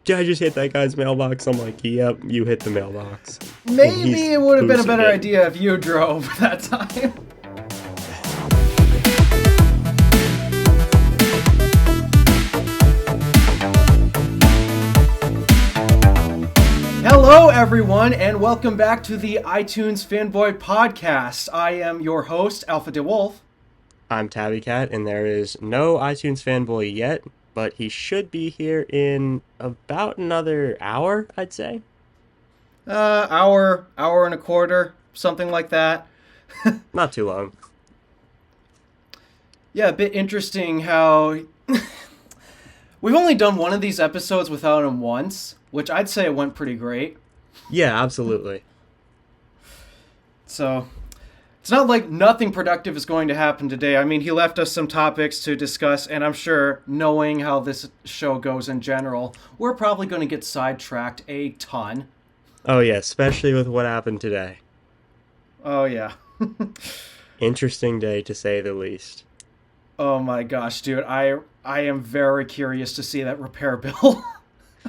did I just hit that guy's mailbox? I'm like, yep, you hit the mailbox. Maybe it would have been a better it. idea if you drove that time. Hello, everyone, and welcome back to the iTunes Fanboy Podcast. I am your host, Alpha DeWolf. I'm Tabby Cat, and there is no iTunes fanboy yet, but he should be here in about another hour, I'd say. Hour and a quarter, something like that. Not too long. Yeah, a bit interesting how we've only done one of these episodes without him once, which I'd say it went pretty great. Yeah, absolutely. So, it's not like nothing productive is going to happen today. I mean, he left us some topics to discuss, and I'm sure, knowing how this show goes in general, we're probably going to get sidetracked a ton. Oh yeah, especially with what happened today. Oh, yeah. Interesting day, to say the least. Oh my gosh, dude. I am very curious to see that repair bill.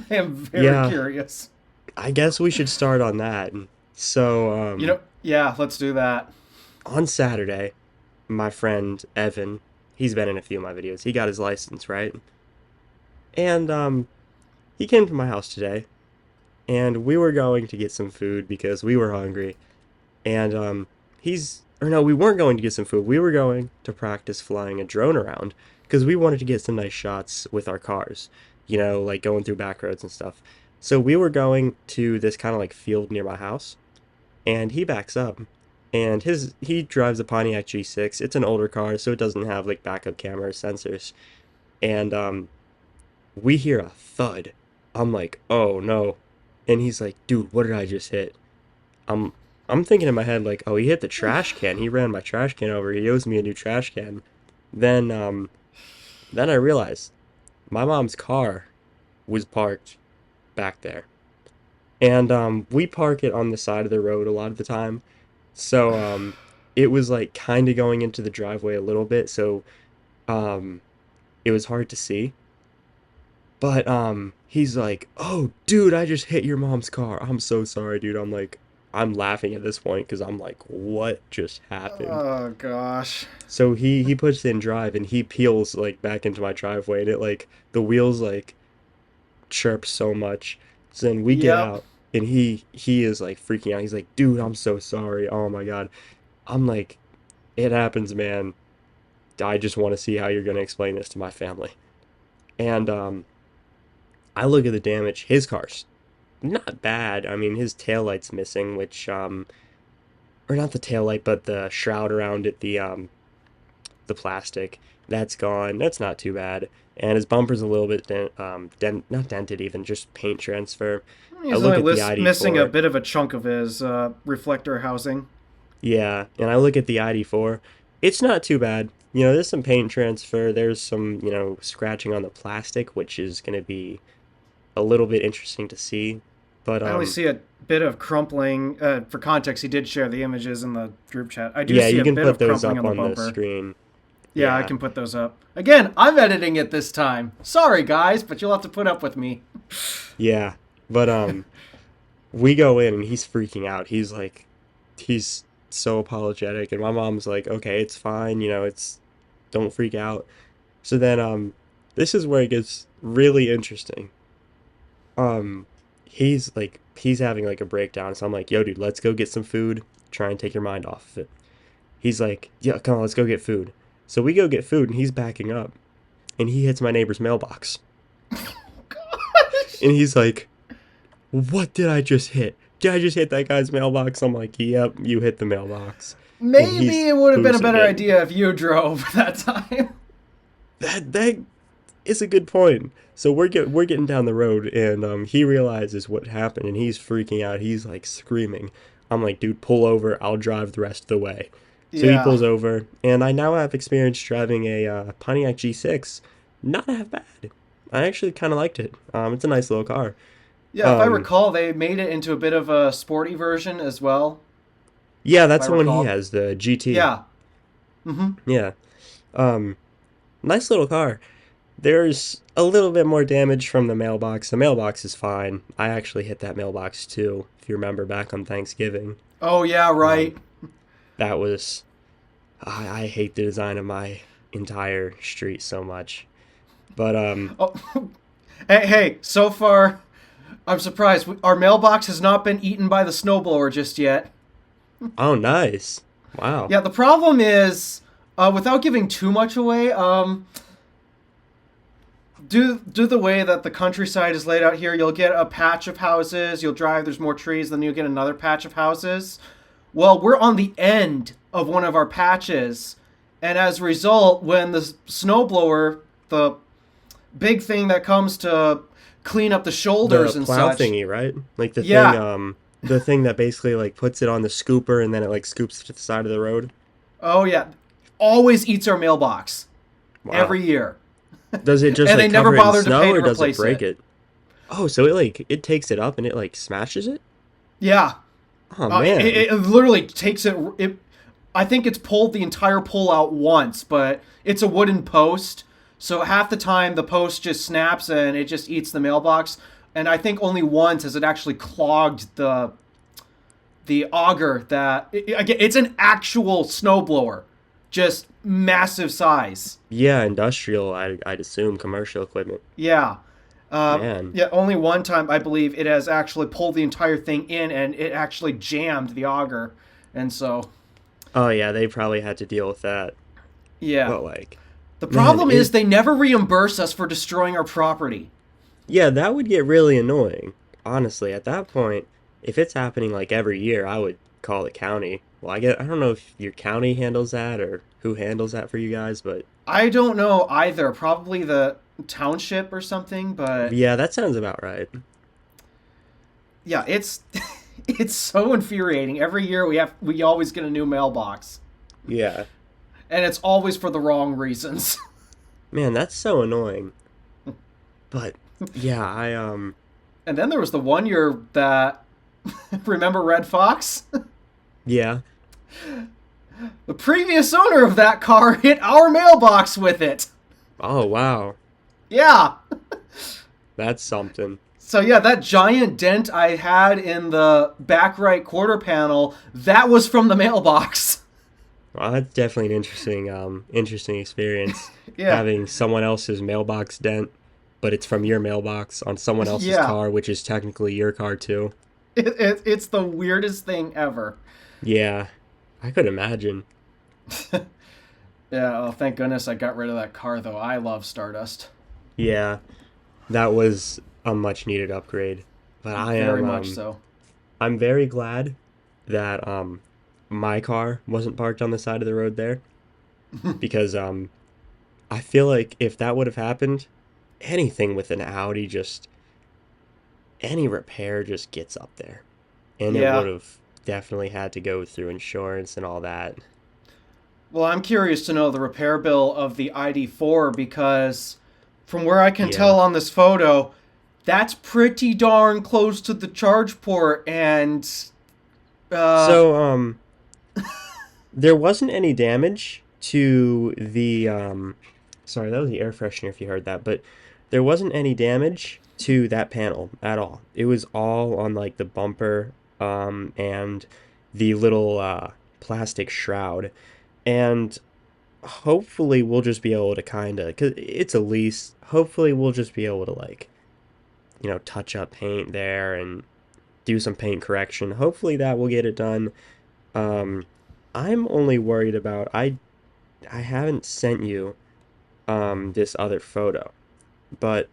I am very curious. I guess we should start on that. So, yeah, let's do that. On Saturday, my friend Evan, he's been in a few of my videos, he got his license, right? And, he came to my house today, and we were going to get some food because we were hungry. And, we weren't going to get some food, we were going to practice flying a drone around, because we wanted to get some nice shots with our cars, like going through back roads and stuff. So we were going to this kind of like field near my house, and he backs up. And he drives a Pontiac G6. It's an older car, so it doesn't have like backup camera or sensors. And we hear a thud. I'm like, oh no. And he's like, dude, what did I just hit? I'm thinking in my head like, oh, he hit the trash can. He ran my trash can over. He owes me a new trash can. Then I realized my mom's car was parked back there. And we park it on the side of the road a lot of the time. So, it was like kind of going into the driveway a little bit, so, it was hard to see. But, he's like, oh, dude, I just hit your mom's car. I'm so sorry, dude. I'm laughing at this point because I'm like, what just happened? Oh, gosh. So he puts it in drive and he peels like back into my driveway and it like, the wheels like chirp so much. So then we get out. And he is like freaking out. He's like, dude, I'm so sorry. Oh my God. I'm like, it happens, man. I just want to see how you're going to explain this to my family. And I look at the damage. His car's not bad. I mean, his taillight's missing, which, or not the taillight, but the shroud around it, the plastic, that's gone. That's not too bad. And his bumper's a little bit, not dented even, just paint transfer. He's only missing a bit of a chunk of his reflector housing. Yeah, and I look at the ID4. It's not too bad. There's some paint transfer. There's some, scratching on the plastic, which is going to be a little bit interesting to see. But I only see a bit of crumpling. For context, he did share the images in the group chat. I do see a bit of crumpling on the bumper. The screen. Yeah, I can put those up. Again, I'm editing it this time. Sorry, guys, but you'll have to put up with me. Yeah, but we go in and he's freaking out. He's so apologetic, and my mom's like, okay, it's fine, don't freak out. So then this is where it gets really interesting. He's having like a breakdown, so I'm like, yo, dude, let's go get some food, try and take your mind off of it. He's like, yeah, come on, let's go get food. So we go get food, and he's backing up, and he hits my neighbor's mailbox. Gosh. And he's like, what did I just hit? Did I just hit that guy's mailbox? I'm like, yep, you hit the mailbox. Maybe it would have been a better idea if you drove that time. That is a good point. So we're getting down the road, and he realizes what happened, and he's freaking out. He's like screaming. I'm like, dude, pull over. I'll drive the rest of the way. So he pulls over, and I now have experience driving a Pontiac G6. Not half bad. I actually kind of liked it. It's a nice little car. Yeah, if I recall, they made it into a bit of a sporty version as well. Yeah, that's the one he has, the GT. Yeah. Mm-hmm. Yeah. Nice little car. there's a little bit more damage from the mailbox. The mailbox is fine. I actually hit that mailbox too, if you remember back on Thanksgiving. Oh yeah, Um, right. that was I hate the design of my entire street so much. But Oh, hey, so far I'm surprised. Our mailbox has not been eaten by the snowblower just yet. oh nice. Wow. Yeah, the problem is, without giving too much away, do the way that the countryside is laid out here, you'll get a patch of houses. You'll drive. There's more trees. Then you'll get another patch of houses. Well, we're on the end of one of our patches, and as a result, when the snowblower, the big thing that comes to clean up the The shoulders and plow such, thingy, right? Like yeah, the thing that basically like puts it on the scooper and then it like scoops to the side of the road. oh yeah, always eats our mailbox Wow. every year, Does it just and they like never cover it in bothered to snow pay or to does it replace break it. it? Oh, so it like it takes it up and it like smashes it? Yeah, Oh it man. literally takes it. I think it's pulled the entire pull out once, but it's a wooden post, so half the time the post just snaps and it just eats the mailbox. And I think only once has it actually clogged the auger that again it's an actual snowblower, just massive size. Yeah, industrial, I'd assume commercial equipment. Yeah. Man. Yeah, only one time I believe it has actually pulled the entire thing in and it actually jammed the auger. And so, Oh yeah, they probably had to deal with that. yeah. But like, The man, problem is it they never reimburse us for destroying our property. yeah, that would get really annoying. Honestly, at that point, if it's happening like every year, I would call the county. Well, I don't know if your county handles that or who handles that for you guys, but I don't know either. Probably the township or something, but yeah, that sounds about right. yeah, it's it's so infuriating. Every year we always get a new mailbox, Yeah. and it's always for the wrong reasons. Man, that's so annoying. But yeah, And then there was the one year that remember Red Fox? yeah. The previous owner of that car hit our mailbox with it. Oh wow. Yeah. That's something. So yeah, that giant dent I had in the back right quarter panel, that was from the mailbox. Well, that's definitely an interesting experience. Yeah. Having someone else's mailbox dent, but it's from your mailbox on someone else's Yeah. car, which is technically your car too. It's the weirdest thing ever. Yeah, I could imagine. Yeah, well, thank goodness I got rid of that car though. I love Stardust. Yeah, that was a much needed upgrade. But Very much so. I'm very glad that my car wasn't parked on the side of the road there because I feel like if that would have happened, anything with an Audi just any repair just gets up there. And it would Yeah. have definitely had to go through insurance and all that. Well, I'm curious to know the repair bill of the ID4 because from where I can Yeah. tell on this photo, that's pretty darn close to the charge port and uh So there wasn't any damage to the sorry, that was the air freshener if you heard that, but there wasn't any damage to that panel at all. It was all on like the bumper and the little plastic shroud. And hopefully we'll just be able to kind of cuz it's a lease, hopefully we'll just be able to like, touch up paint there and do some paint correction. Hopefully that will get it done. Um I'm only worried about I haven't sent you this other photo, but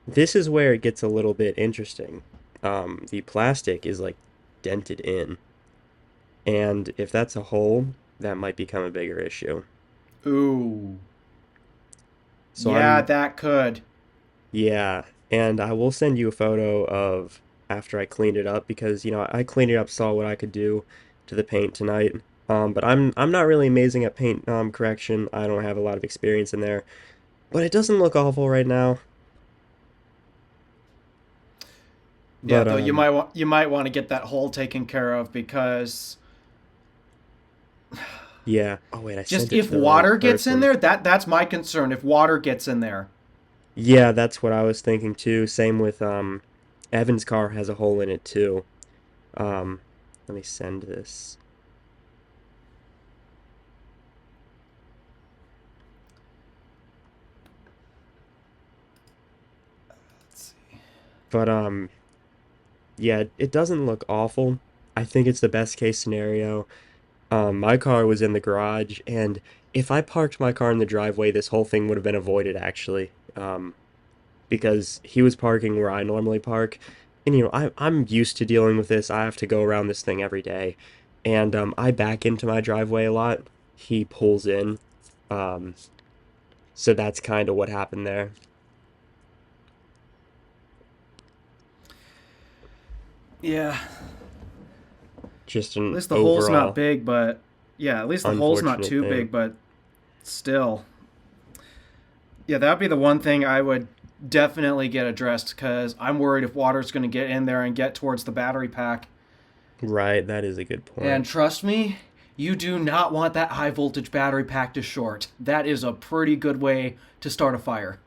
this is where it gets a little bit interesting. The plastic is like dented in, and if that's a hole, that might become a bigger issue. ooh. So Yeah, that could. yeah, and I will send you a photo of after I cleaned it up because, I cleaned it up, saw what I could do to the paint tonight. But I'm not really amazing at paint correction. I don't have a lot of experience in there, but it doesn't look awful right now. Yeah, But though you might want to get that hole taken care of because yeah. Oh wait, I just sent it to if the right water gets in person. there, that's my concern. If water gets in there. Yeah, that's what I was thinking too. Same with Evan's car has a hole in it too. Um, Let me send this. Let's see. But yeah, it doesn't look awful. I think it's the best case scenario. My car was in the garage, and if I parked my car in the driveway, this whole thing would have been avoided actually. Because he was parking where I normally park. And I'm used to dealing with this. I have to go around this thing every day. And I back into my driveway a lot. He pulls in. Um, so that's kind of what happened there. Yeah, Just at an least the hole's not overall big, but yeah, at least the hole's not unfortunate too thing. big, but still. Yeah, that'd be the one thing I would definitely get addressed because I'm worried if water's going to get in there and get towards the battery pack. Right, that is a good And point. trust me, you do not want that high voltage battery pack to short. That is a pretty good way to start a fire.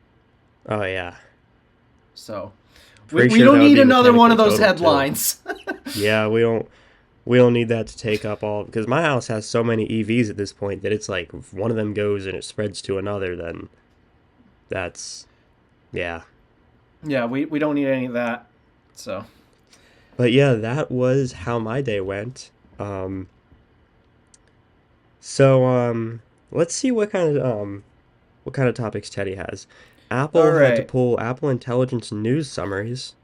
Oh yeah. So, we, Pretty we sure don't that would need be another one mechanically of those total too. headlines. Yeah, we don't need that to take up all because my house has so many EVs at this point that it's like if one of them goes and it spreads to another, then that's yeah. Yeah, we don't need any of that. So, But yeah, that was how my day went. Um, so let's see what kind of topics Teddy has. all Apple had to right. pull Apple Intelligence news summaries.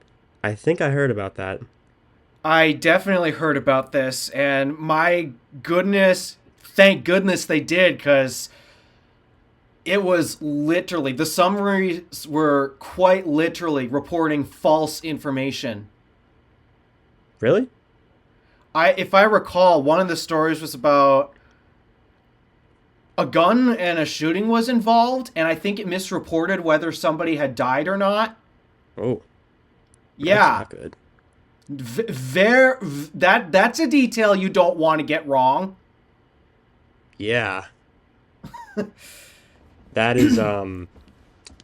I think I heard about that. I definitely heard about this, and my goodness, thank goodness they did, because it was literally, the summaries were quite literally reporting false information. Really? If I recall, one of the stories was about a gun and a shooting was involved, and I think it misreported whether somebody had died or not. Oh, that's Yeah, not good. that's a detail you don't want to get wrong. Yeah, that is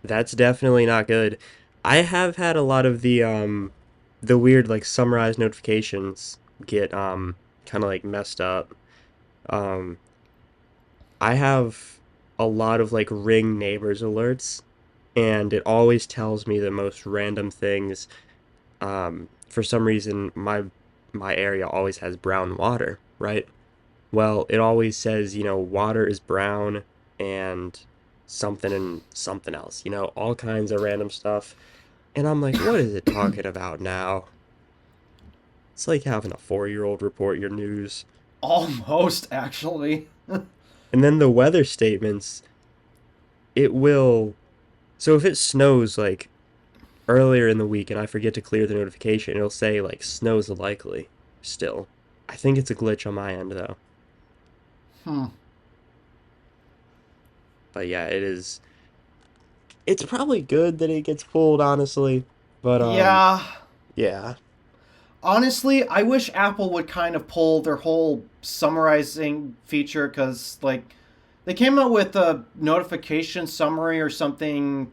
that's definitely not good. I have had a lot of the weird like summarized notifications get kind of like messed up. Um I have a lot of like Ring neighbors alerts, and it always tells me the most random things. For some reason, my area always has brown water, right? Well, it always says, water is brown and something and something else, all kinds of random stuff. And I'm like, what is it talking about now? It's like having a 4-year-old report your news. Almost, actually. And then the weather statements, it will. So if it snows like earlier in the week and I forget to clear the notification, it'll say like snows likely still. I think it's a glitch on my end though. Hmm. But yeah, it is. It's probably good that it gets pulled, honestly. But Yeah. yeah, Honestly, I wish Apple would kind of pull their whole summarizing feature because, like, they came out with a notification summary or something,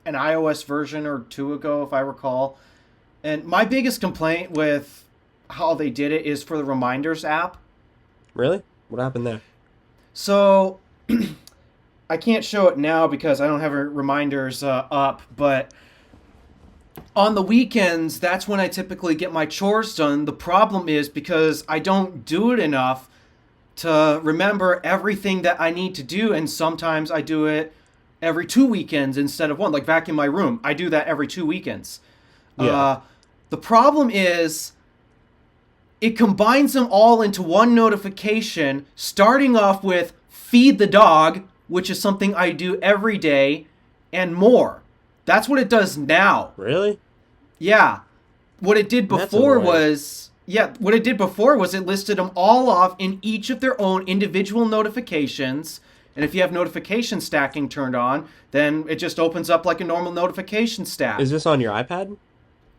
an iOS version or two ago, if I recall. And my biggest complaint with how they did it is for the Reminders app. really? What happened there? So I can't show it now because I don't have reminders up, but on the weekends, that's when I typically get my chores done. The problem is because I don't do it enough to remember everything that I need to do, and sometimes I do it every 2 weekends instead of one. Like vacuum my room, I do that every 2 weekends. Yeah, Uh, the problem is it combines them all into one notification, starting off with feed the dog, which is something I do every day, and more. That's what it does now. really? Yeah. What it did That's before annoying. was what it did before was it listed them all off in each of their own individual notifications. And if you have notification stacking turned on, then it just opens up like a normal notification Is stack. this on your iPad?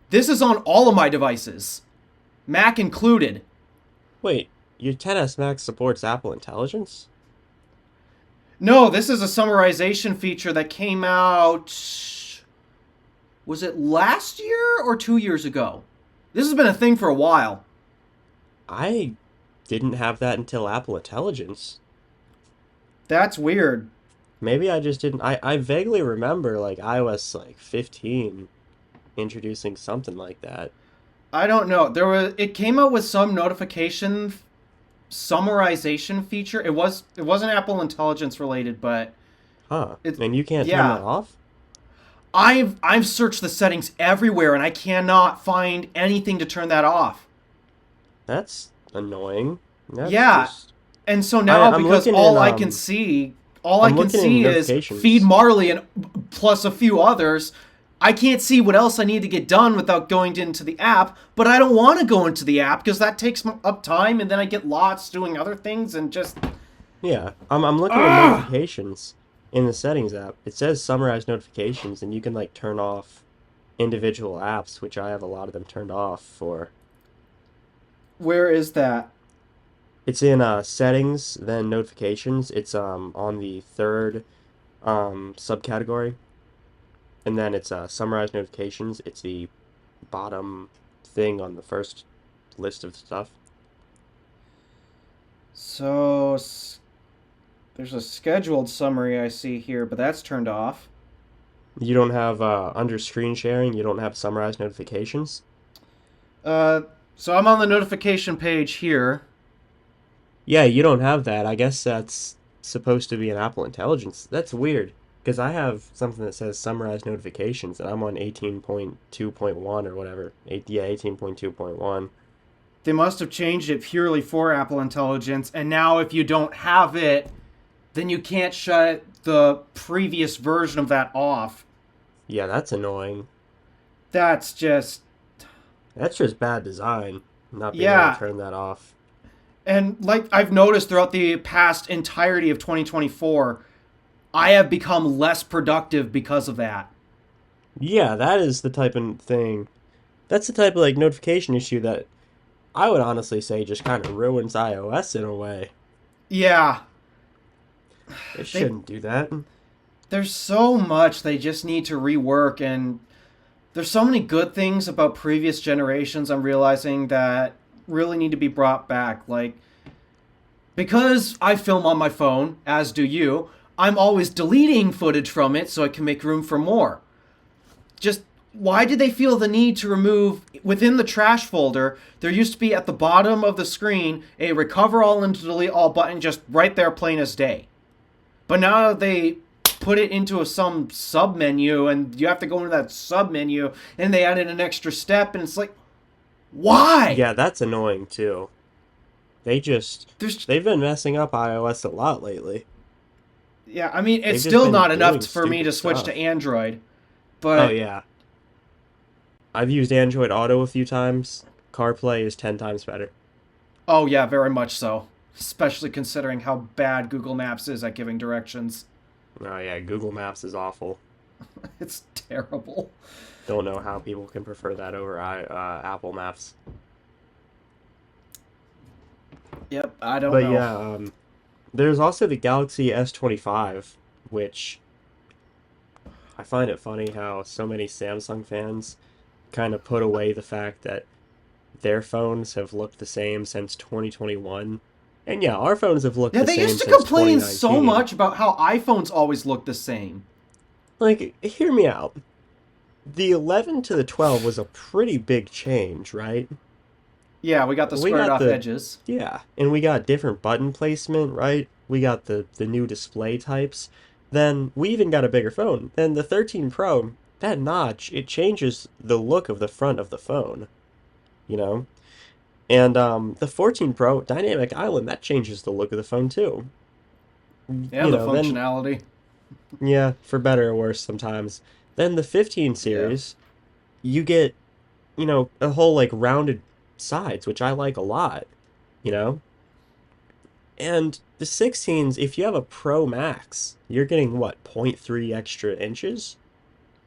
This is on all of my devices, Mac included. Wait, your 10s Max supports Apple Intelligence? No, this is a summarization feature that came out. Was it last year or 2 years ago? This has been a thing for a while. I didn't have that until Apple Intelligence. That's weird. Maybe I just didn't. I vaguely remember like iOS like 15 introducing something like that. I don't know. It came out with some notification summarization feature. It wasn't Apple Intelligence related, but Huh. it And you can't turn that yeah. off? I've searched the settings everywhere and I cannot find anything to turn that off. That's annoying. That's Yeah, just and so now I'm because looking in all I I'm can looking in see is Feed notifications. Marley and plus a few others. I can't see what else I need to get done without going into the app, but I don't want to go into the app because that takes up time and then I get lost doing other things and just Yeah, I'm looking in ah. notifications in the settings app. It says summarize notifications and you can like turn off individual apps, which I have a lot of them turned off for. Where is that? It's in settings, then notifications. It's on the third subcategory, and then it's summarize notifications. It's the bottom thing on the first list of stuff. So there's a scheduled summary I see here, but that's turned off. You don't have under screen sharing, you don't have summarize notifications. Uh, so I'm on the notification page here. Yeah, you don't have that. I guess that's supposed to be an Apple Intelligence. That's weird because I have something that says summarize notifications and I'm on 18.2.1 or whatever. Yeah, 18.2.1. They must have changed it purely for Apple Intelligence, and now if you don't have it, then you can't shut the previous version of that off. Yeah, that's annoying. That's just That's just bad design, not being able to yeah. turn that off. And like I've noticed throughout the past entirety of 2024, I have become less productive because of that. Yeah, that is the type of thing. That's the type of like notification issue that I would honestly say just kind of ruins iOS in a way. Yeah, It they shouldn't do that. there's so much they just need to rework, and there's so many good things about previous generations I'm realizing that really need to be brought back. Like because I film on my phone, as do you, I'm always deleting footage from it so I can make room for more. Just why did they feel the need to remove within the trash folder? There used to be at the bottom of the screen a recover all and delete all button just right there plain as day. But now they put it into some sub menu and you have to go into that sub menu and they added an extra step and it's like why? Yeah, that's annoying too. They just There's they've been messing up iOS a lot lately. yeah, I mean it's They've just still been not enough doing for me to stupid switch to stuff. Android, Oh but yeah. I've used Android Auto a few times. CarPlay is 10 times better. oh yeah, very much so. Especially considering how bad Google Maps is at giving directions. Oh yeah, Google Maps is awful. It's terrible. Don't know how people can prefer that over Apple Maps. Yep, I don't But know. yeah, there's also the Galaxy S25, which I find it funny how so many Samsung fans kind of put away the fact that their phones have looked the same since 2021. And yeah, our phones have looked Yeah, the they same used to since complain so 2019. much about how iPhones always look the same. Like, hear me out. The 11 to the 12 was a pretty big change, right? Yeah, we got the We squared got off the edges. Yeah, and we got different button placement, right? We got the new display types. Then we even got a bigger phone. Then the 13 Pro, that notch, it changes the look of the front of the phone, you know? And the 14 Pro Dynamic Island, that changes the look of the phone too. And the Then functionality. yeah, for better or worse sometimes. Then the 15 Yeah. series, you get, a whole like rounded sides, which I like a lot, you know? And the 16s, if you have a Pro Max, you're getting what, zero point 0.3 extra inches?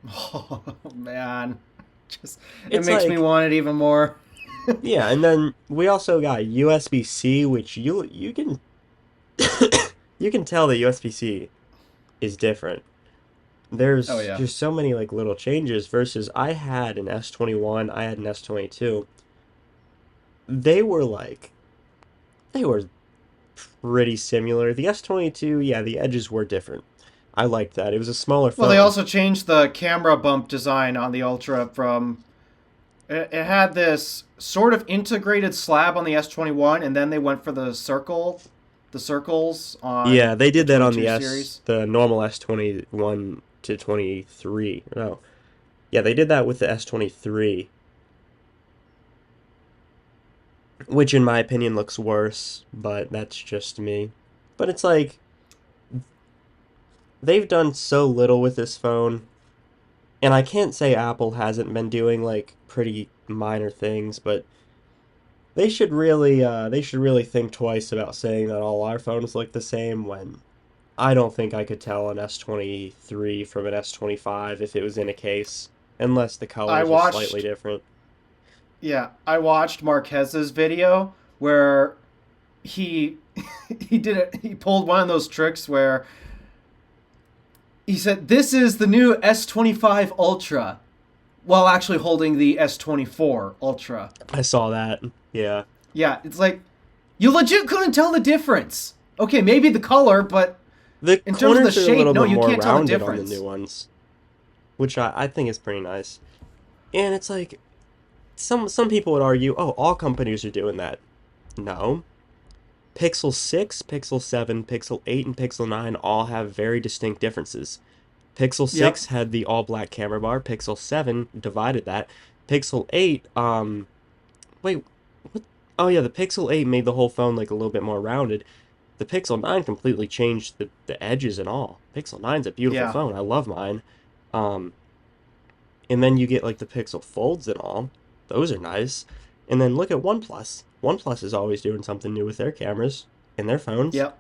Oh, man. Just it It's makes me like, want it even more. yeah, and then we also got USB-C, which you can you can tell that USB-C is different. Oh There's yeah. just so many like little changes versus I had an S21, I had an S22. They were like they were pretty similar. The S22, yeah, the edges were different. I liked that. It was a smaller Well, they phone. also changed the camera bump design on the Ultra from it had this sort of integrated slab on the S21, and then they went for the circles on Yeah, they the did that on 22 series. the normal S21 to 23. No. Yeah, they did that with the S23, which in my opinion looks worse, but that's just me. But it's like they've done so little with this phone, and I can't say Apple hasn't been doing like pretty minor things, but they should really think twice about saying that all our phones look the same when I don't think I could tell an S23 from an S25 if it was in a case, unless the I colors are slightly watched, different. yeah, I watched Marquez's video where he he did it. He pulled one of those tricks where he said, "This is the new S25 Ultra," while actually holding the S24 Ultra. I saw that. Yeah. Yeah, it's like you legit couldn't tell the difference. Okay, maybe the color, but The in terms of the corners are a shape, little no, bit you more can't tell the rounded on the new difference. ones, which I think is pretty nice. And it's like some people would argue, oh, all companies are doing that. No. Pixel 6, Pixel 7, Pixel 8, and Pixel 9 all have very distinct differences. Pixel Yep. 6 had the all black camera bar, Pixel 7 divided that. Pixel 8, wait, what? Oh yeah, the Pixel 8 made the whole phone like a little bit more rounded. The Pixel 9 completely changed the edges and all. Pixel 9's a beautiful Yeah. phone. I love mine. Um, and then you get like the Pixel Folds and all. Those are nice. And then look at OnePlus. OnePlus is always doing something new with their cameras and their phones. Yep.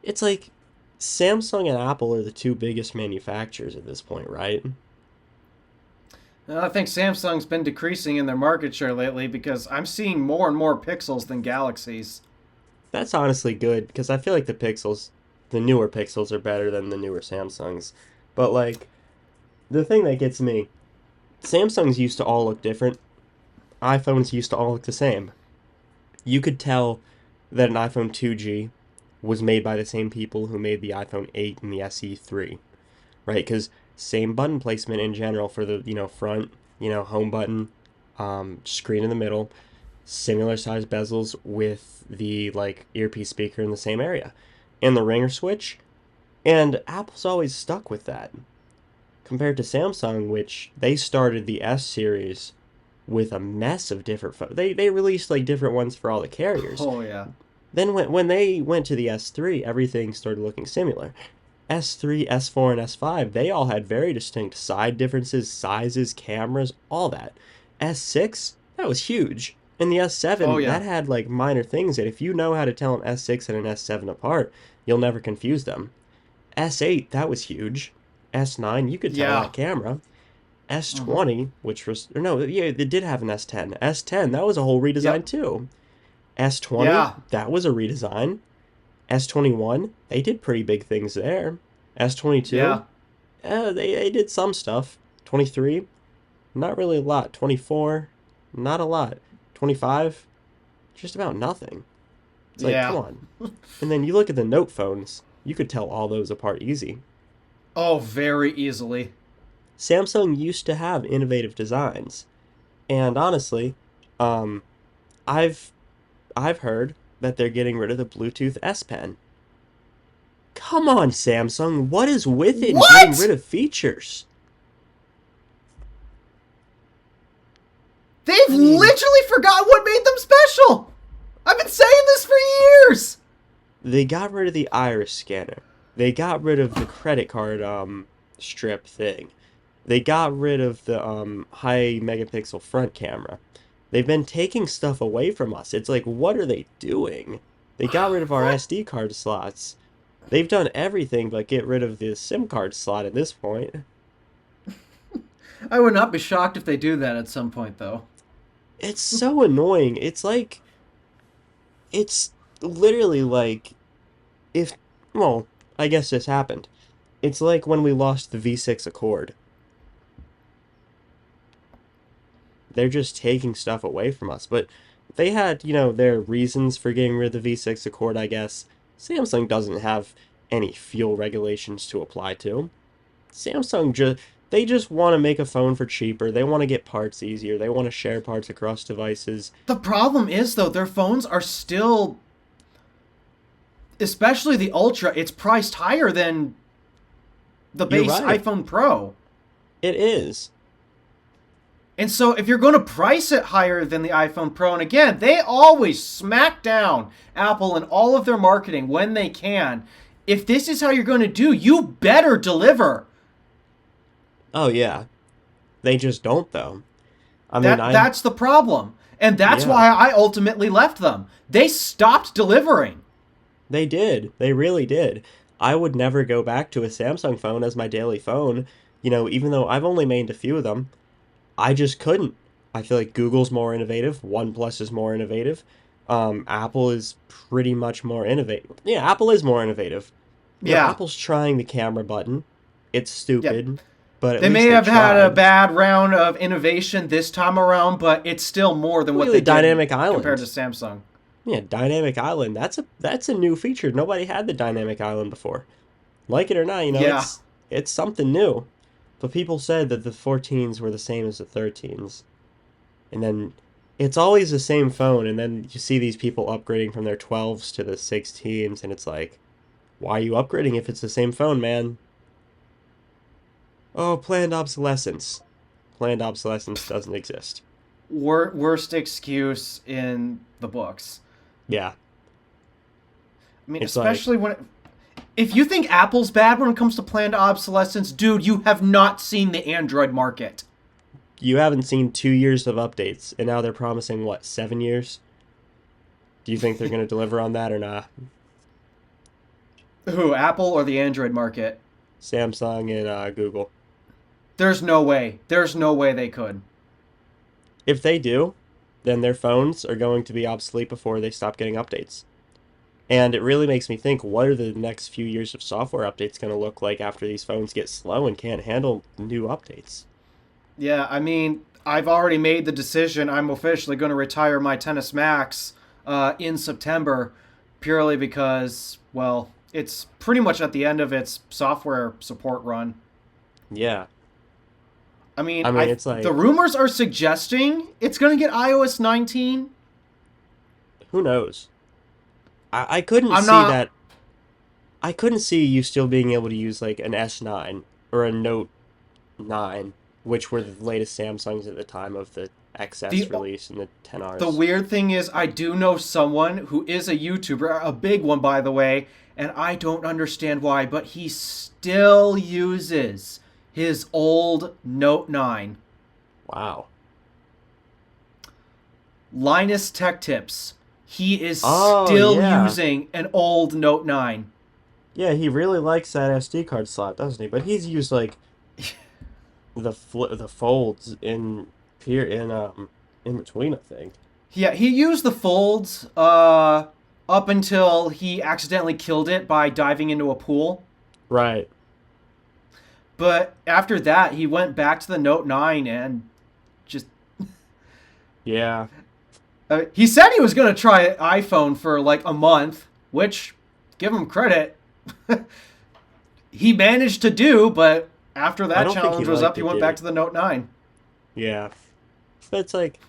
It's like Samsung and Apple are the two biggest manufacturers at this point, right? I think Samsung's been decreasing in their market share lately because I'm seeing more and more Pixels than Galaxies. That's honestly good because I feel like the newer Pixels are better than the newer Samsungs. But like the thing that gets me, Samsungs used to all look different. iPhones used to all look the same. You could tell that an iPhone 2G was made by the same people who made the iPhone 8 and the SE3, right? Because same button placement in general for the front, home button, screen in the middle, similar size bezels with the like earpiece speaker in the same area, and the ringer switch. And Apple's always stuck with that compared to Samsung, which they started the S series with a mess of different phones. They released like different ones for all the carriers. Oh yeah. Then when they went to the S3, everything started looking similar. S3, S4, and S5, they all had very distinct side differences, sizes, cameras, all that. S6, that was huge. And the Oh S7, yeah. that had like minor things that if you know how to tell an S6 and an S7 apart, you'll never confuse them. S8, that was huge. S9, you could tell Yeah. that camera. Mm-hmm. S20, which was, or no, yeah, it did have an S10. S10, that was a whole redesign Yep. too. S20, Yeah. that was a redesign. S21, they did pretty big things there. S22, Yeah. they did some stuff. 23, not really a lot. 24, not a lot. 25, just about nothing. It's like, come Yeah. on. And then you look at the Note phones, you could tell all those apart easy. Oh, very easily. Samsung used to have innovative designs, and honestly, um, I've I've heard that they're getting rid of the Bluetooth S Pen. Come on, Samsung, what is with it in getting rid What? of features? They've I mean, literally forgotten what made them special. I've been saying this for years. they got rid of the iris scanner. They got rid of the credit card strip thing. They got rid of the high megapixel front camera. They've been taking stuff away from us. It's like, what are they doing? They got rid of our What? SD card slots. They've done everything but get rid of the SIM card slot at this point. I would not be shocked if they do that at some point, though. It's so annoying. It's literally like if, well, I guess this happened. It's like when we lost the V6 Accord. They're just taking stuff away from us. But they had, their reasons for getting rid of the V6 Accord, I guess. Samsung doesn't have any fuel regulations to apply to. Samsung just want to make a phone for cheaper. They want to get parts easier. They want to share parts across devices. The problem is, though, their phones are still, especially the Ultra, it's priced higher than the You're base right. iPhone Pro. It is. And so if you're going to price it higher than the iPhone Pro, and again, they always smack down Apple in all of their marketing when they can. If this is how you're going to do, you better deliver. Oh yeah. They just don't though. I mean, That's the problem. And that's yeah. why I ultimately left them. They stopped delivering. They did. They really did. I would never go back to a Samsung phone as my daily phone. Even though I've only made a few of them, I just couldn't. I feel like Google's more innovative. OnePlus is more innovative. Apple is pretty much more innovative. Yeah, Apple is more innovative. Yeah. Apple's trying the camera button. It's Yeah. stupid, but at They may least they have had a tried. bad round of innovation this time around, but it's still more than what Really, they did Dynamic compared to Island. Samsung. Yeah, Dynamic Island. That's a new feature. Nobody had the Dynamic Island before. Like it or not, Yeah. it's something new. But people said that the 14s were the same as the 13s. And then it's always the same phone, and then you see these people upgrading from their 12s to the 16s, and it's like, why are you upgrading if it's the same phone, man? Oh, planned obsolescence. Planned obsolescence doesn't exist. Worst excuse in the books. Yeah, I mean, it's like, especially when if you think Apple's bad when it comes to planned obsolescence, dude, you have not seen the Android market. you haven't seen 2 years of updates, and now they're promising, what, 7 years? Do you think they're going to deliver on that or not? Who, Apple or the Android market? Samsung and Google. There's no way. There's no way they could. If they do, then their phones are going to be obsolete before they stop getting updates. And it really makes me think, what are the next few years of software updates going to look like after these phones get slow and can't handle new updates? Yeah, I mean, I've already made the decision. I'm officially going to retire my Tennis Max in September purely because, well, it's pretty much at the end of its software support run. Yeah. I mean, I mean, I it's the like, rumors are suggesting it's going to get iOS 19. who knows? I couldn't I'm see not. that. I couldn't see you still being able to use like an S9 or a Note 9, which were the latest Samsungs at the time of the XS the release and the The 10Rs. weird thing is, I do know someone who is a YouTuber, a big one, by the way, and I don't understand why, but he still uses his old Note 9. Wow. Linus Tech Tips. He is Oh, still yeah. using an old Note 9. Yeah, he really likes that SD card slot, doesn't he? But he's used like the folds in between, I think. Yeah, he used the folds up until he accidentally killed it by diving into a pool. Right. But after that, he went back to the Note 9 and just Yeah. he said he was going to try iPhone for like a month, which, give him credit, he managed to do, but after I that don't think he challenge was up, liked he it, went did back he? to the Note 9. Yeah. But it's like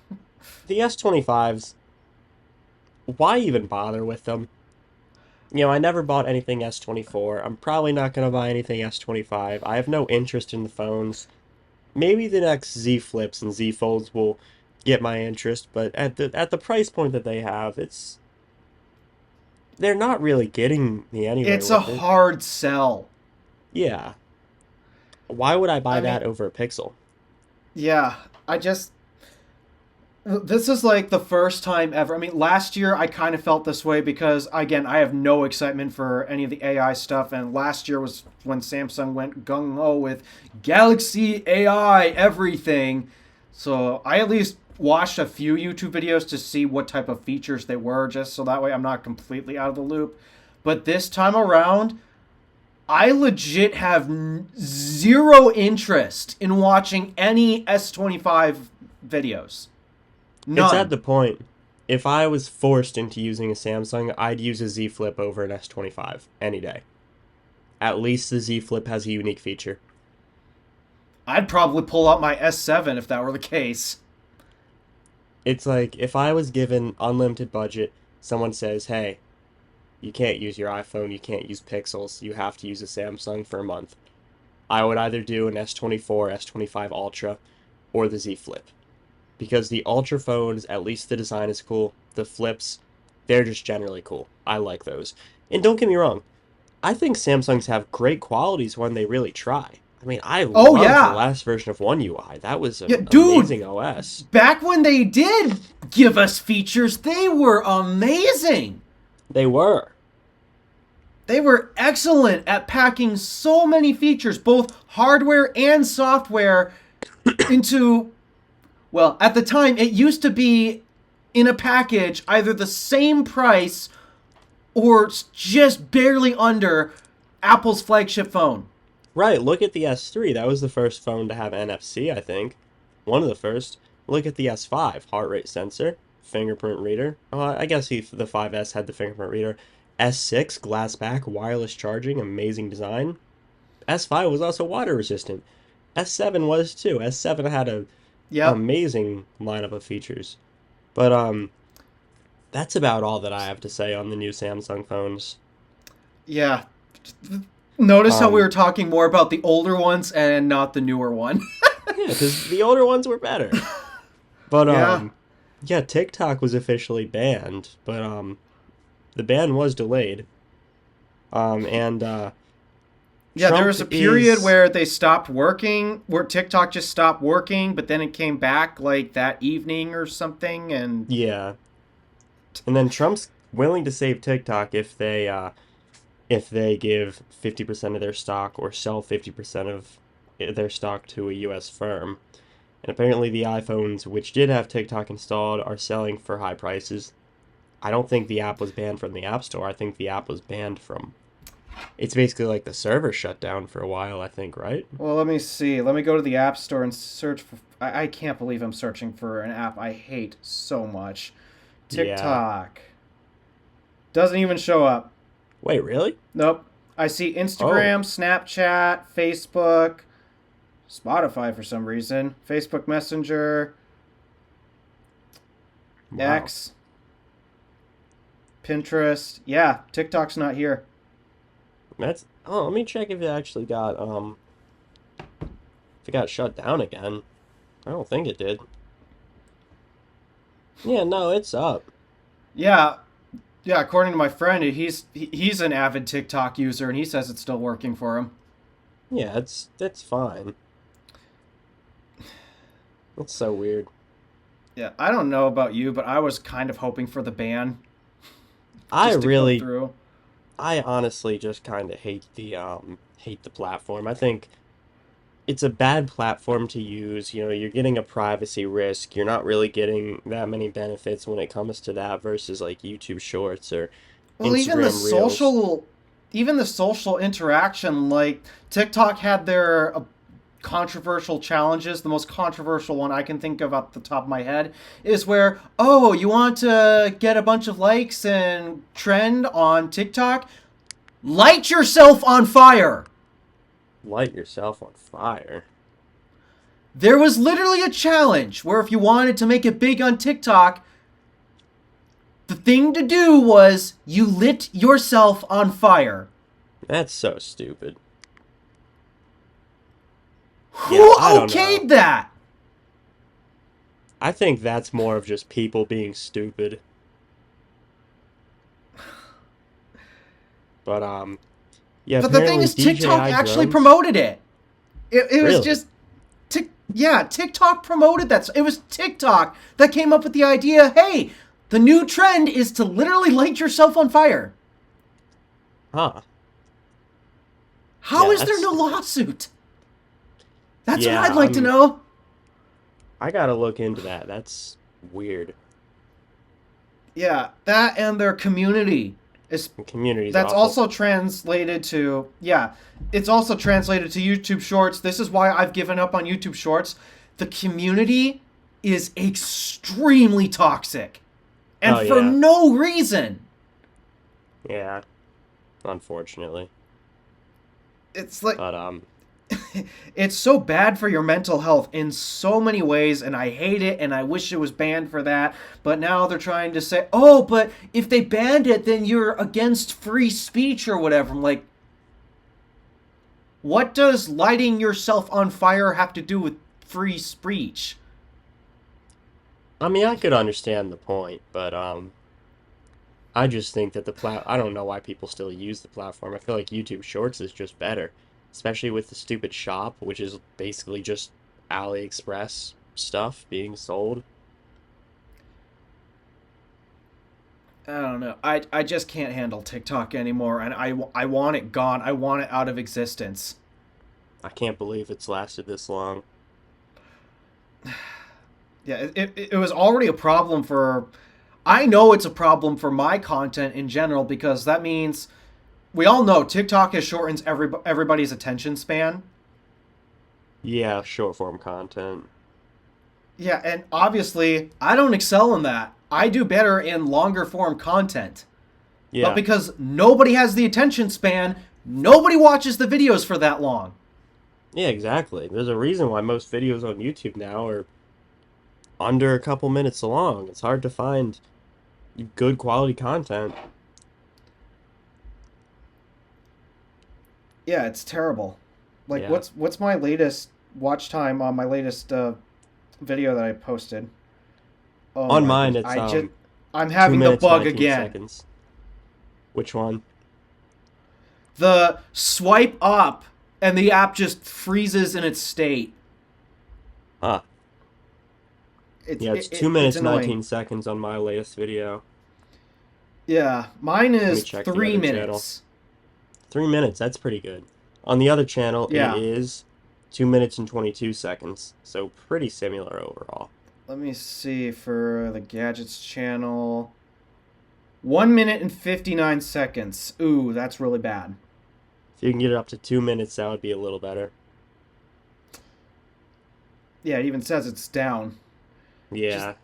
the S25s, why even bother with them? I never bought anything S24. I'm probably not going to buy anything S25. I have no interest in the phones. Maybe the next Z Flips and Z Folds will get my interest, but at the price point that they have, they're not really getting me anywhere It's a with it. hard sell. Yeah. Why would I buy I mean, that over a Pixel? yeah, I just this is like the first time ever. I mean, last year I kind of felt this way because, again, I have no excitement for any of the AI stuff. And last year was when Samsung went gung ho with Galaxy AI everything. So I at least watched a few YouTube videos to see what type of features they were, just so that way I'm not completely out of the loop. But this time around, I legit have zero interest in watching any S25 videos. It's at None. the point. If I was forced into using a Samsung, I'd use a Z Flip over an S25 any day. At least the Z Flip has a unique feature. I'd probably pull out my S7 if that were the case. It's like if I was given unlimited budget, someone says, "Hey, you can't use your iPhone, you can't use Pixels, you have to use a Samsung for a month." I would either do an S24, S25 Ultra, or the Z Flip. Because the Ultra phones, at least the design is cool. The Flips, they're just generally cool. I like those. And don't get me wrong, I think Samsungs have great qualities when they really try. I mean, I Oh, loved the yeah. last version of One UI. That was Yeah, an dude, amazing OS. back when they did give us features, they were amazing. They were. They were excellent at packing so many features, both hardware and software, into, well, at the time, it used to be in a package either the same price or just barely under Apple's flagship phone. Right, look at the S3. That was the first phone to have NFC, I think. One of the first. Look at the S5, heart rate sensor, fingerprint reader. I guess the 5S had the fingerprint reader. S6, glass back, wireless charging, amazing design. S5 was also water resistant. S7 was too. S7 had a Yep. amazing lineup of features. But that's about all that I have to say on the new Samsung phones. Yeah. Notice how we Um, were talking more about the older ones and not the newer one. yeah, because the older ones were better. But Yeah. yeah, TikTok was officially banned, but the ban was delayed. And Yeah, there Trump was a period is where they stopped working, where TikTok just stopped working, but then it came back like that evening or something. And yeah, and then Trump's willing to save TikTok if they give 50% of their stock or sell 50% of their stock to a U.S. firm. And apparently the iPhones, which did have TikTok installed, are selling for high prices. I don't think the app was banned from the App Store. I think the app was banned from. It's basically like the server shut down for a while, I think, right? well, let me see. Let me go to the App Store and search for. I can't believe I'm searching for an app I hate so much. Yeah. TikTok doesn't even show up. Wait, really? Nope. I see Oh, Instagram, Snapchat, Facebook, Spotify for some reason, Facebook Messenger, wow. X, Pinterest. Yeah, TikTok's not here. That's oh, let me check if it actually got if it got shut down again. I don't think it did. Yeah, no, it's up. Yeah, yeah. According to my friend, he's an avid TikTok user, and he says it's still working for him. Yeah, it's fine. It's so weird. Yeah, I don't know about you, but I was kind of hoping for the ban I just to go really through. I honestly just kind of hate the platform. I think it's a bad platform to use. You know, you're getting a privacy risk. You're not really getting that many benefits when it comes to that versus like YouTube Shorts or Well, Instagram Reels. even the social interaction, like TikTok had their controversial challenges. The most controversial one I can think of off the top of my head is where, oh, you want to get a bunch of likes and trend on TikTok? Light yourself on fire. Light yourself on fire. There was literally a challenge where if you wanted to make it big on TikTok, the thing to do was you lit yourself on fire. That's so stupid. Yeah, Who I don't know. okayed that? I think that's more of just people being stupid. But yeah, But the thing apparently is, TikTok DJI actually drones. promoted it. It was Really? just, yeah, TikTok promoted that. It was TikTok that came up with the idea. Hey, the new trend is to literally light yourself on fire. Huh. How Yeah, is there that's no lawsuit? That's what yeah, I'd like to know. I gotta look into that. That's weird. Yeah, that and their community. The community's That's awful. also translated to, yeah, it's also translated to YouTube Shorts. This is why I've given up on YouTube Shorts. The community is extremely toxic, and Oh for yeah, no reason. yeah. Unfortunately, It's like but it's so bad for your mental health in so many ways, and I hate it, and I wish it was banned for that. But now they're trying to say, oh, but if they banned it, then you're against free speech or whatever. I'm like, what does lighting yourself on fire have to do with free speech? I mean, I could understand the point, but I just think that I don't know why people still use the platform. I feel like YouTube Shorts is just better, especially with the stupid shop, which is basically just AliExpress stuff being sold. I don't know. I just can't handle TikTok anymore, and I want it gone. I want it out of existence. I can't believe it's lasted this long. Yeah, it was already a problem for. I know it's a problem for my content in general because that means we all know TikTok has shortens everybody's attention span. Yeah, short form content. Yeah, and obviously I don't excel in that. I do better in longer form content. But Yeah. because nobody has the attention span, nobody watches the videos for that long. Yeah, exactly. There's a reason why most videos on YouTube now are under a couple minutes long. It's hard to find good quality content. Yeah, it's terrible. Like Yeah. what's my latest watch time on my latest video that I posted? Oh On my mine goodness. it's I'm two having the minutes bug 19 again. seconds. Which one? The swipe up and the app just freezes in its state. Ah, It's yeah, it's two it's minutes annoying. 19 seconds on my latest video. Yeah, mine Let me is check the 3 other channel. minutes. 3 minutes, that's pretty good. On the other channel, it Yeah. is 2 minutes and 22 seconds. So pretty similar overall. Let me see for the gadgets channel. 1 minute and 59 seconds. Ooh, that's really bad. If you can get it up to 2 minutes, that would be a little better. Yeah, it even says it's down. Just Yeah.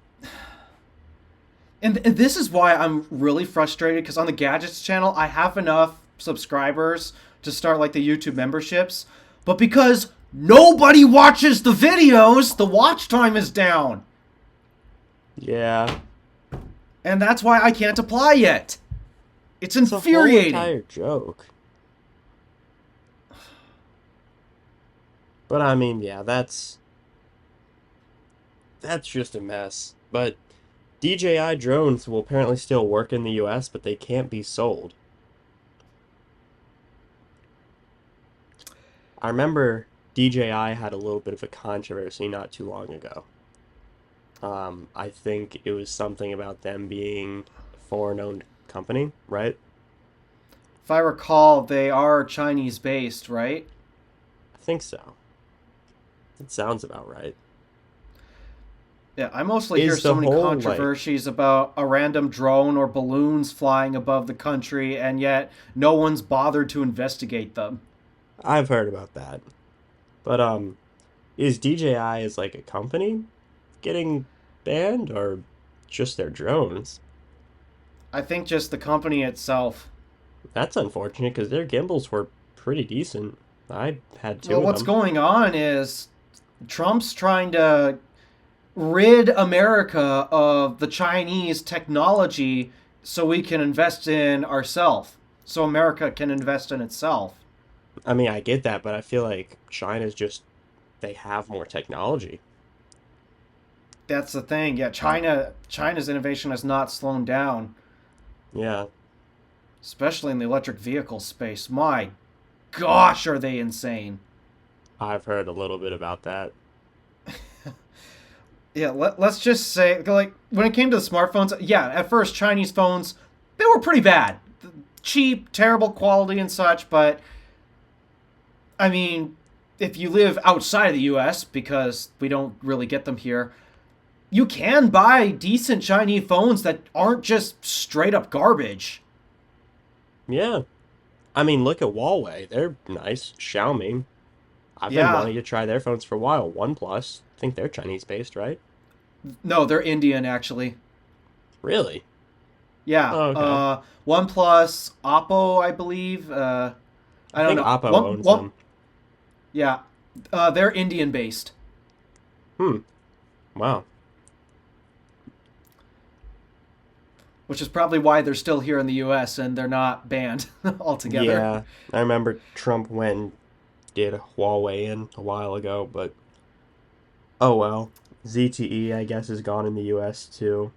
and this is why I'm really frustrated because on the gadgets channel I have enough subscribers to start like the YouTube memberships, but because nobody watches the videos, the watch time is down. Yeah. And that's why I can't apply yet. It's It's a whole infuriating. entire joke. But I mean, yeah, that's just a mess. But DJI drones will apparently still work in the US, but they can't be sold. I remember DJI had a little bit of a controversy not too long ago. I think it was something about them being a foreign-owned company, right? If I recall, they are Chinese based, right? I think so. It sounds about right. Yeah, I mostly hear Is so the many whole like controversies about a random drone or balloons flying above the country, and yet no one's bothered to investigate them. I've heard about that. But is DJI as like a company getting banned or just their drones? I think just the company itself. That's unfortunate because their gimbals were pretty decent. I had two Well, of what's them. going on is Trump's trying to rid America of the Chinese technology so we can invest in ourselves. So America can invest in itself. I mean, I get that, but I feel like China's just they have more technology. That's the thing. Yeah, China's innovation has not slowed down, Yeah, especially in the electric vehicle space. My gosh, are they insane? I've heard a little bit about that. Yeah, let's just say like when it came to the smartphones, yeah, at first Chinese phones they were pretty bad. Cheap, terrible quality and such, but I mean, if you live outside of the US because we don't really get them here, you can buy decent Chinese phones that aren't just straight up garbage. Yeah. I mean, look at Huawei. They're nice. Xiaomi. I've been Yeah. wanting to try their phones for a while. OnePlus. I think they're Chinese based, right? No, they're Indian actually. Really? Yeah. Oh, okay. OnePlus, Oppo, I believe. I I don't think know. Oppo owns One. them. Yeah. They're Indian based, Hmm. Wow. which is probably why they're still here in the U.S. and they're not banned altogether. Yeah. I remember Trump went and did Huawei in a while ago, but oh well. ZTE, I guess, is gone in the US too.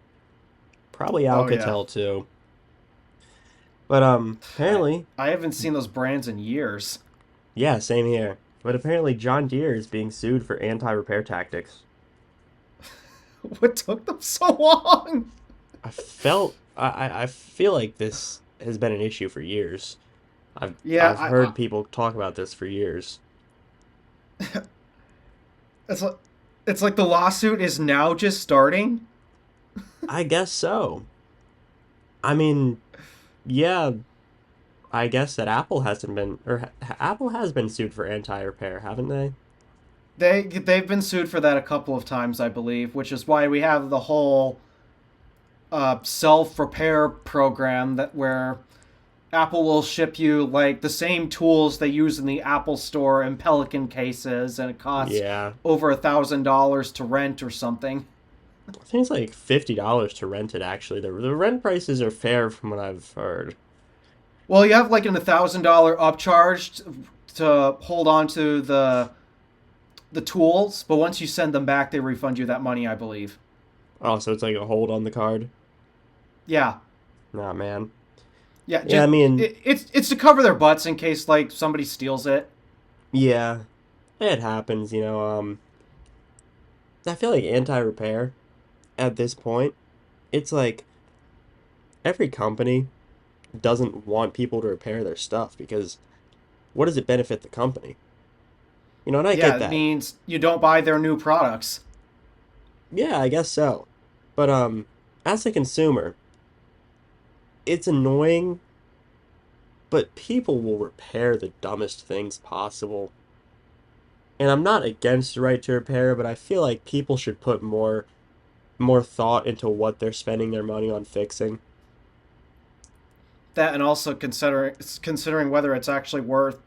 Probably Oh yeah. Alcatel too. But I apparently, I haven't seen those brands in years. yeah, same here. But apparently John Deere is being sued for anti-repair tactics. What took them so long? I feel like this has been an issue for years. Yeah, I've heard people talk about this for years. it's like it's like the lawsuit is now just starting. I guess so. I mean, yeah, I guess that Apple hasn't been, or Apple has been sued for anti-repair, haven't they? They've been sued for that a couple of times, I believe, which is why we have the whole self repair program that where Apple will ship you like the same tools they use in the Apple Store in Pelican cases, and it costs Yeah, over $1,000 to rent or something. I think it's like $50 to rent it. Actually, the rent prices are fair from what I've heard. Well, you have like an $1,000 upcharge to hold on to the tools, but once you send them back, they refund you that money, I believe. Oh, so it's like a hold on the card. Yeah, Nah, man. yeah. Yeah, I Just mean, it's to cover their butts in case like somebody steals it. yeah, it happens. I feel like anti-repair at this point, it's like every company doesn't want people to repair their stuff because what does it benefit the company? And I Yeah, get it that. means you don't buy their new products. Yeah, I guess so. But as a consumer, it's annoying, but people will repair the dumbest things possible. And I'm not against the right to repair, but I feel like people should put more thought into what they're spending their money on fixing. That and also considering whether it's actually worth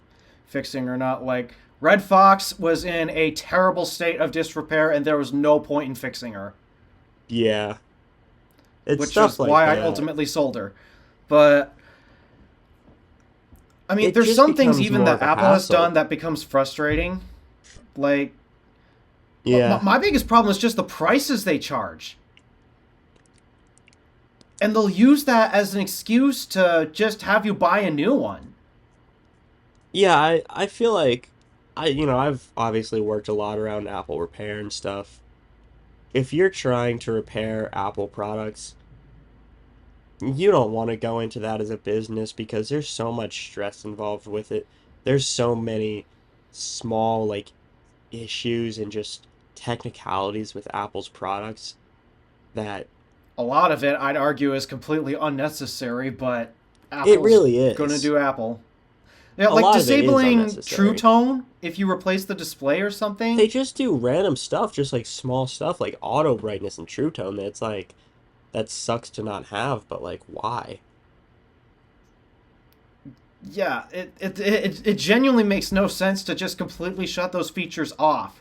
fixing or not. Like Red Fox was in a terrible state of disrepair, and there was no point in fixing her, Yeah, it's which stuff is like why I that. ultimately sold her. But I mean, It there's just some things becomes even more that of a Apple has done hassle. that becomes frustrating. Like Yeah. my biggest problem is just the prices they charge. And they'll use that as an excuse to just have you buy a new one. Yeah, I feel like I've obviously worked a lot around Apple repair and stuff. If you're trying to repair Apple products, you don't want to go into that as a business because there's so much stress involved with it. There's so many small like issues and just technicalities with Apple's products that A lot of it, I'd argue, is completely unnecessary, but it Apple's really gonna is. do Apple. Yeah, A like lot of it is disabling True unnecessary. Tone if you replace the display or something. They just do random stuff, just like small stuff like auto brightness and True Tone. That's like that sucks to not have, but like why? Yeah, it genuinely makes no sense to just completely shut those features off.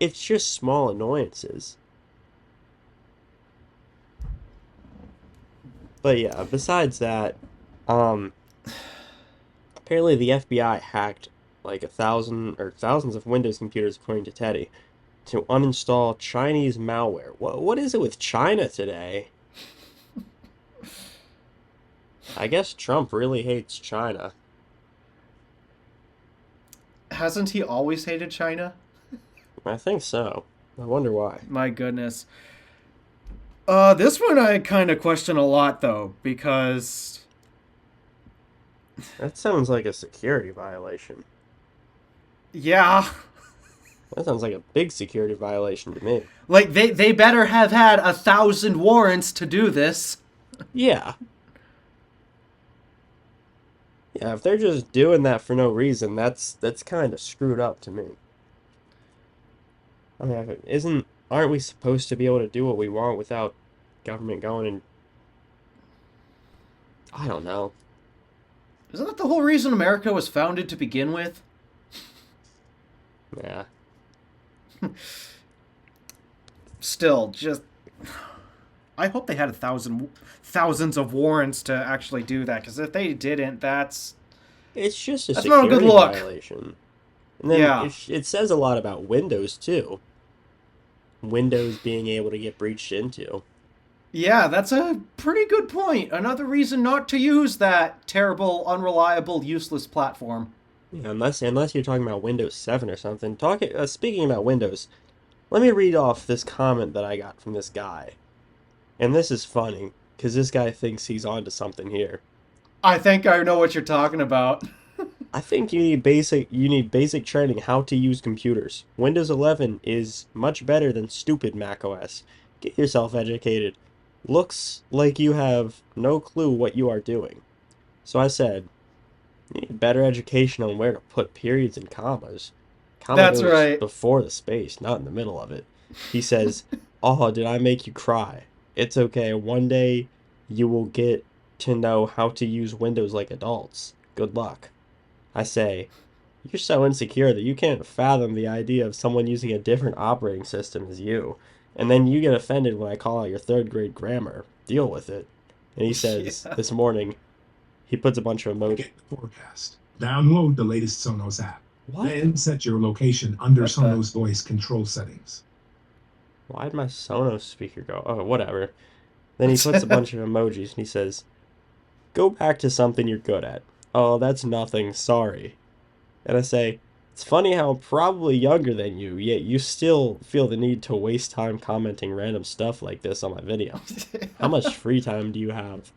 It's just small annoyances. But yeah, besides that, um, apparently the FBI hacked like 1,000 or thousands of Windows computers, according to Teddy, to uninstall Chinese malware. What is it with China today? I guess Trump really hates China. Hasn't he always hated China? I think so. I wonder why. My goodness. This one I kind of question a lot though, because That sounds like a security violation. yeah, That sounds like a big security violation to me. like they better have had 1,000 warrants to do this. Yeah, Yeah, if they're just doing that for no reason, that's kind of screwed up to me. I mean, aren't we supposed to be able to do what we want without government going and I don't know. Isn't that the whole reason America was founded to begin with? Yeah. Still, just I hope they had thousands of warrants to actually do that. Because if they didn't, It's just a that's not a good security look. violation. And then Yeah, it says a lot about Windows too. Windows being able to get breached into. yeah, that's a pretty good point. Another reason not to use that terrible, unreliable, useless platform. Yeah, unless you're talking about Windows 7 or something. Speaking about Windows, let me read off this comment that I got from this guy. And this is funny because this guy thinks he's onto something here. I think I know what you're talking about. I think you need basic training how to use computers. Windows 11 is much better than stupid Mac OS. Get yourself educated. Looks like you have no clue what you are doing. So I said, you need better education on where to put periods and commas. Comma That's goes right. before the space, not in the middle of it. He says, "Oh, did I make you cry? It's okay. One day you will get to know how to use Windows like adults. Good luck." I say, "You're so insecure that you can't fathom the idea of someone using a different operating system as you. And then you get offended when I call out your third grade grammar. Deal with it." And he says, Yeah. this morning, he puts a bunch of emojis. Get the forecast. Download the latest Sonos app. What? Then set your location under What the- Sonos voice control settings. Why'd my Sonos speaker go? Oh, whatever. Then he puts a bunch of emojis and he says, "Go back to something you're good at." "Oh, that's nothing, sorry." And I say, "It's funny how I'm probably younger than you, yet you still feel the need to waste time commenting random stuff like this on my video. How much free time do you have?"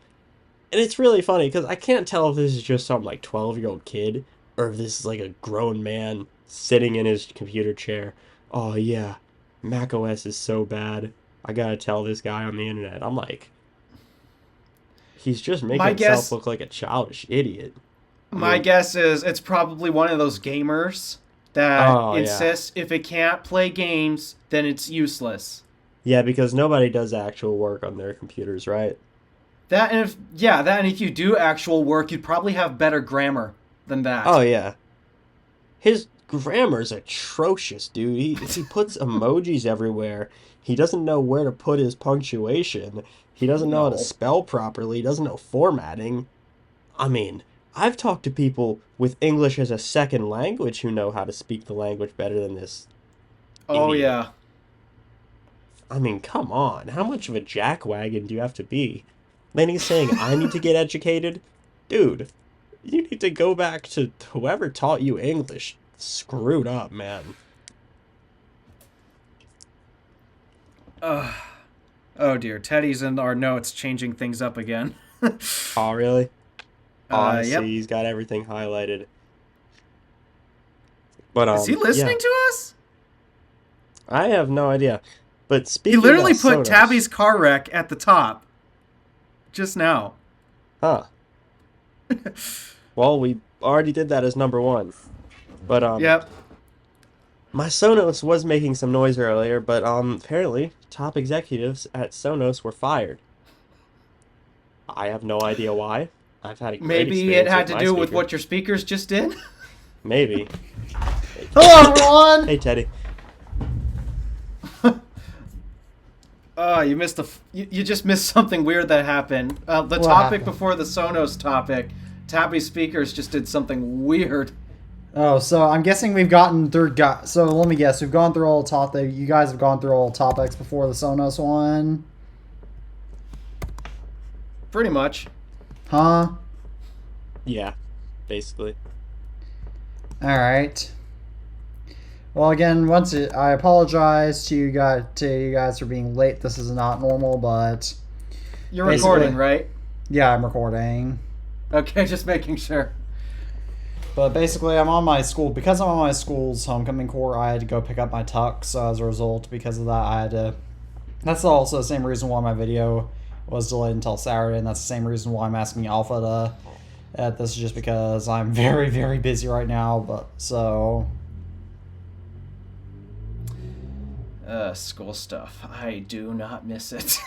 And it's really funny because I can't tell if this is just some like 12-year-old kid or if this is like a grown man sitting in his computer chair. "Oh yeah, Mac OS is so bad. I gotta tell this guy on the internet." I'm like, he's just making My himself guess, look like a childish idiot. I my mean, guess is it's probably one of those gamers that oh yeah. insists if it can't play games, then it's useless. Yeah, because nobody does actual work on their computers, right? That and if you do actual work, you'd probably have better grammar than Oh that. yeah. His grammar's atrocious, dude. He puts emojis everywhere. He doesn't know where to put his punctuation. He doesn't know how to No. spell properly. He doesn't know formatting. I mean, I've talked to people with English as a second language who know how to speak the language better than this Oh idiot. yeah. I mean, come on. How much of a jackwagon do you have to be? Then he's saying, I need to get educated? Dude, you need to go back to whoever taught you English. Screwed up, man. Oh dear, Teddy's in our notes changing things up again. Oh, really? Oh, I Yep. see. He's got everything highlighted. But, Is he yeah. listening to us? I have no idea. But He speaking literally about put Sonos. Tabby's car wreck at the top. Just now. Huh. Well, we already did that as number one. But, Yep. my Sonos was making some noise earlier, but apparently top executives at Sonos were fired. I have no idea why. I've had a great Maybe it experience had with to my do with speaker. what your speakers just did. Maybe. Hello, everyone. Hey, Teddy. Oh, you missed you just missed something weird that happened. The What topic happened? before the Sonos topic, Tabby's speakers just did something weird. Oh, so I'm guessing we've gotten through. So let me guess. We've gone through all topic. You guys have gone through all topics before the Sonos one, Pretty much. huh? Yeah, basically. All right. Well, again, I apologize to you guys for being late. This is not normal, but You're Basically. recording, right? yeah, I'm recording. Okay, just making sure. But basically, I'm on my school's homecoming court. I had to go pick up my tux. So as a result, because of that, I had to. That's also the same reason why my video was delayed until Saturday, and that's the same reason why I'm asking Alpha to This is just because I'm very, very busy right now, but so... School stuff. I do not miss it.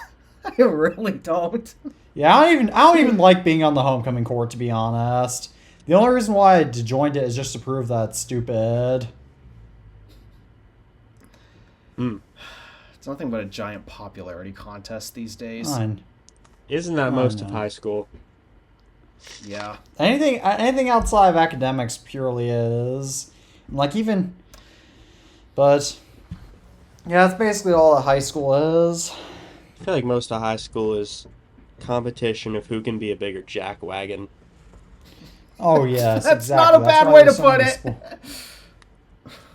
I really don't. Yeah, I don't even like being on the homecoming court, to be honest. The only reason why I joined it is just to prove that it's stupid. It's nothing but a giant popularity contest these days. Fine. Isn't that most of high school? Yeah. Anything outside of academics purely is. Like, even... But... Yeah, that's basically all that high school is. I feel like most of high school is competition of who can be a bigger jackwagon. Oh, yes, That's exactly. not a bad why way to there's so put many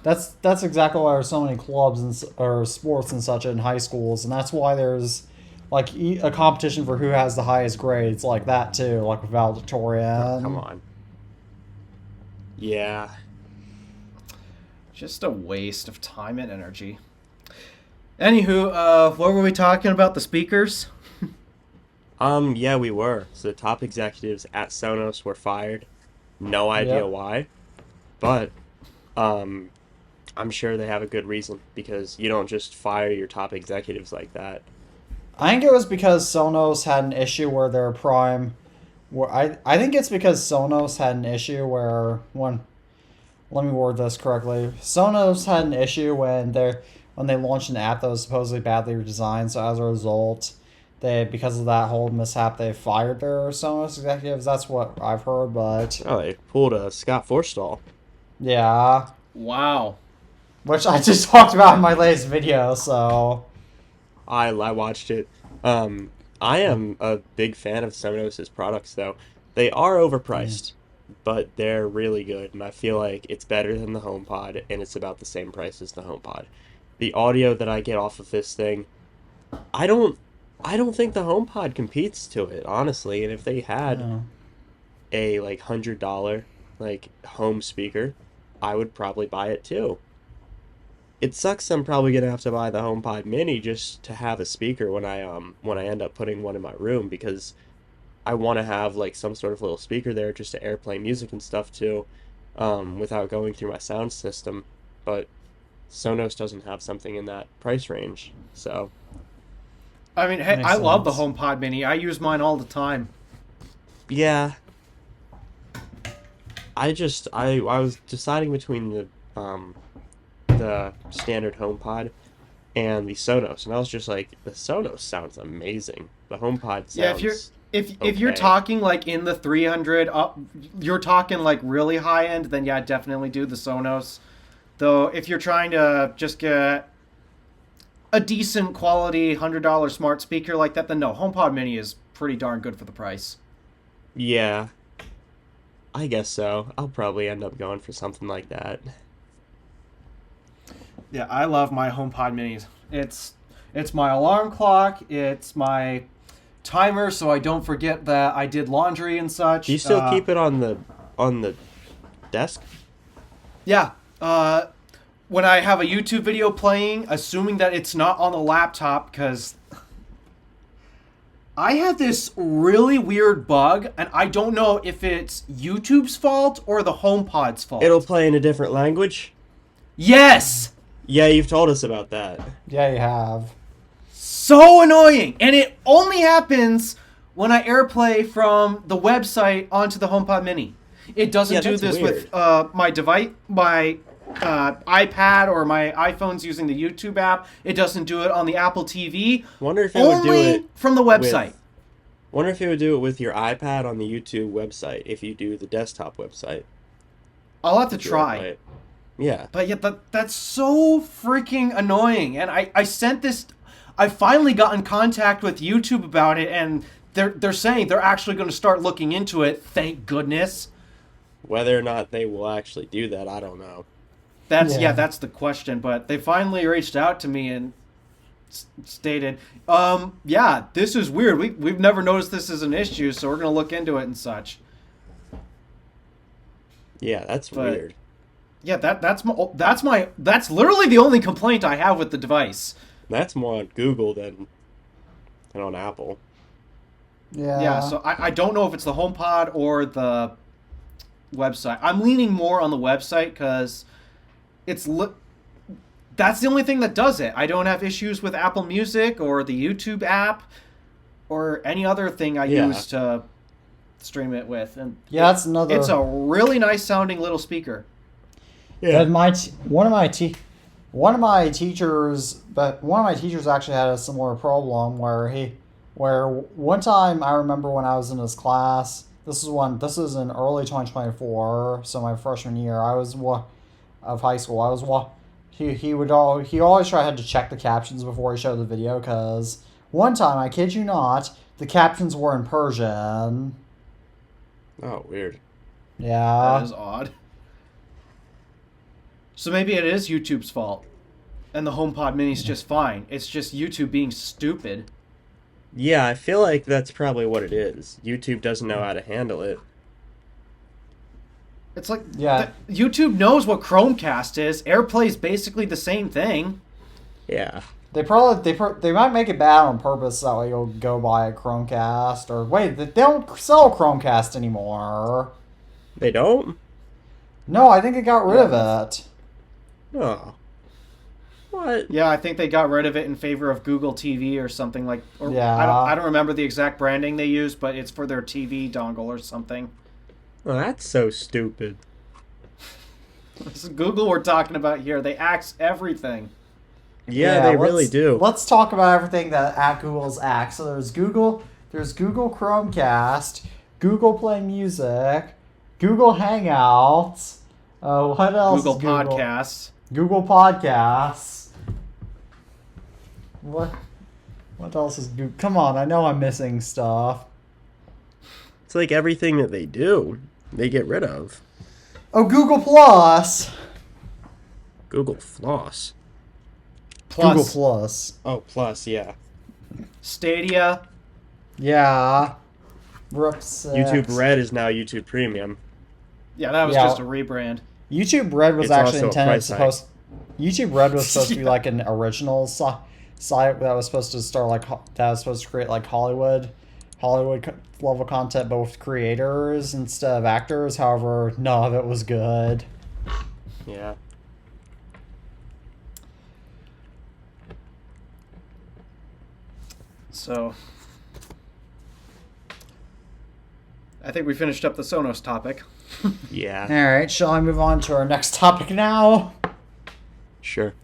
it. That's exactly why there's so many clubs and or sports and such in high schools, and that's why there's like a competition for who has the highest grades, like that too, like with valedictorian. Come on. Yeah. Just a waste of time and energy. Anywho, what were we talking about? The speakers? Yeah, we were. So the top executives at Sonos were fired. No idea Yep. why. But, I'm sure they have a good reason because you don't just fire your top executives like that. I think it was because Sonos had an issue where their prime. I think it's because Sonos had an issue where let me word this correctly. Sonos had an issue when they launched an app that was supposedly badly designed. So as a result, because of that whole mishap, they fired their Sonos executives. That's what I've heard, but Oh, they pulled a Scott Forstall. yeah, Wow. which I just talked about in my latest video. So I watched it. I am a big fan of Sonos's products, though. They are overpriced, but they're really good, and I feel like it's better than the HomePod, and it's about the same price as the HomePod. The audio that I get off of this thing, I don't think the HomePod competes to it, honestly. And if they had no. a like $100 like home speaker, I would probably buy it too. It sucks I'm probably gonna have to buy the HomePod Mini just to have a speaker when I end up putting one in my room because I want to have like some sort of little speaker there just to airplay music and stuff too, without going through my sound system. But Sonos doesn't have something in that price range, so I mean, hey, Makes I love the sense. HomePod Mini. I use mine all the time. yeah. I was deciding between the standard HomePod and the Sonos, and I was just like, the Sonos sounds amazing. The HomePod sounds Yeah, if you're okay. talking like in the 300 up, you're talking like really high end, then yeah, definitely do the Sonos. Though if you're trying to just get a decent quality $100 smart speaker like that, then no, HomePod Mini is pretty darn good for the price. Yeah, I guess so. I'll probably end up going for something like that. Yeah, I love my HomePod Minis. It's my alarm clock. It's my timer, so I don't forget that I did laundry and such. Do you still keep it on the desk? Yeah. When I have a YouTube video playing, assuming that it's not on the laptop, because I have this really weird bug, and I don't know if it's YouTube's fault or the HomePod's fault. It'll play in a different language? Yes! Yeah, you've told us about that. Yeah, you have. So annoying! And it only happens when I AirPlay from the website onto the HomePod Mini. It doesn't Yeah, do that's this weird. with my device, my iPad or my iPhone's using the YouTube app. It doesn't do it on the Apple TV. Wonder if it would do Only it from the website. Wonder if it would do it with your iPad on the YouTube website if you do the desktop website. I'll have to If you try. AirPlay it. Yeah. But yeah, that's so freaking annoying. And I sent this. I finally got in contact with YouTube about it, and they're saying they're actually going to start looking into it. Thank goodness. Whether or not they will actually do that, I don't know. That's the question. But they finally reached out to me and stated, yeah, this is weird. We've never noticed this as an issue, so we're going to look into it and such. Yeah, that's But- weird. Yeah, that's literally the only complaint I have with the device. That's more on Google than on Apple. Yeah, so I don't know if it's the HomePod or the website. I'm leaning more on the website because that's the only thing that does it. I don't have issues with Apple Music or the YouTube app or any other thing I Yeah. use to stream it with. And Yeah, that's another. it's a really nice sounding little speaker. That one of my teachers actually had a similar problem where one time I remember when I was in his class. This is in early 2024, so my freshman year. Of high school. He always had to check the captions before he showed the video because one time, I kid you not, the captions were in Persian. Oh, weird. Yeah. That is odd. So maybe it is YouTube's fault. And the HomePod Mini's just fine. It's just YouTube being stupid. Yeah, I feel like that's probably what it is. YouTube doesn't know how to handle it. It's like Yeah. YouTube knows what Chromecast is. AirPlay's basically the same thing. Yeah. They might make it bad on purpose so that way you'll go buy a Chromecast or wait, they don't sell Chromecast anymore. They don't? No, I think they got rid of it. Oh. What? Yeah, I think they got rid of it in favor of Google TV or something like. Or Yeah. I don't remember the exact branding they used, but it's for their TV dongle or something. Oh, that's so stupid. This is Google we're talking about here. They axe everything. Yeah, they really do. Let's talk about everything that at Google's act. So there's Google Chromecast, Google Play Music, Google Hangouts. What else? Google is Google? Podcasts. Google Podcasts. What else is Google? Come on, I know I'm missing stuff. It's like everything that they do, they get rid of. Oh, Google Plus. Google Floss. Plus Google Plus. Oh, plus, yeah. Stadia. Yeah. Rook 6. YouTube Red is now YouTube Premium. Yeah, that was Yeah. just a rebrand. YouTube Red was It's actually also a intended price supposed. YouTube Red was supposed to be like an original site that was supposed to start that was supposed to create like Hollywood level content, but with creators instead of actors. However, none of it was good. Yeah. So, I think we finished up the Sonos topic. Yeah. All right, shall I move on to our next topic now? Sure.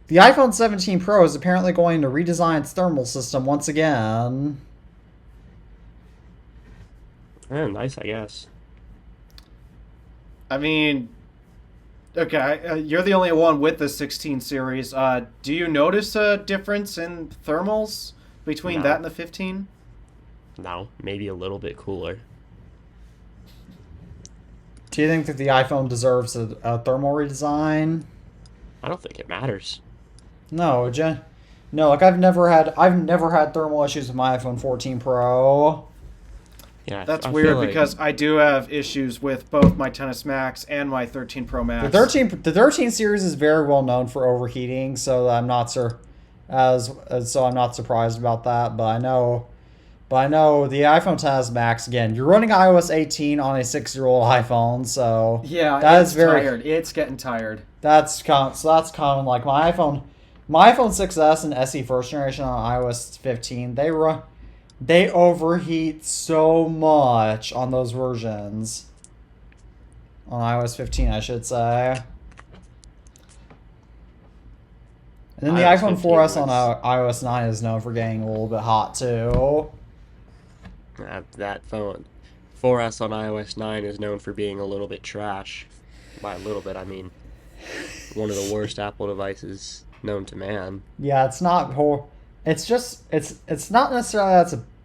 The iPhone 17 Pro is apparently going to redesign its thermal system once again. Nice, I guess. I mean, okay, you're the only one with the 16 series. Do you notice a difference in thermals between No. that and the 15? No, maybe a little bit cooler. Do you think that the iPhone deserves a thermal redesign? I don't think it matters. No, no. Like I've never had thermal issues with my iPhone 14 Pro. Yeah, That's I weird feel like- because I do have issues with both my XS Max and my 13 Pro Max. The 13 series is very well known for overheating, so I'm not so I'm not surprised about that. But I know the iPhone XS Max again. You're running iOS 18 on a 6-year-old iPhone, so Yeah, that it's is very tired. It's getting tired. that's common. Like my iPhone 6s and SE first generation on iOS 15, they overheat so much on those versions. On iOS 15, I should say. And then the iOS iPhone 15 4S on was- iOS 9 is known for getting a little bit hot too. That phone. 4S on iOS 9 is known for being a little bit trash. By a little bit, I mean one of the worst Apple devices known to man. Yeah, it's not poor. It's just it's not necessarily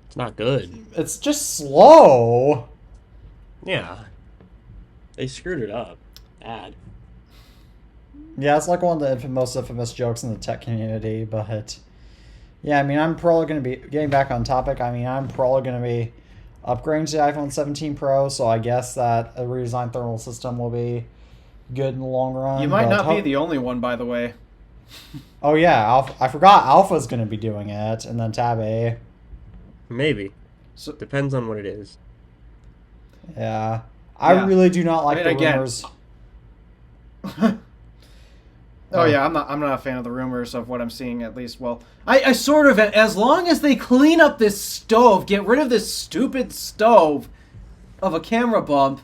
It's not good. it's just slow. Yeah. They screwed it up. Bad. Yeah, it's like one of the most infamous jokes in the tech community, but yeah, I mean, I'm probably going to be getting back on topic. I mean, I'm probably going to be upgrading to the iPhone 17 Pro, so I guess that a redesigned thermal system will be good in the long run. You might but not be the only one, by the way. Oh yeah, I forgot Alpha's going to be doing it, and then Tabby. Maybe. So Depends on what it is. Yeah. I Yeah. really do not like mean, the again- rumors. Oh yeah, I'm not a fan of the rumors of what I'm seeing, at least. Well, I sort of, as long as they clean up this stove, get rid of this stupid stove of a camera bump,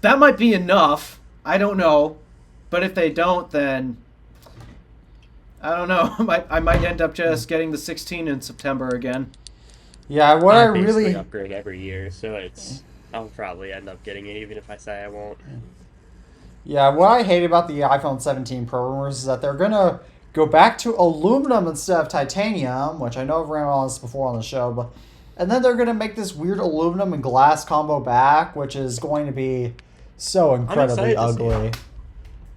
that might be enough. I don't know. But if they don't, then I don't know. I might end up just getting the 16 in September again. Yeah, what I basically really upgrade every year, so I'll probably end up getting it even if I say I won't. Yeah, what I hate about the iPhone 17 Pro rumors is that they're gonna go back to aluminum instead of titanium, which I know I've ran on this before on the show, but and then they're gonna make this weird aluminum and glass combo back, which is going to be so incredibly excited to see ugly. it.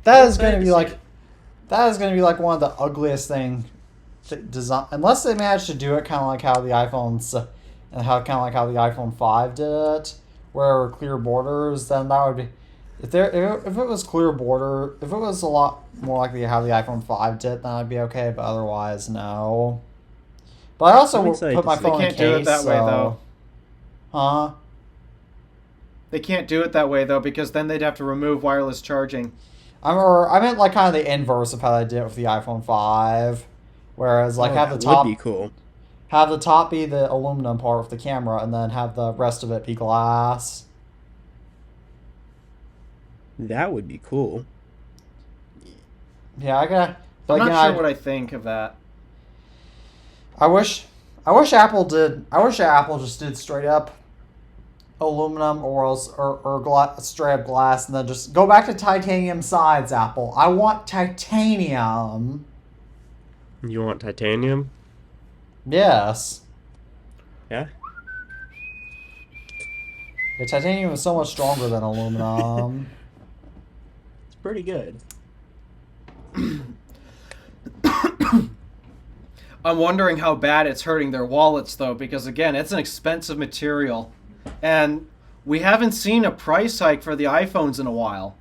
That I'm is going to excited be to like see it. that is going to be like one of the ugliest thing design, unless they manage to do it kind of like how the iPhones and how kind of like how the iPhone 5 did it, where there were clear borders. Then that would be if it was clear border, if it was a lot more like how the iPhone 5 did, then I'd be okay. But otherwise, no. But I also I'm excited put to my see it. phone They in can't do it case, that way, so- though. Huh? They can't do it that way, though, because then they'd have to remove wireless charging. I meant like kind of the inverse of how they did it with the iPhone 5, whereas like have the That top would be cool. have the top be the aluminum part with the camera, and then have the rest of it be glass. That would be cool. Yeah, I gotta. But I'm again, not sure what I think of that. I wish Apple did. I wish Apple just did straight up aluminum or else straight up glass, and then just go back to titanium sides. Apple, I want titanium. You want titanium? Yes. Yeah. Yeah, titanium is so much stronger than aluminum. It's pretty good. I'm wondering how bad it's hurting their wallets, though, because, again, it's an expensive material. And we haven't seen a price hike for the iPhones in a while.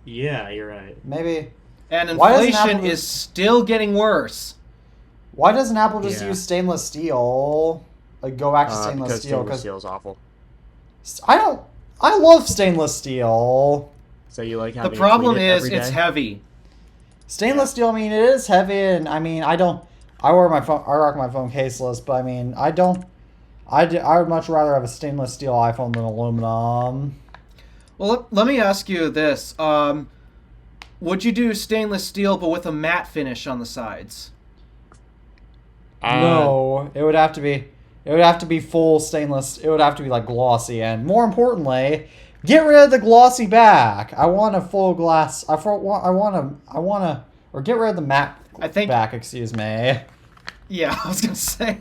Yeah, you're right. Maybe. And Why doesn't inflation Apple is still getting worse. Why doesn't Apple just Yeah. use stainless steel? Like go back to Because stainless steel? stainless Because steel's awful. I love stainless steel. So you like The having problem to clean it is every it's day? heavy. Stainless steel. I mean, it is heavy, and I mean, I don't. I wear my phone. I rock my phone caseless, but I mean, I don't. I would much rather have a stainless steel iPhone than aluminum. Well, let me ask you this. Would you do stainless steel but with a matte finish on the sides? No, it would have to be. It would have to be full stainless. It would have to be like glossy, and more importantly, get rid of the glossy back. I want a full glass. I want to, or get rid of the matte I think- back. Excuse me. Yeah, I was going to say.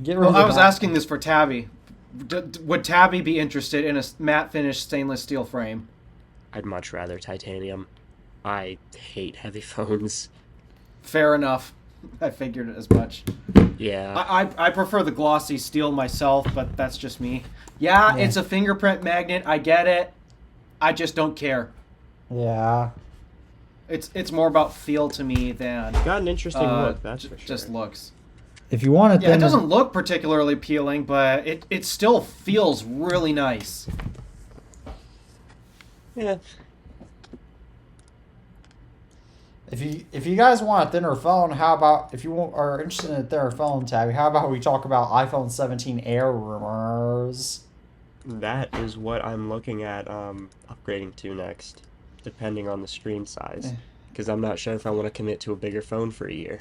Get rid Well, of the I was matte. asking this for Tabby. Would Tabby be interested in a matte finish stainless steel frame? I'd much rather titanium. I hate heavy phones. Fair enough. I figured it as much. Yeah. I prefer the glossy steel myself, but that's just me. Yeah, Yeah. it's a fingerprint magnet. I get it. I just don't care. Yeah. It's more about feel to me than Got an interesting look, that's for sure. just looks. If you want it, Yeah, it then doesn't look particularly appealing, but it still feels really nice. Yeah. If you guys want a thinner phone, how about if you are interested in a thinner phone, Tabby? How about we talk about iPhone 17 Air rumors? That is what I'm looking at upgrading to next, depending on the screen size. Because I'm not sure if I want to commit to a bigger phone for a year.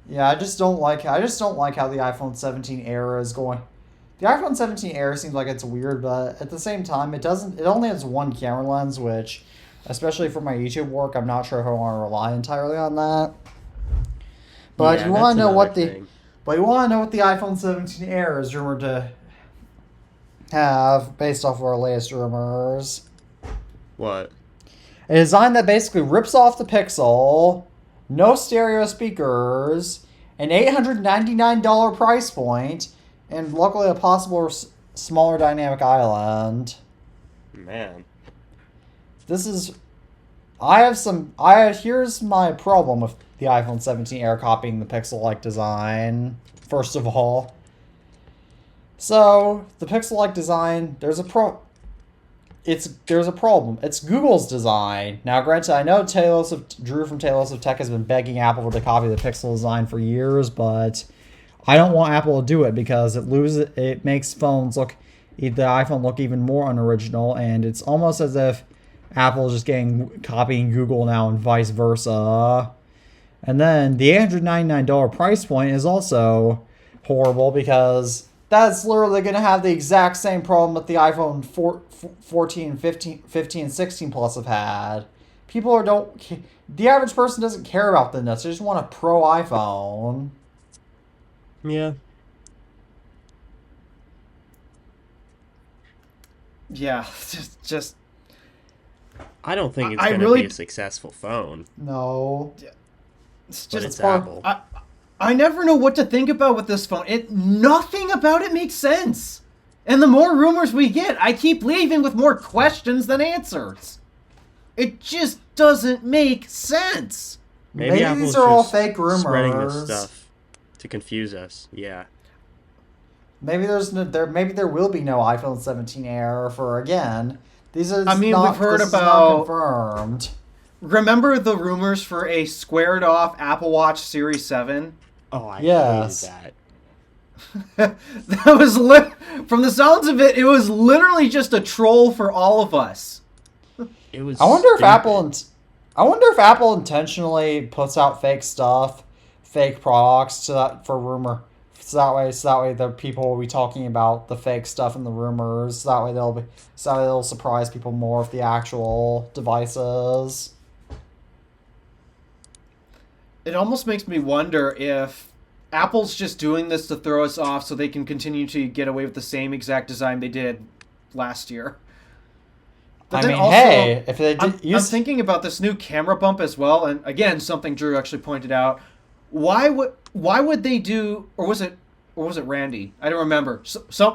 Yeah, I just don't like how the iPhone 17 Air is going. The iPhone 17 Air seems like it's weird, but at the same time, it doesn't. It only has one camera lens, which, especially for my YouTube work, I'm not sure if I want to rely entirely on that. But Yeah, you want that's to know what another the, thing. but you want to know what the iPhone 17 Air is rumored to have based off of our latest rumors. What? A design that basically rips off the Pixel, no stereo speakers, an $899 price point, and luckily a possible smaller dynamic island. Man. This is Here's my problem with the iPhone 17 Air copying the Pixel-like design. First of all, so the Pixel-like design, there's a problem. It's Google's design. Now, granted, I know Drew from Talos of Tech has been begging Apple to copy the Pixel design for years, but I don't want Apple to do it because it makes the iPhone look even more unoriginal, and it's almost as if Apple is just copying Google now and vice versa. And then the $899 price point is also horrible because that's literally going to have the exact same problem that the iPhone 14, 15, 16 Plus have had. The average person doesn't care about the nuts. They just want a pro iPhone. Yeah. Yeah, just I don't think it's I going to really- be a successful phone, No. it's but just it's Apple. I never know what to think about with this phone. Nothing about it makes sense. And the more rumors we get, I keep leaving with more questions than answers. It just doesn't make sense. Maybe Apple's these are all just fake spreading this rumors. stuff to confuse us. Yeah. Maybe maybe there will be no iPhone 17 Air for again. We've heard about- not confirmed. Remember the rumors for a squared off Apple Watch Series 7? Oh, I Yes. hated that. That was from the sounds of it, it was literally just a troll for all of us. It was. I wonder stupid. if Apple intentionally puts out fake products for rumor. So that way the people will be talking about the fake stuff and the rumors. So that way they'll surprise people more with the actual devices. It almost makes me wonder if Apple's just doing this to throw us off so they can continue to get away with the same exact design they did last year. But then also, hey, if they I'm did, thinking about this new camera bump as well, and again, something Drew actually pointed out. Why would they do, or was it Randy? I don't remember.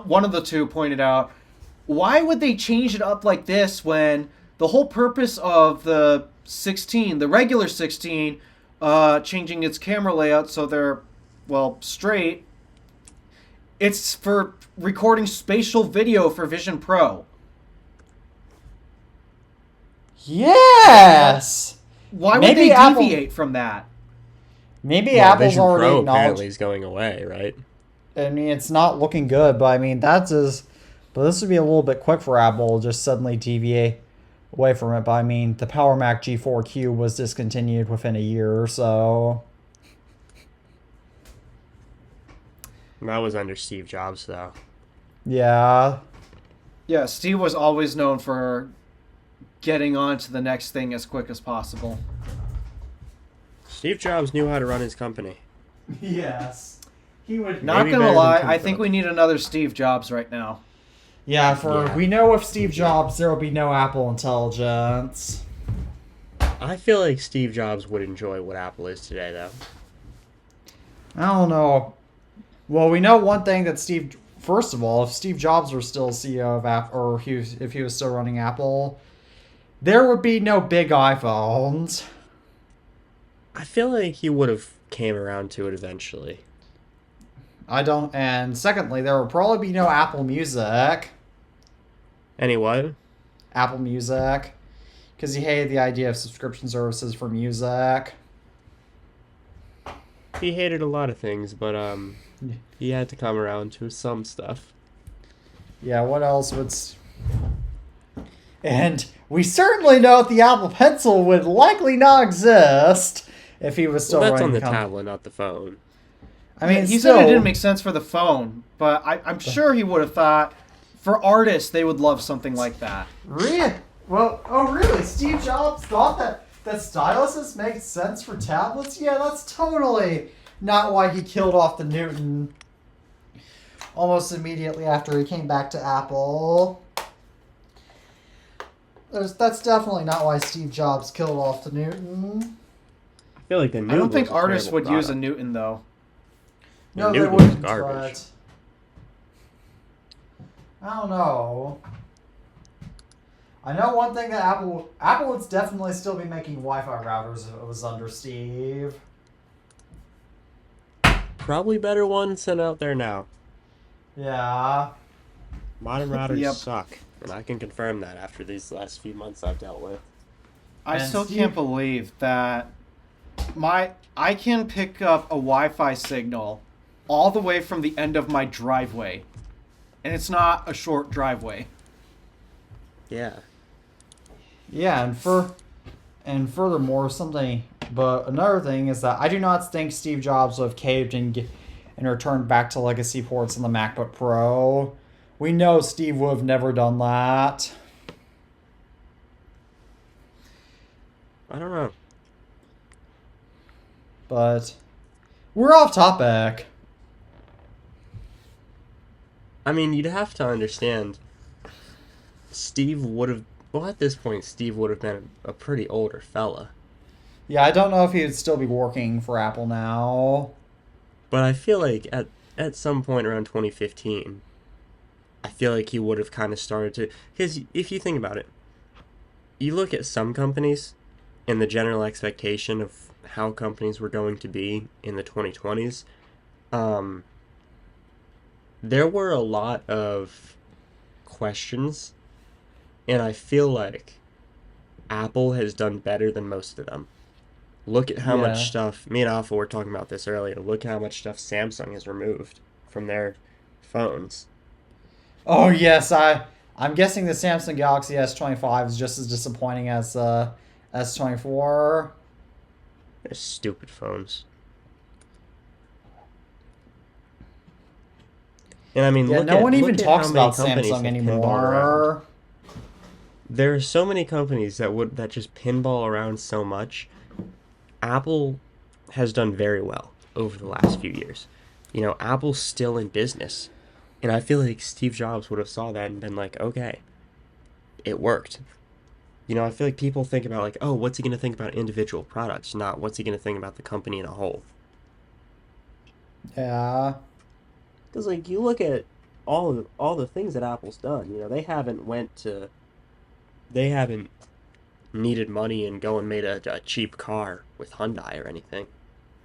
One of the two pointed out, why would they change it up like this when the whole purpose of the 16, the regular 16, changing its camera layout so they're straight. It's for recording spatial video for Vision Pro. yes. Why would Maybe they Apple- deviate from that? Maybe Well, Apple's Vision already Pro acknowledged. apparently is going away, right? I mean, it's not looking good, but I mean, but this would be a little bit quick for Apple to just suddenly deviate away from it. But I mean, the Power Mac G4Q was discontinued within a year or so. That was under Steve Jobs, though. Yeah. Yeah, Steve was always known for getting on to the next thing as quick as possible. Steve Jobs knew how to run his company. Yes. He would. Not Maybe gonna better than lie, Tim I think Cook. we need another Steve Jobs right now. Yeah. We know with Steve Jobs there will be no Apple intelligence. I feel like Steve Jobs would enjoy what Apple is today, though. I don't know. Well, we know one thing that First of all, if Steve Jobs were still CEO of Apple, or if he was still running Apple, there would be no big iPhones. I feel like he would have came around to it eventually. And secondly, there would probably be no Apple Music. Anyway, Apple Music. Because he hated the idea of subscription services for music. he hated a lot of things, but he had to come around to some stuff. Yeah, what else would... And we certainly know that the Apple Pencil would likely not exist if he was still Well, that's on running the company. tablet, not the phone. I mean, he still, said it didn't make sense for the phone, but I'm sure he would have thought for artists they would love something like that. Really? Well, oh really? Steve Jobs thought that styluses make sense for tablets? Yeah, that's totally not why he killed off the Newton almost immediately after he came back to Apple. That's definitely not why Steve Jobs killed off the Newton. I feel like the Newton I don't think was a artists would terrible use a product. Newton though. The No, they Newton was wouldn't, garbage. but... I don't know. I know one thing that Apple would definitely still be making Wi-Fi routers if it was under Steve. Probably better ones than out there now. Yeah. Modern routers Yep. suck, and I can confirm that after these last few months I've dealt with. I And still Steve- can't believe that I can pick up a Wi-Fi signal all the way from the end of my driveway, and it's not a short driveway. Yeah. Yeah, and furthermore, but another thing is that I do not think Steve Jobs would have caved and returned back to legacy ports on the MacBook Pro. We know Steve would have never done that. I don't know. But we're off topic. I mean, you'd have to understand. Steve would have. Well, at this point, Steve would have been a pretty older fella. Yeah, I don't know if he would still be working for Apple now. But I feel like at some point around 2015, I feel like he would have kind of started to. Because if you think about it, you look at some companies and the general expectation of how companies were going to be in the 2020s. There were a lot of questions, and I feel like Apple has done better than most of them. Look at how Yeah. much stuff, me and Alpha were talking about this earlier, look how much stuff Samsung has removed from their phones. Oh yes, I'm guessing the Samsung Galaxy S25 is just as disappointing as S24. They're stupid phones. And I mean, Yeah, look no at, one even look at talks how many about companies Samsung have pinballed around. anymore. There are so many companies that just pinball around so much. Apple has done very well over the last few years. You know, Apple's still in business. And I feel like Steve Jobs would have saw that and been like, okay, it worked. You know, I feel like people think about like, oh, what's he going to think about individual products, not what's he going to think about the company in a whole. Yeah. Because like you look at all the things that Apple's done, you know, they haven't needed money and go and made a cheap car with Hyundai or anything.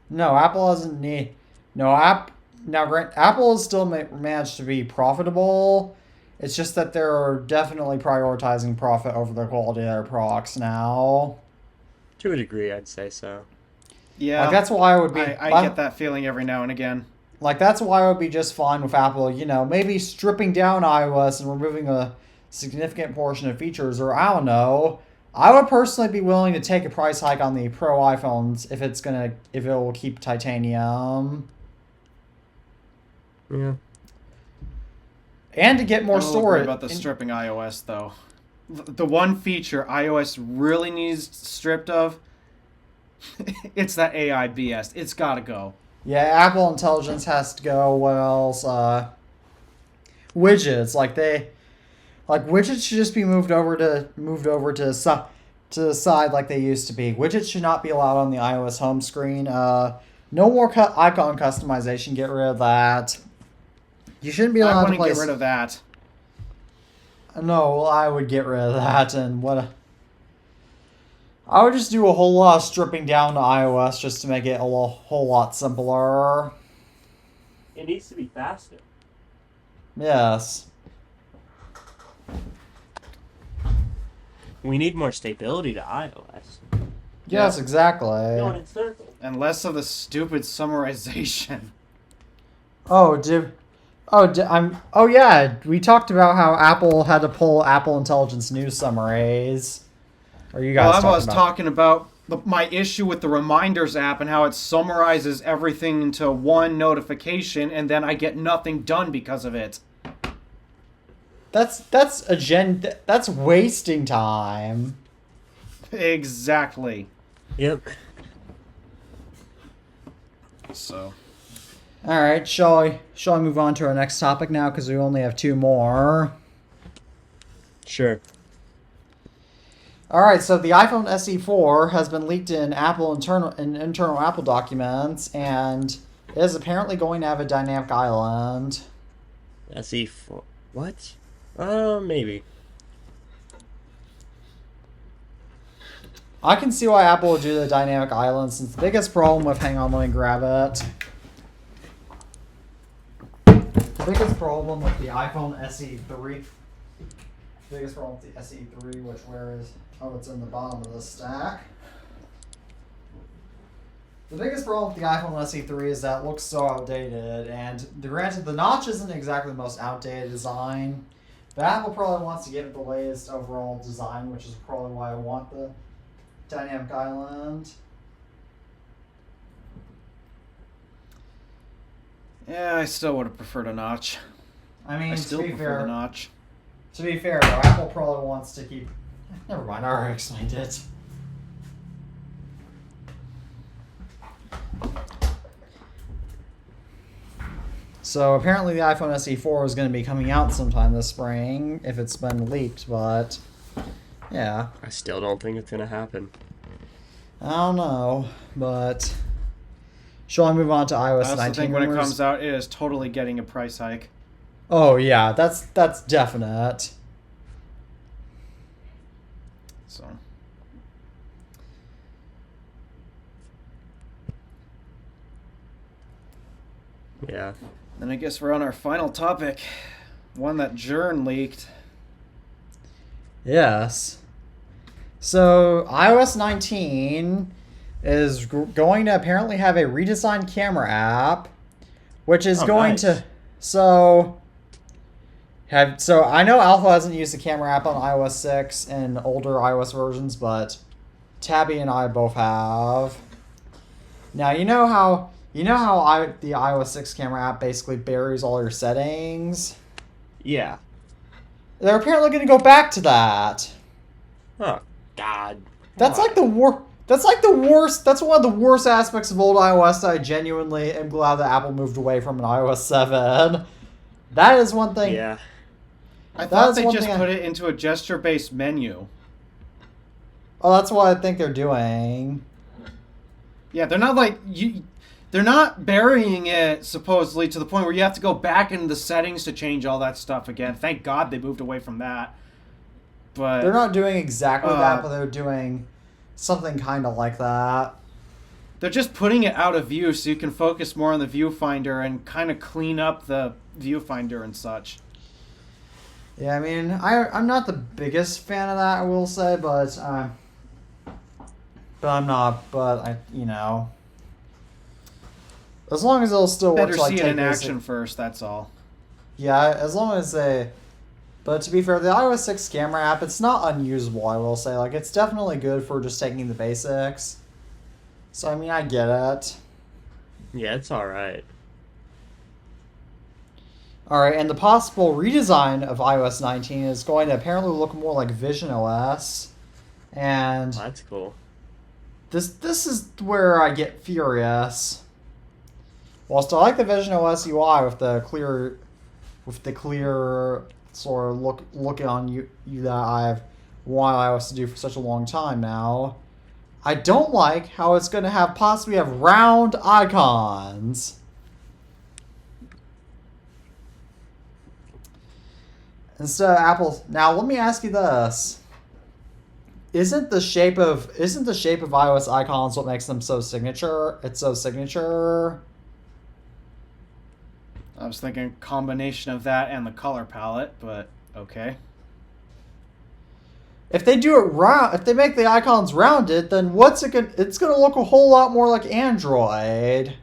No, Apple doesn't need. No, Apple has still managed to be profitable. It's just that they're definitely prioritizing profit over the quality of their products now. To a degree, I'd say so. Yeah, Like that's why I would be. I get that feeling every now and again. Like that's why I would be just fine with Apple. You know, maybe stripping down iOS and removing a significant portion of features, or I don't know. I would personally be willing to take a price hike on the Pro iPhones if it will keep titanium. Yeah. And to get more I'm a little storage. worried about the stripping iOS though. The one feature iOS really needs stripped of, it's that AI BS. It's gotta go. Yeah, Apple Intelligence has to go. What else? Widgets. Widgets should just be moved over to the side like they used to be. Widgets should not be allowed on the iOS home screen. No more icon customization. Get rid of that. You shouldn't be I allowed want to to play. get rid of that. No, I would get rid of that, and I would just do a whole lot of stripping down to iOS just to make it a whole lot simpler. It needs to be faster. Yes. We need more stability to iOS. Yes, exactly. Going in circles. And less of the stupid summarization. Oh, yeah. We talked about how Apple had to pull Apple Intelligence news summaries. Or you guys? Well, I was talking about my issue with the Reminders app and how it summarizes everything into one notification, and then I get nothing done because of it. That's wasting time. Exactly. Yep. So. All right, shall I move on to our next topic now because we only have two more. Sure. All right, so the iPhone SE4 has been leaked in internal Apple documents, and it is apparently going to have a dynamic island. SE4. What? Maybe. I can see why Apple would do the dynamic island, since the biggest problem with, hang on, let me grab it. The biggest problem with the iPhone SE3, which where is, oh, it's in the bottom of the stack. The biggest problem with the iPhone SE3 is that it looks so outdated, and granted, the notch isn't exactly the most outdated design, but Apple probably wants to get the latest overall design, which is probably why I want the dynamic island. Yeah, I still would have preferred a notch. I mean, I still to be prefer the fair, notch. though, Apple probably wants to keep. Never mind, I already explained it. So apparently the iPhone SE4 is going to be coming out sometime this spring, if it's been leaked, but yeah. I still don't think it's gonna happen. I don't know, but shall I move on to iOS I also 19 think when it rumors? comes out, it is totally getting a price hike. Oh yeah, that's definite. So Yeah. then I guess we're on our final topic, one that Jern leaked. Yes. So iOS 19 is going to apparently have a redesigned camera app, which is going nice. to so I know Alpha hasn't used the camera app on iOS 6 and older iOS versions, but Tabby and I both have. Now the iOS 6 camera app basically buries all your settings. Yeah. They're apparently going to go back to that. Oh God. That's Why? like the worst. That's like the worst. That's one of the worst aspects of old iOS that I genuinely am glad that Apple moved away from an iOS 7. That is one thing. Yeah. I thought That's they one just thing put it into a gesture-based menu. Oh, that's what I think they're doing. Yeah, they're not like they're not burying it supposedly to the point where you have to go back into the settings to change all that stuff again. Thank God they moved away from that. But They're not doing exactly that, but they're doing something kind of like that. they're just putting it out of view so you can focus more on the viewfinder and kind of clean up the viewfinder and such. Yeah, I mean, I'm not the biggest fan of that, I will say, but I'm not. But as long as it'll still work. Better to, like, see it take in basic- action first, that's all. Yeah, as long as they. But to be fair, the iOS 6 camera app, it's not unusable, I will say. Like, it's definitely good for just taking the basics. So, I mean, I get it. Yeah, it's all right. Alright, and the possible redesign of iOS 19 is going to apparently look more like Vision OS. And That's cool. this is where I get furious. Whilst I like the Vision OS UI with the clear sort of look on you that I've wanted iOS to do for such a long time now, I don't like how it's going to possibly have round icons. Instead of Apple's. Now let me ask you this: Isn't the shape of iOS icons what makes them so signature? It's so signature. I was thinking combination of that and the color palette, but okay. If they do it round, if they make the icons rounded, then it's gonna look a whole lot more like Android.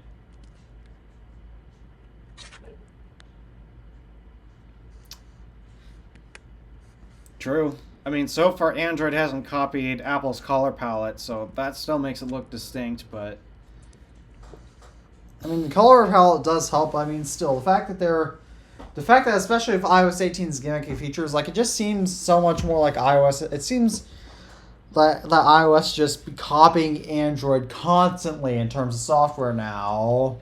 True. I mean, so far Android hasn't copied Apple's color palette, so that still makes it look distinct, but I mean, the color palette does help. I mean, still, the fact that especially with iOS 18's gimmicky features, like, it just seems so much more like iOS. It seems that iOS just be copying Android constantly in terms of software now.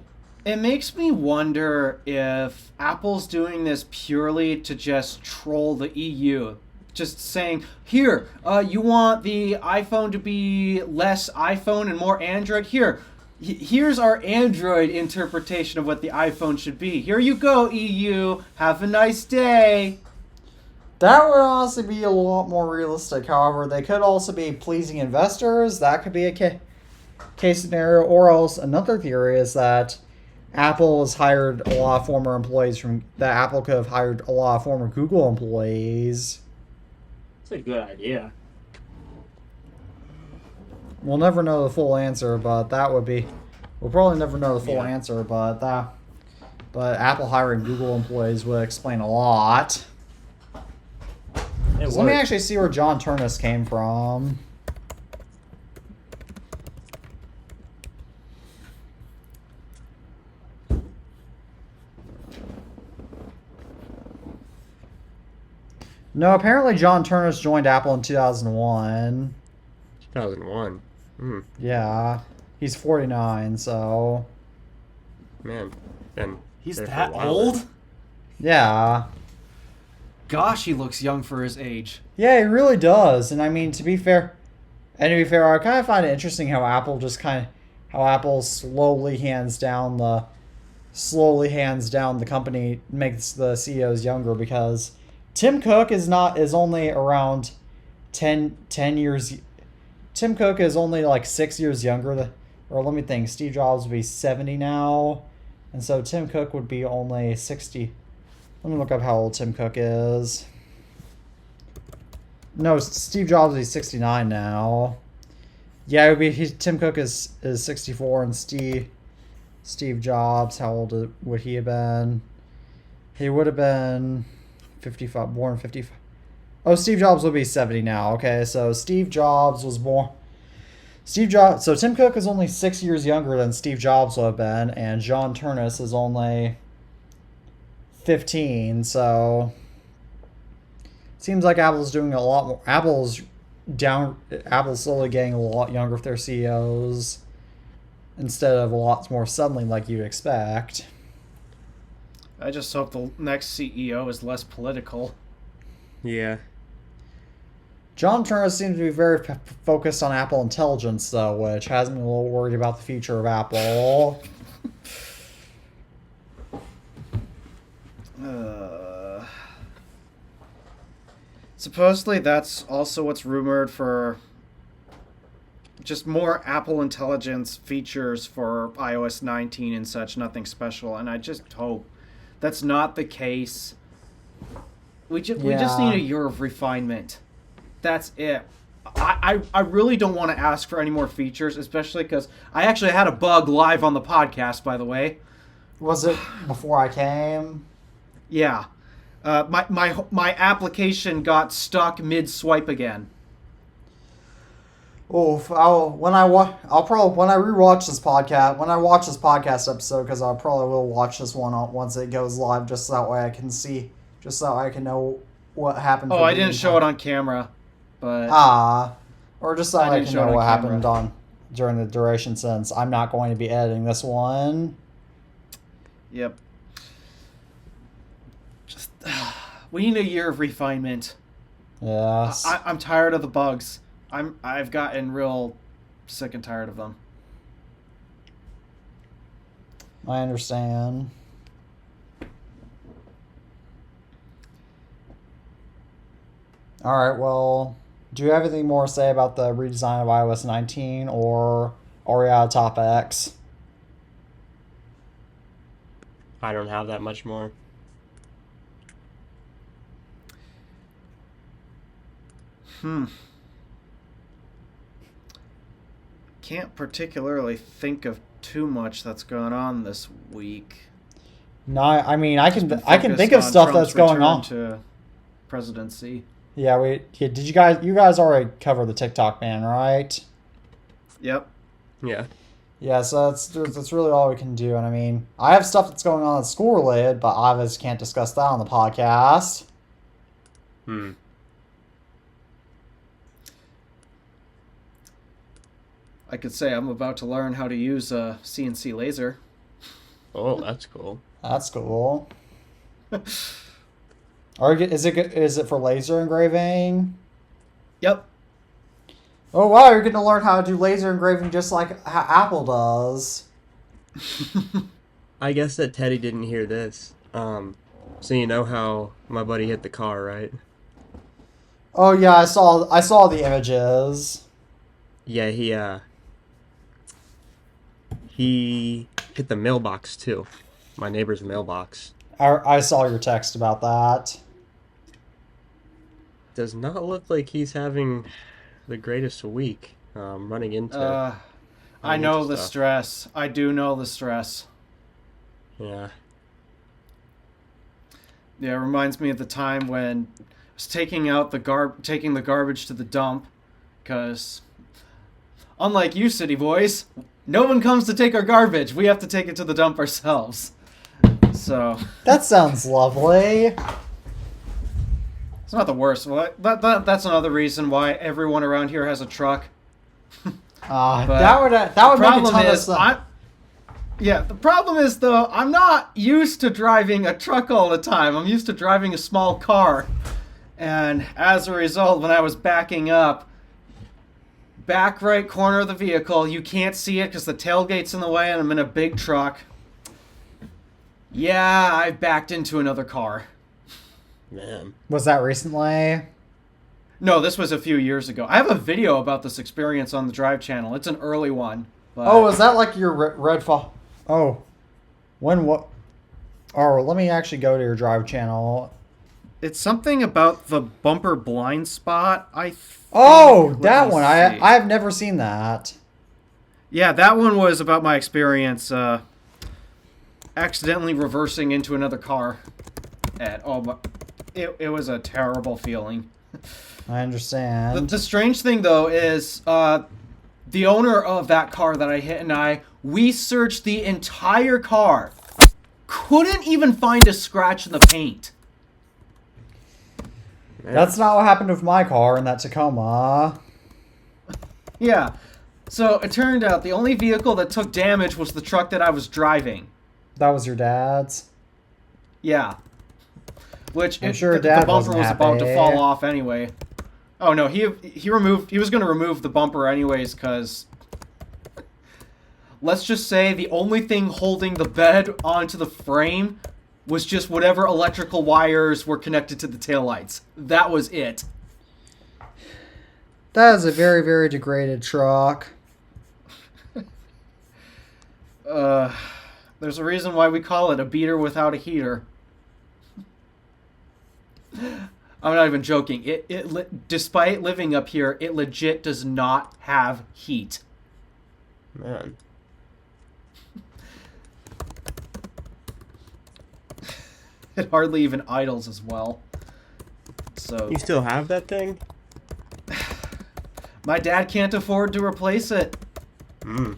it makes me wonder if Apple's doing this purely to just troll the EU. Just saying, here, you want the iPhone to be less iPhone and more Android? Here's our Android interpretation of what the iPhone should be. Here you go, EU. Have a nice day. That would honestly be a lot more realistic. However, they could also be pleasing investors. That could be a case scenario. Or else another theory is that Apple has hired a lot of former employees from that Apple could have hired a lot of former Google employees. It's a good idea. We'll never know the full answer, but that would be. We'll probably never know the full answer, but Apple hiring Google employees would explain a lot. Let me actually see where John Turnus came from. No, apparently John Turnus joined Apple in 2001. 2001. Yeah. He's 49, so... Man, been He's there for that a while old? then. Yeah. Gosh, he looks young for his age. Yeah, he really does. And I mean, to be fair, I kind of find it interesting how Apple slowly hands down the company, makes the CEOs younger, because Tim Cook is only around 10 years. Tim Cook is only like 6 years younger or let me think. Steve Jobs would be 70 now, and so Tim Cook would be only 60. Let me look up how old Tim Cook is. No, Steve Jobs is 69 now. Yeah, it would be Tim Cook is 64, and Steve Jobs, how old would he have been? He would have been 55, born 55. Oh, Steve Jobs would be 70 now. Okay, so Steve Jobs was born. So Tim Cook is only 6 years younger than Steve Jobs would have been, and John Turnus is only 15. So seems like Apple's doing a lot more. Apple's slowly getting a lot younger with their CEOs instead of a lot more suddenly like you'd expect. I just hope the next CEO is less political. Yeah. John Turnus seems to be very focused on Apple Intelligence, though, which has me a little worried about the future of Apple. Supposedly that's also what's rumored for just more Apple Intelligence features for iOS 19 and such, nothing special, and I just hope that's not the case. We just need a year of refinement. That's it. I really don't want to ask for any more features, especially because I actually had a bug live on the podcast, by the way. Was it before I came? Yeah. My application got stuck mid-swipe again. Oof! When I watch this podcast episode, because I probably will watch this one once it goes live, just so that way I can see, just so I can know what happened. Oh, I didn't show it on camera, but or just so I can know what happened during the duration, since I'm not going to be editing this one. Yep. Just we need a year of refinement. Yes. I'm tired of the bugs. I've gotten real sick and tired of them. I understand. All right, well, do you have anything more to say about the redesign of iOS 19, or are we out of topics? I don't have that much more. Can't particularly think of too much that's going on this week. No, I mean I can Focused think of on stuff Trump's that's going return on. to presidency. Yeah, did you guys already cover the TikTok ban, right? Yep. Yeah. Yeah, so that's really all we can do. And I mean, I have stuff that's going on that's school related, but obviously can't discuss that on the podcast. I could say I'm about to learn how to use a CNC laser. Oh, that's cool. That's cool. Is it for laser engraving? Yep. Oh wow, you're going to learn how to do laser engraving just like how Apple does. I guess that Teddy didn't hear this. So you know how my buddy hit the car, right? Oh yeah, I saw the images. Yeah, he hit the mailbox too. My neighbor's mailbox. I saw your text about that. Does not look like he's having the greatest week. Uh, I running into know the stuff. stress. I do know the stress. Yeah. Yeah, it reminds me of the time when I was taking the garbage to the dump, because unlike you, city boys, no one comes to take our garbage. We have to take it to the dump ourselves. So That sounds lovely. it's not the worst. Well, that's another reason why everyone around here has a truck. But That would make a problem ton of is, sense. the problem is though, I'm not used to driving a truck all the time. I'm used to driving a small car, and as a result, when I was backing up, back right corner of the vehicle, you can't see it because the tailgate's in the way, and I'm in a big truck. Yeah, I backed into another car. Man. Was that recently? No, this was a few years ago. I have a video about this experience on the Drive channel. It's an early one. But Oh, is that like your red fog? Oh, when what? Oh, let me actually go to your Drive channel. it's something about the bumper blind spot, I think. Oh, Let that me one. see. I've never seen that. Yeah, that one was about my experience accidentally reversing into another car. It was a terrible feeling. I understand. The strange thing, though, is the owner of that car that I hit and we searched the entire car. Couldn't even find a scratch in the paint. Man. That's not what happened with my car in that Tacoma. Yeah. So it turned out the only vehicle that took damage was the truck that I was driving. That was your dad's. Yeah. Which I'm sure the Dad bumper wasn't was about to happy. fall off anyway. Oh no, he was going to remove the bumper anyways cuz let's just say the only thing holding the bed onto the frame was just whatever electrical wires were connected to the taillights. That was it. That is a very, very degraded truck. There's a reason why we call it a beater without a heater. I'm not even joking. Despite living up here, it legit does not have heat. Man. It hardly even idles as well. So You still have that thing? my dad can't afford to replace it. Hmm.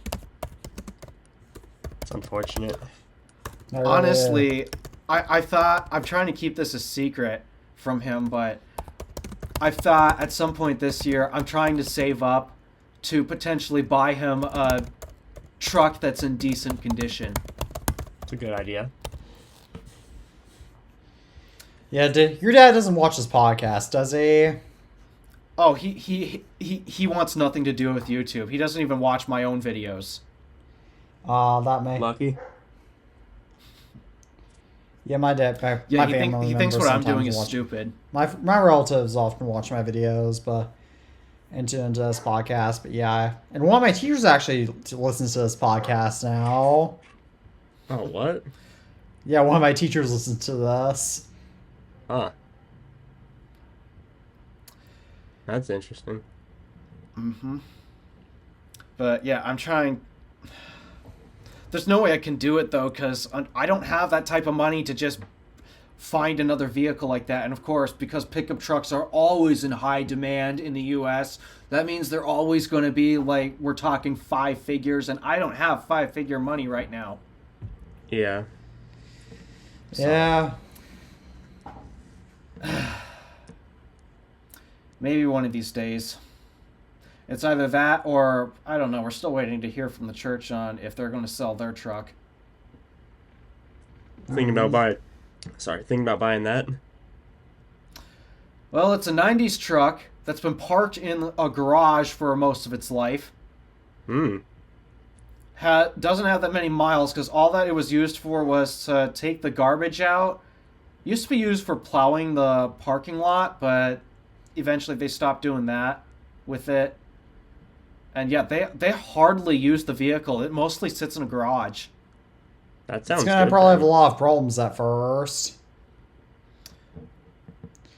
It's unfortunate. That really Honestly, I thought I'm trying to keep this a secret from him, but I thought at some point this year I'm trying to save up to potentially buy him a truck that's in decent condition. It's a good idea. Yeah, your dad doesn't watch this podcast, does he? Oh, he wants nothing to do with YouTube. He doesn't even watch my own videos. That may. Lucky. Yeah, my dad. Yeah, My family he thinks members what I'm doing sometimes is watch- stupid. My relatives often watch my videos, but into this podcast. But yeah, and one of my teachers actually listens to this podcast now. Oh, what? Yeah, one of my teachers listens to this. Huh. That's interesting. Mm-hmm. But yeah, I'm trying. There's no way I can do it though, because I don't have that type of money to just find another vehicle like that. And of course, because pickup trucks are always in high demand in the U.S., that means they're always going to be like, we're talking 5 figures, and I don't have 5-figure money right now. Yeah. So- Yeah. Maybe one of these days. It's either that or, I don't know, we're still waiting to hear from the church on if they're going to sell their truck. Thinking about buying. Sorry, thinking about buying that. Well, it's a 90s truck that's been parked in a garage for most of its life. Hmm. Doesn't have that many miles because all that it was used for was to take the garbage out. Used to be used for plowing the parking lot, but eventually they stopped doing that with it. And yeah, they hardly use the vehicle. It mostly sits in a garage. That sounds It's gonna good. probably then. have a lot of problems at first.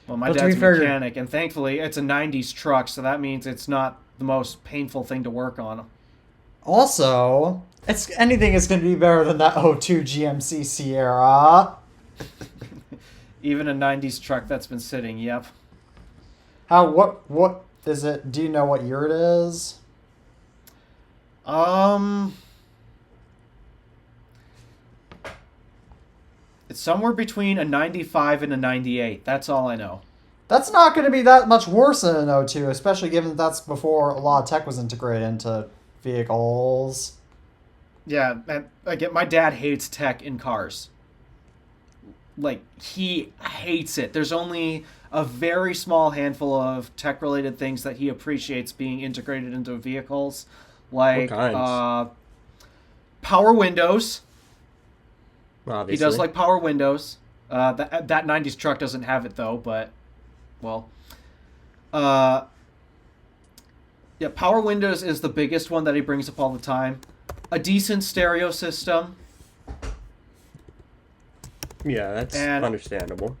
Well, my But to dad's be a fair- mechanic, and thankfully it's a 90s truck, so that means it's not the most painful thing to work on. Also, it's anything is gonna be better than that O2 GMC Sierra. Even a 90s truck that's been sitting, yep. What is it? Do you know what year it is? It's somewhere between a 95 and a 98. That's all I know. That's not going to be that much worse than an O2, especially given that that's before a lot of tech was integrated into vehicles. Yeah, and again, my dad hates tech in cars. Like, he hates it. There's only a very small handful of tech-related things that he appreciates being integrated into vehicles. Like, What kinds? power windows. Obviously. He does like power windows. That 90s truck doesn't have it, though, but, well. Yeah, power windows is the biggest one that he brings up all the time. A decent stereo system. Yeah, that's And- understandable.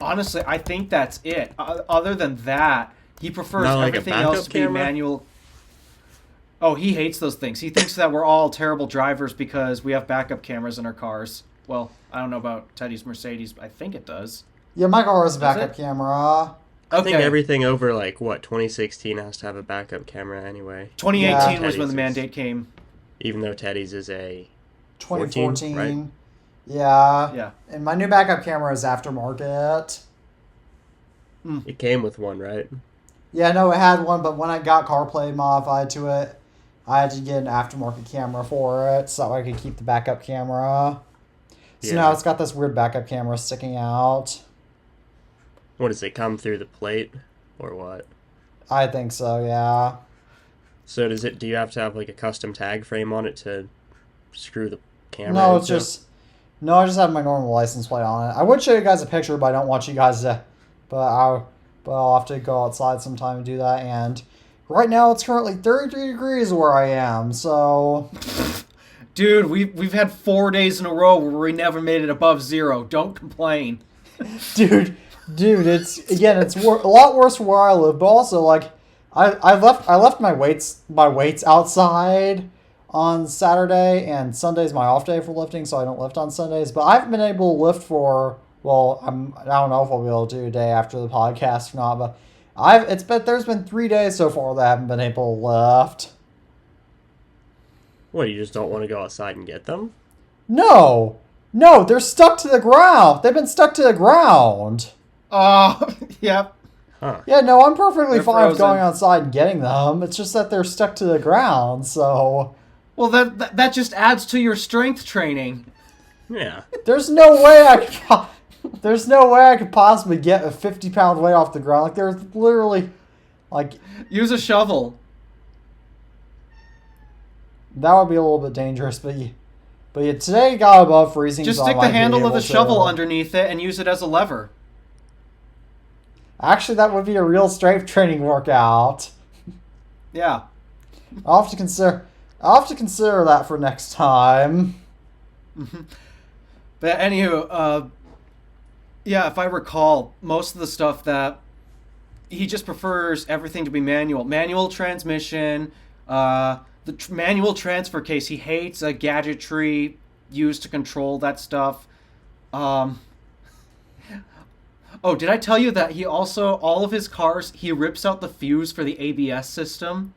Honestly, I think that's it. Other than that, he prefers Not like a everything backup else to be camera? manual. Oh, he hates those things. He thinks that we're all terrible drivers because we have backup cameras in our cars. Well, I don't know about Teddy's Mercedes, but I think it does. Yeah, my car has a backup it? camera. I think Okay. everything over, like, what, 2016 has to have a backup camera anyway. 2018 Yeah. was when the Teddy's is- mandate came. Even though Teddy's is a 2014. 14, right? Yeah. Yeah. And my new backup camera is aftermarket. It came with one, right? Yeah, no, it had one, but when I got CarPlay modified to it, I had to get an aftermarket camera for it so I could keep the backup camera. So Yeah. now it's got this weird backup camera sticking out. What does it come through the plate or what? I think so, yeah. So do you have to have like a custom tag frame on it to screw the camera No, it's into? just... No, I just have my normal license plate on it. I would show you guys a picture, but I don't want you guys to... But I'll have to go outside sometime and do that, and... Right now, it's currently 33 degrees where I am, so... Dude, we've had 4 days in a row where we never made it above zero. Don't complain. Dude, it's a lot worse where I live, but also, like, I left my weights outside on Saturday, and Sunday's my off day for lifting, so I don't lift on Sundays, but I haven't been able to lift for, well, I don't know if I'll be able to do a day after the podcast or not, but there's been 3 days so far that I haven't been able to lift. What, you just don't want to go outside and get them? No, they're stuck to the ground. They've been stuck to the ground. Oh, yep. Huh. Yeah, no, I'm perfectly They're fine with frozen. going outside and getting them. It's just that they're stuck to the ground, so Well, that just adds to your strength training. Yeah. there's no way I could possibly get a 50-pound weight off the ground. Like, there's literally, like, Use a shovel. that would be a little bit dangerous, but yeah, today it got above freezing. Just so I stick the might be handle of able the shovel to- underneath it and use it as a lever. Actually, that would be a real strength training workout. Yeah. I'll have to consider that for next time. But anywho, yeah, if I recall, most of the stuff that he just prefers everything to be manual. Manual transmission, manual transfer case. He hates gadgetry used to control that stuff. Oh, did I tell you that he also, all of his cars, he rips out the fuse for the ABS system?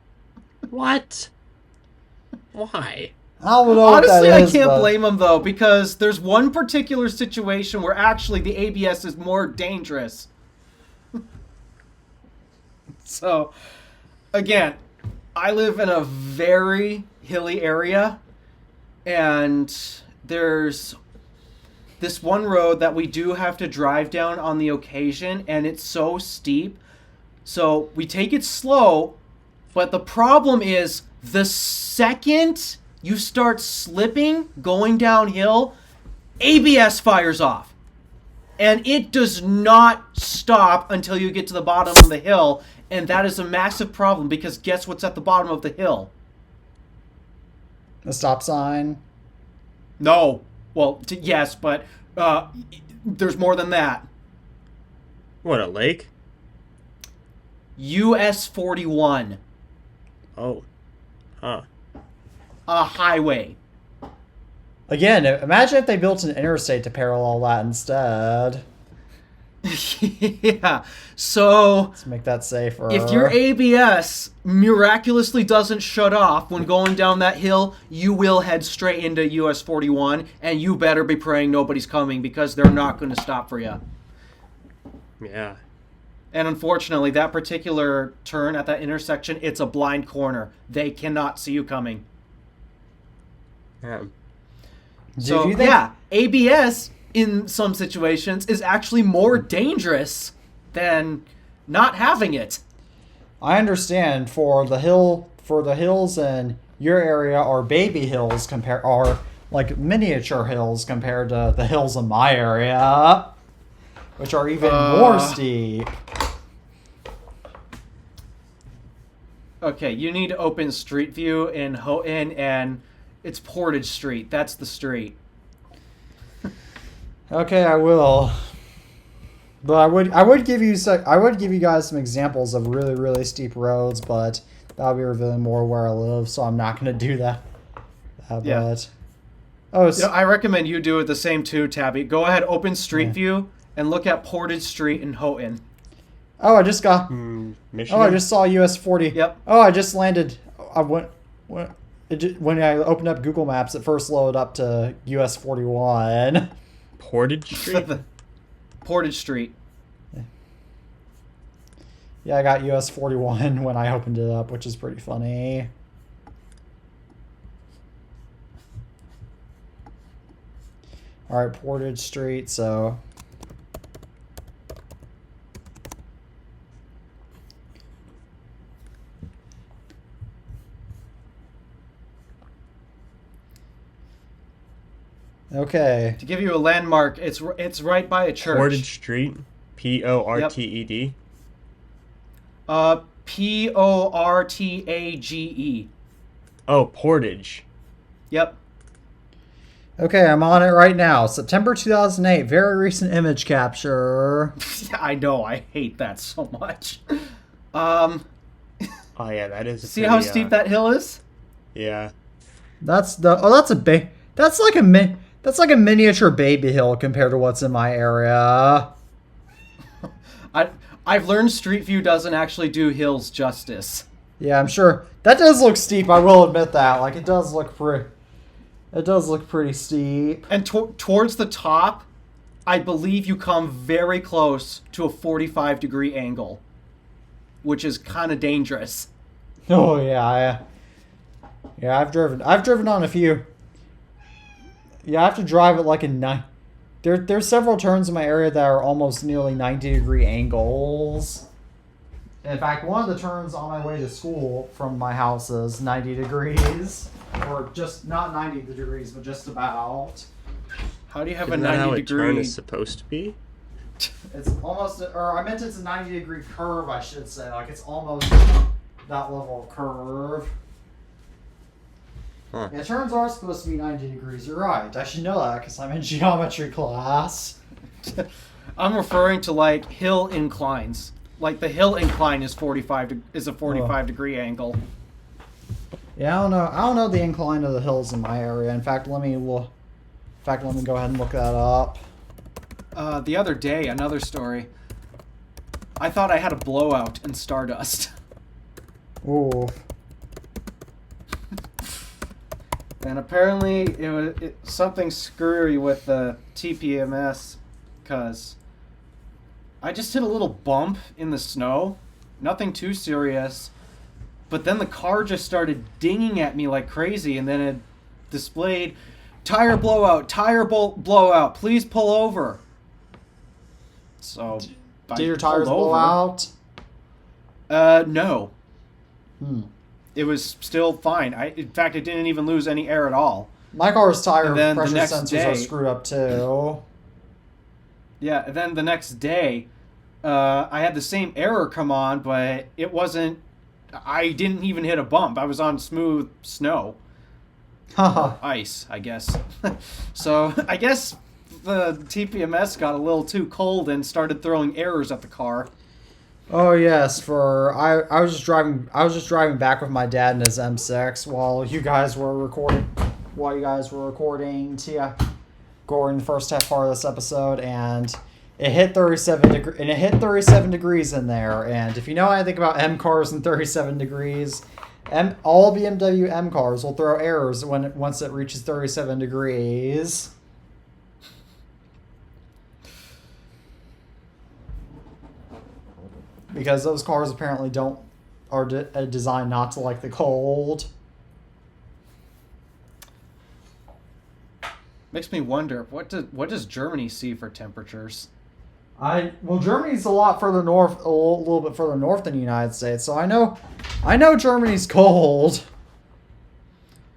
What? Why? I don't know what Honestly, that I is, can't but- blame him, though, because there's one particular situation where actually the ABS is more dangerous. So, again, I live in a very hilly area, and there's this one road that we do have to drive down on the occasion, and it's so steep. So we take it slow, but the problem is the second you start slipping going downhill, ABS fires off. And it does not stop until you get to the bottom of the hill. And that is a massive problem because guess what's at the bottom of the hill? A stop sign. No. Well, yes, but there's more than that. What, a lake? US 41. Oh. Huh. A highway. Again, imagine if they built an interstate to parallel that instead. Yeah. So Let's make that safer. if your ABS miraculously doesn't shut off when going down that hill, you will head straight into US 41, and you better be praying nobody's coming because they're not going to stop for you. Yeah. And unfortunately, that particular turn at that intersection, it's a blind corner. They cannot see you coming. Yeah. So, yeah, ABS in some situations is actually more dangerous than not having it. I understand for the hills in your area are baby hills are like miniature hills compared to the hills in my area, which are even more steep. Okay, you need to open Street View in Houghton, and it's Portage Street. That's the street. Okay, I will. But I would give you guys some examples of really, really steep roads, but that'll be revealing more where I live, so I'm not gonna do that. Yeah. But I recommend you do it the same too, Tabby. Go ahead, open Street View and look at Portage Street in Houghton. oh, I just got. Michigan? Oh, I just saw US 40. Yep. Oh, I just landed. When I opened up Google Maps, it first loaded up to US 41. Portage Street? Portage Street. Yeah, I got US 41 when I opened it up, which is pretty funny. All right, Portage Street. So. Okay. To give you a landmark, it's right by a church. Portage Street? Ported? Portage. Oh, Portage. Yep. Okay, I'm on it right now. September 2008, very recent image capture. I know, I hate that so much. Oh yeah, that is. See how steep that hill is? Yeah. That's like a miniature baby hill compared to what's in my area. I've learned Street View doesn't actually do hills justice. Yeah, I'm sure that does look steep. I will admit that. Like it does look pretty steep. And towards the top, I believe you come very close to a 45-degree angle, which is kind of dangerous. Oh yeah, I've driven on a few. Yeah, I have to drive at like a 9. There's several turns in my area that are almost nearly 90-degree angles. In fact, one of the turns on my way to school from my house is 90 degrees. Or just not 90 degrees, but just about. How do you have Isn't a that how 90 a turn degree? is supposed to be? It's almost, or I meant it's a 90-degree curve, I should say. Like it's almost that level of curve. Huh. Yeah, turns are supposed to be 90 degrees. You're right. I should know that because I'm in geometry class. I'm referring to like hill inclines. Like the hill incline is a 45-degree angle. Yeah, I don't know the incline of the hills in my area. In fact, let me go ahead and look that up. The other day, another story. I thought I had a blowout in Stardust. Ooh. And apparently it was something screwy with the TPMS, because I just hit a little bump in the snow. Nothing too serious. But then the car just started dinging at me like crazy, and then it displayed, tire blowout, blowout, please pull over. So, Did your tires blow out? No. It was still fine. In fact, it didn't even lose any air at all. My car's tire And then the pressure next sensors day- are screwed up too. Yeah, and then the next day, I had the same error come on, but it wasn't. I didn't even hit a bump. I was on smooth snow Haha. or ice, I guess. So I guess the TPMS got a little too cold and started throwing errors at the car. Oh yes, I was just driving back with my dad in his M6 while you guys were recording Gordon the first half part of this episode, and it hit 37 degrees in there. And if you know anything about M cars and 37 degrees, all BMW M cars will throw errors once it reaches 37 degrees. Because those cars apparently are designed not to like the cold. Makes me wonder what does Germany see for temperatures? Germany's a lot further north, a little bit further north than the United States, so I know Germany's cold.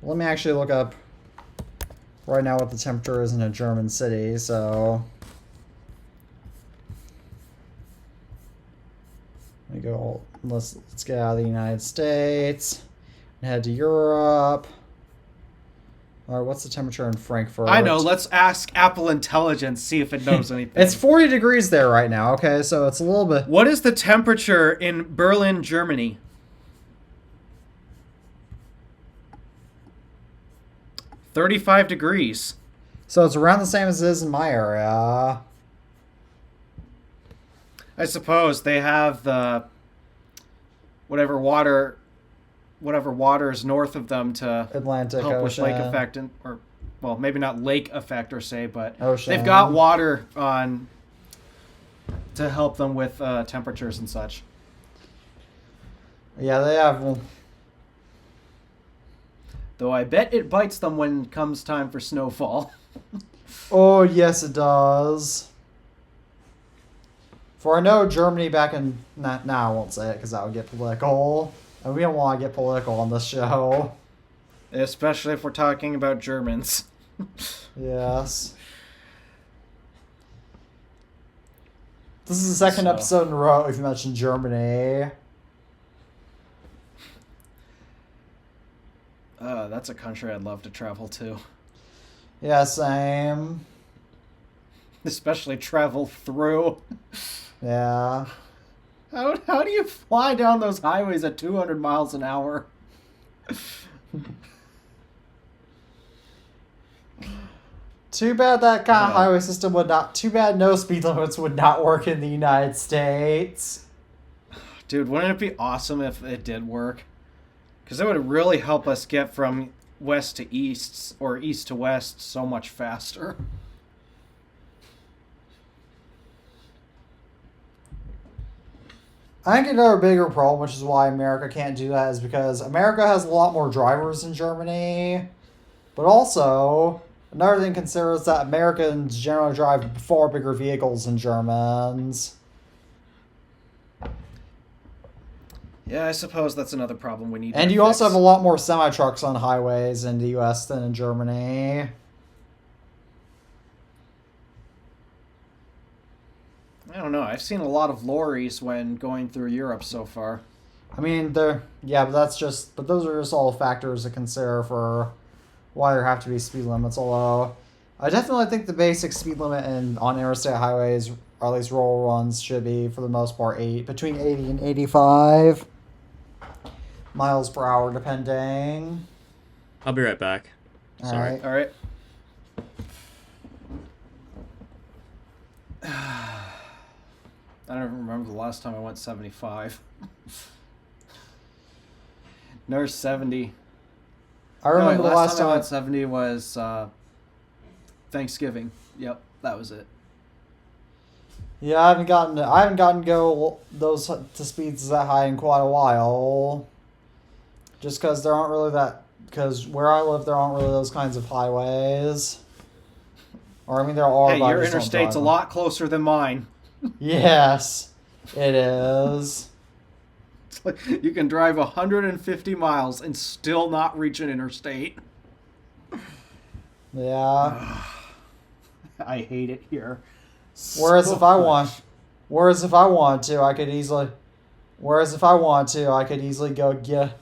Let me actually look up right now what the temperature is in a German city. So let me go. Let's get out of the United States and head to Europe. All right, what's the temperature in Frankfurt? I know. Let's ask Apple Intelligence, see if it knows anything. It's 40 degrees there right now. Okay, so it's a little bit. What is the temperature in Berlin, Germany? 35 degrees. So it's around the same as it is in my area. I suppose they have the whatever water is north of them to Atlantic help with Ocean. lake effect, or well, maybe not lake effect or say, but Ocean. they've got water on to help them with temperatures and such. Yeah, they have. Though I bet it bites them when it comes time for snowfall. Oh yes, it does. For I know Germany back in. Nah, I won't say it because that would get political. And we don't want to get political on this show. Especially if we're talking about Germans. Yes. This is the second So- episode in a row we've mentioned Germany. That's a country I'd love to travel to. Yeah, same. Especially travel through. Yeah. How do you fly down those highways at 200 miles an hour? Too bad that kind of Yeah. highway system would not. Too bad no speed limits would not work in the United States. Dude, wouldn't it be awesome if it did work? Because it would really help us get from west to east or east to west so much faster. I think another bigger problem, which is why America can't do that, is because America has a lot more drivers than Germany. But also, another thing to consider is that Americans generally drive far bigger vehicles than Germans. Yeah, I suppose that's another problem we need And to you also fix. have a lot more semi-trucks on highways in the US than in Germany. I don't know. I've seen a lot of lorries when going through Europe so far. I mean, but those are just all factors to consider for why there have to be speed limits. Although, I definitely think the basic speed limit on interstate highways, or at least rural ones, should be for the most part between 80 and 85 miles per hour, depending. I'll be right back. All Sorry. right. All right. I don't even remember the last time I went 75. Nurse 70. I remember the last I time. went 70 was Thanksgiving. Yep, that was it. Yeah, I haven't gotten to go those to speeds that high in quite a while. Just because there aren't really because where I live there aren't really those kinds of highways. Or I mean there are. Hey, but I your just don't interstate's drive a them. lot closer than mine. Yes, it is. It's like you can drive 150 miles and still not reach an interstate. Yeah. I hate it here. Whereas So if I much. want, whereas if I want to, I could easily. Whereas if I want to, I could easily go get.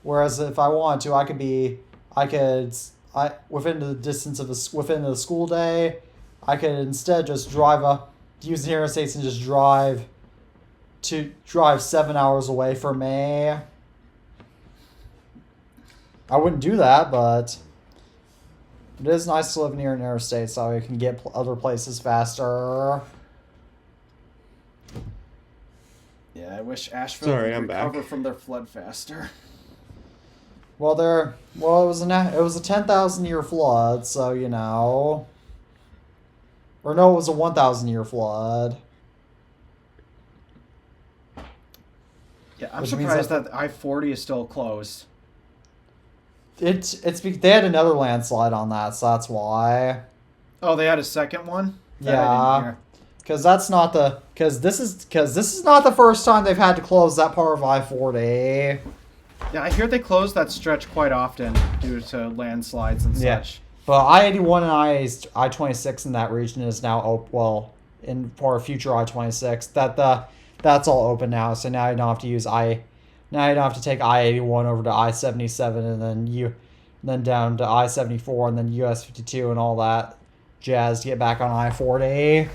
Whereas if I want to, I could, within the distance of within the school day, I could instead just use the interstates and just drive 7 hours away from me. I wouldn't do that, but it is nice to live near an interstate so you can get other places faster. Yeah, I wish Asheville Sorry, would I'm recover back. from their flood faster. Well, it was a 10,000 year flood, so you know. Or no, it was a 1,000 year flood. Yeah, I'm Which means surprised that that I-40 is still closed. they had another landslide on that, so that's why. Oh, they had a second one? That I didn't Yeah, hear. because this is not the first time they've had to close that part of I-40. Yeah, I hear they close that stretch quite often due to landslides and Yeah. such. But I-81 and I-26 in that region is now for a future I-26 that's all open now. So now you don't have to now you don't have to take I-81 over to I-77 and then down to I-74 and then US-52 and all that jazz to get back on I-40.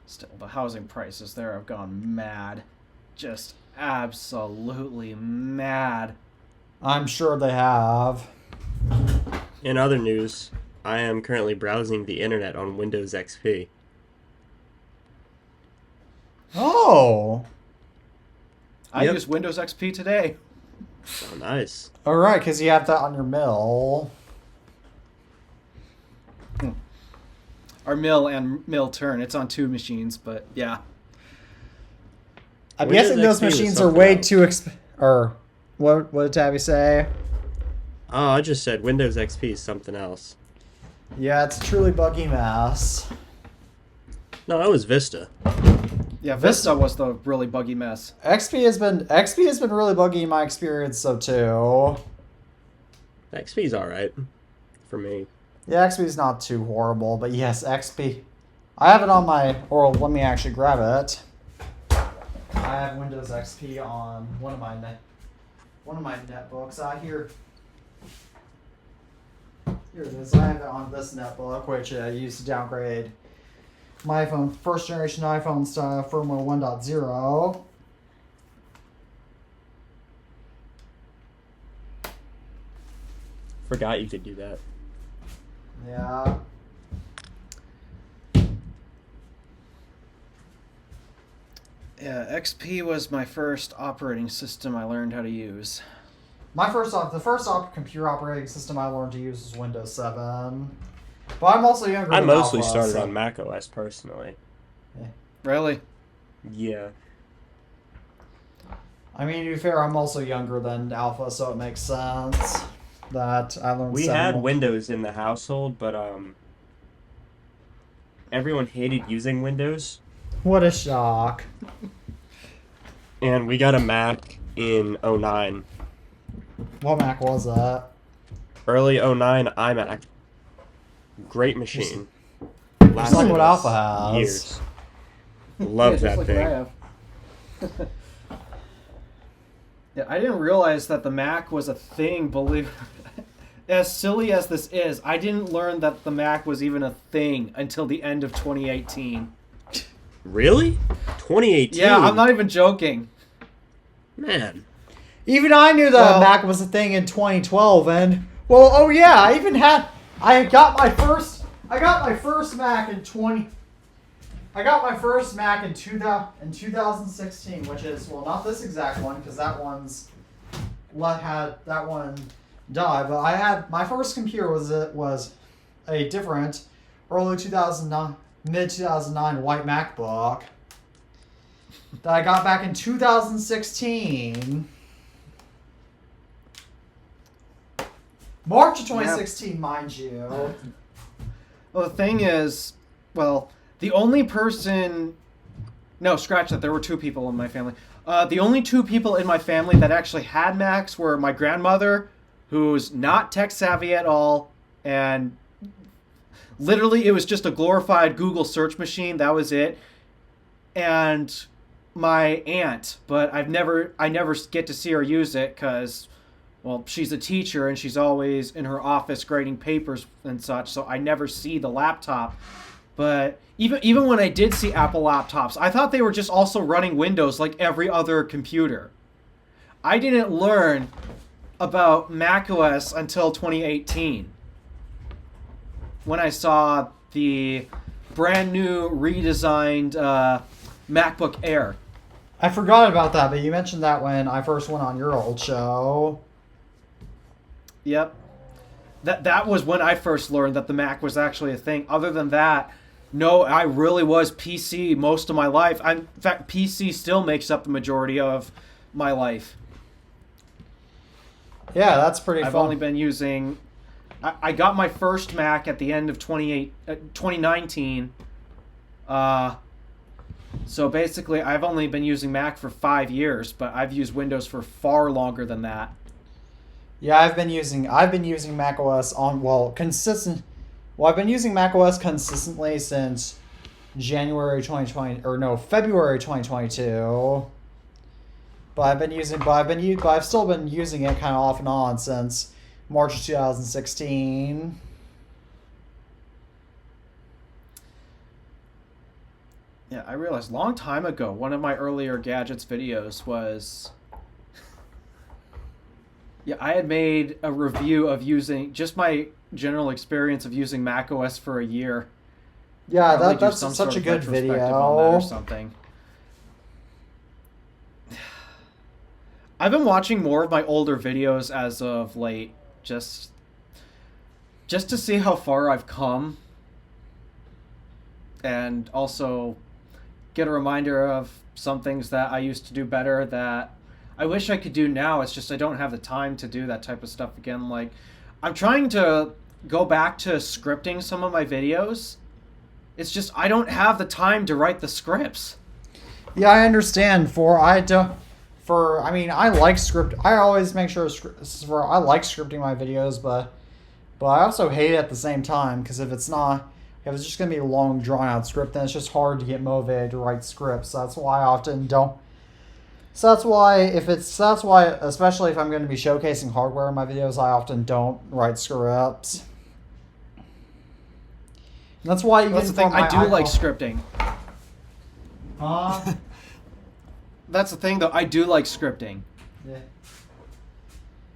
Still, the housing prices there have gone mad. Just absolutely mad. I'm sure they have. In other news, I am currently browsing the internet on Windows XP. Oh, I Yep. used Windows XP today. Oh, nice. all right, because you have that on your mill. Our mill and mill turn. It's on two machines, but yeah. I'm Windows guessing those XP was machines are something way else. too or what did Tabby say? Oh, I just said Windows XP is something else. Yeah, it's a truly buggy mess. No, that was Vista. Yeah, Vista- Vista was the really buggy mess. XP has been really buggy in my experience so too. XP's alright. For me. Yeah, XP is not too horrible, but yes, XP. I have it on or let me actually grab it. I have Windows XP on one of my netbooks. Here it is. I have it on this netbook, which I used to downgrade my iPhone, first generation iPhone to firmware 1.0. Forgot you could do that. Yeah. Yeah, XP was my first operating system I learned how to use. The first computer operating system I learned to use was Windows 7. But I'm also younger I than mostly Alpha, started so- on Mac OS personally. Really? Yeah. I mean, to be fair, I'm also younger than Alpha, so it makes sense that I learned We 7. had Windows in the household, but everyone hated using Windows, What a shock. and we got a Mac in '09. What Mac was that? Early '09 iMac. Great machine. Just like Lasted what us Alpha has. years. Love Yeah, just that like thing. what I have. Yeah, I didn't realize that the Mac was a thing, believe as silly as this is, I didn't learn that the Mac was even a thing until the end of 2018. Really? 2018? Yeah, I'm not even joking. Man. Even I knew that Well- Mac was a thing in 2012, and well, oh yeah, I got my first Mac in 2016, which is not this exact one because that one died, but I had my first computer was a different early 2009 mid 2009 white MacBook that I got back in 2016. March of 2016, mind you. Well, the thing is, the only person... No, scratch that. There were two people in my family. The only two people in my family that actually had Macs were my grandmother, who's not tech savvy at all, and literally it was just a glorified Google search machine. That was it. And my aunt, but I never get to see her use it because, well, she's a teacher and she's always in her office grading papers and such, so I never see the laptop. But even when I did see Apple laptops, I thought they were just also running Windows like every other computer. I didn't learn about macOS until 2018 when I saw the brand new redesigned MacBook Air. I forgot about that, but you mentioned that when I first went on your old show. Yep. That was when I first learned that the Mac was actually a thing. Other than that, no, I really was PC most of my life. In fact, PC still makes up the majority of my life. Yeah, that's pretty I've fun. only been using... I got my first Mac at the end of 2019. So basically, I've only been using Mac for 5 years, but I've used Windows for far longer than that. Yeah, I've been using macOS I've been using macOS consistently since February 2022. But I've still been using it kind of off and on since March of 2016. Yeah, I realized a long time ago, one of my earlier Gadgets videos was... Yeah, I had made a review of using just my general experience of using macOS for a year. Yeah, Probably do that's some such sort a of good retrospective video. on that or something. I've been watching more of my older videos as of late, just to see how far I've come, and also get a reminder of some things that I used to do better that I wish I could do now. It's just I don't have the time to do that type of stuff again. Like, I'm trying to go back to scripting some of my videos. It's just I don't have the time to write the scripts. Yeah, I understand. I like script. I always make sure I like scripting my videos, but I also hate it at the same time because if it's just gonna be a long drawn out script, then it's just hard to get motivated to write scripts. That's why I often don't. So that's why, especially if I'm going to be showcasing hardware in my videos, I often don't write scripts. And that's why That's the thing. I do like scripting. Huh? That's the thing, though. I do like scripting. Yeah.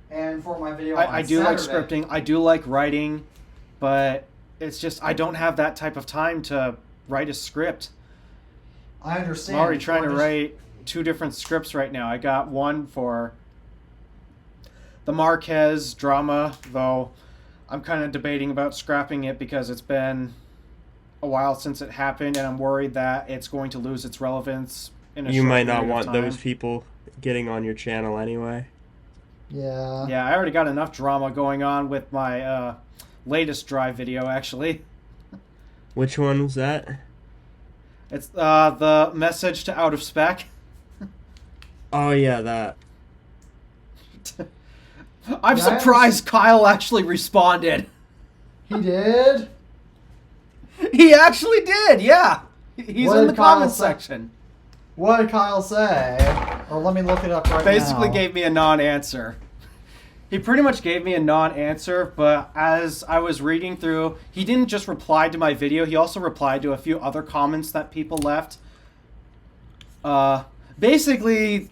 And for my video, I do like Saturday- scripting. I do like writing, but it's just I don't have that type of time to write a script. I understand. I'm already trying to write 2 different scripts right now. I got one for the Marquez drama, though I'm kind of debating about scrapping it because it's been a while since it happened, and I'm worried that it's going to lose its relevance in a You short might not period of want time. those people getting on your channel anyway. Yeah. Yeah, I already got enough drama going on with my latest Drive video, actually. Which one was that? It's the message to Out of Spec. Oh yeah, that. I'm Yeah, surprised Kyle actually responded. He did? He actually did, yeah. He's What in did the Kyle comments say? section. What did Kyle say? Or let me look it up right Basically now. gave me a non-answer. He pretty much gave me a non-answer, but as I was reading through, he didn't just reply to my video, he also replied to a few other comments that people left. Basically,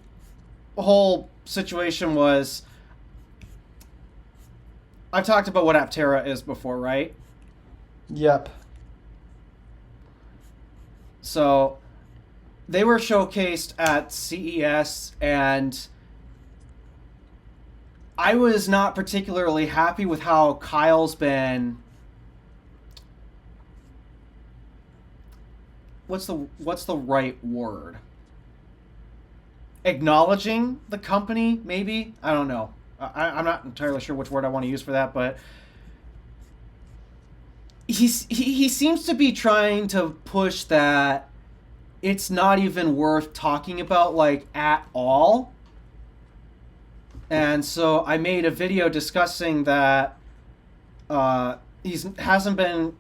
the whole situation was... I've talked about what Aptera is before, right? Yep. So, they were showcased at CES, and I was not particularly happy with how Kyle's been... What's the right word? Acknowledging the company, maybe? I don't know. I'm not entirely sure which word I want to use for that, but he seems to be trying to push that it's not even worth talking about, like, at all. And so I made a video discussing that he's hasn't been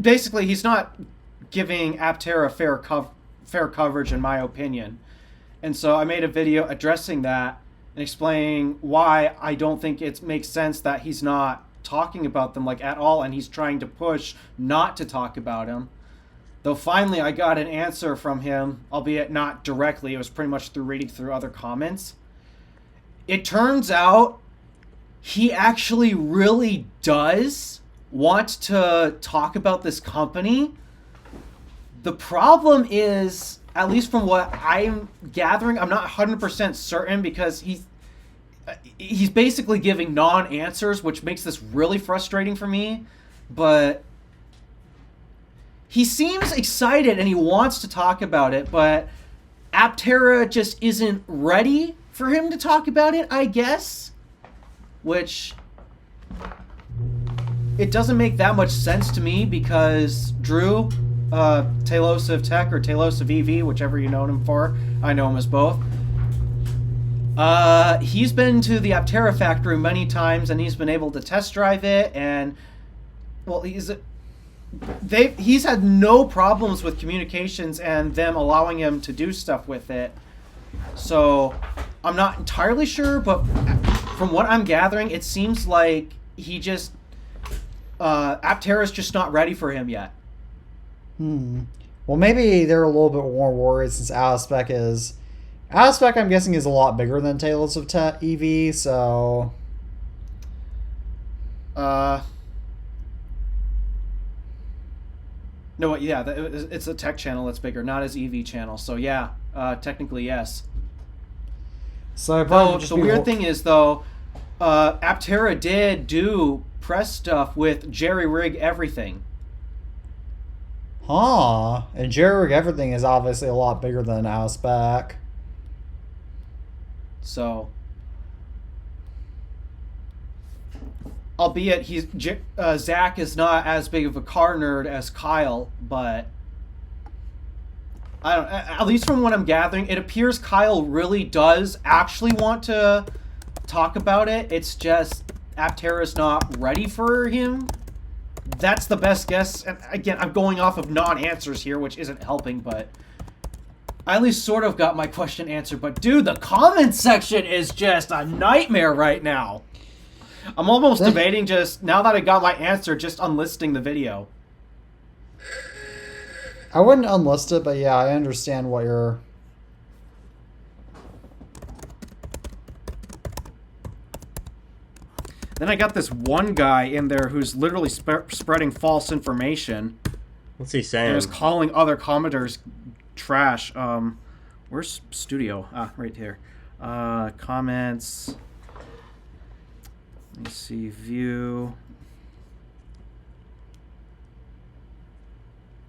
basically he's not giving Aptera fair coverage in my opinion. And so I made a video addressing that and explaining why I don't think it makes sense that he's not talking about them like at all, and he's trying to push not to talk about him. Though finally I got an answer from him, albeit not directly. It was pretty much through reading through other comments. It turns out he actually really does want to talk about this company. The problem is, at least from what I'm gathering, I'm not 100% certain because he's basically giving non-answers, which makes this really frustrating for me. But he seems excited and he wants to talk about it, but Aptera just isn't ready for him to talk about it, I guess. Which, it doesn't make that much sense to me because Drew, Talos of Tech or Talos of EV, whichever you know him for, I know him as both. He's been to the Aptera factory many times and he's been able to test drive it, and well, he's had no problems with communications and them allowing him to do stuff with it. So I'm not entirely sure, but from what I'm gathering, it seems like he just Aptera's just not ready for him yet. Well, maybe they're a little bit more worried since Alispec is... Alispec, I'm guessing, is a lot bigger than Talos of EV, so... No, yeah, it's a tech channel that's bigger, not his EV channel. So yeah, technically yes. So though the weird thing is though, Aptera did do press stuff with Jerry Rig Everything. Huh? And Jerry Rig Everything is obviously a lot bigger than Alispec. So, albeit Zach is not as big of a car nerd as Kyle, but I don't. At least from what I'm gathering, it appears Kyle really does actually want to talk about it. It's just Aptera's not ready for him. That's the best guess. And again, I'm going off of non-answers here, which isn't helping, but I at least sort of got my question answered. But dude, the comments section is just a nightmare right now. I'm almost debating just, now that I got my answer, just unlisting the video. I wouldn't unlist it, but yeah, I understand what you're... Then I got this one guy in there who's literally spreading false information. What's he saying? And is calling other commenters trash. Where's studio? Ah, right here. Comments. Let me see. View.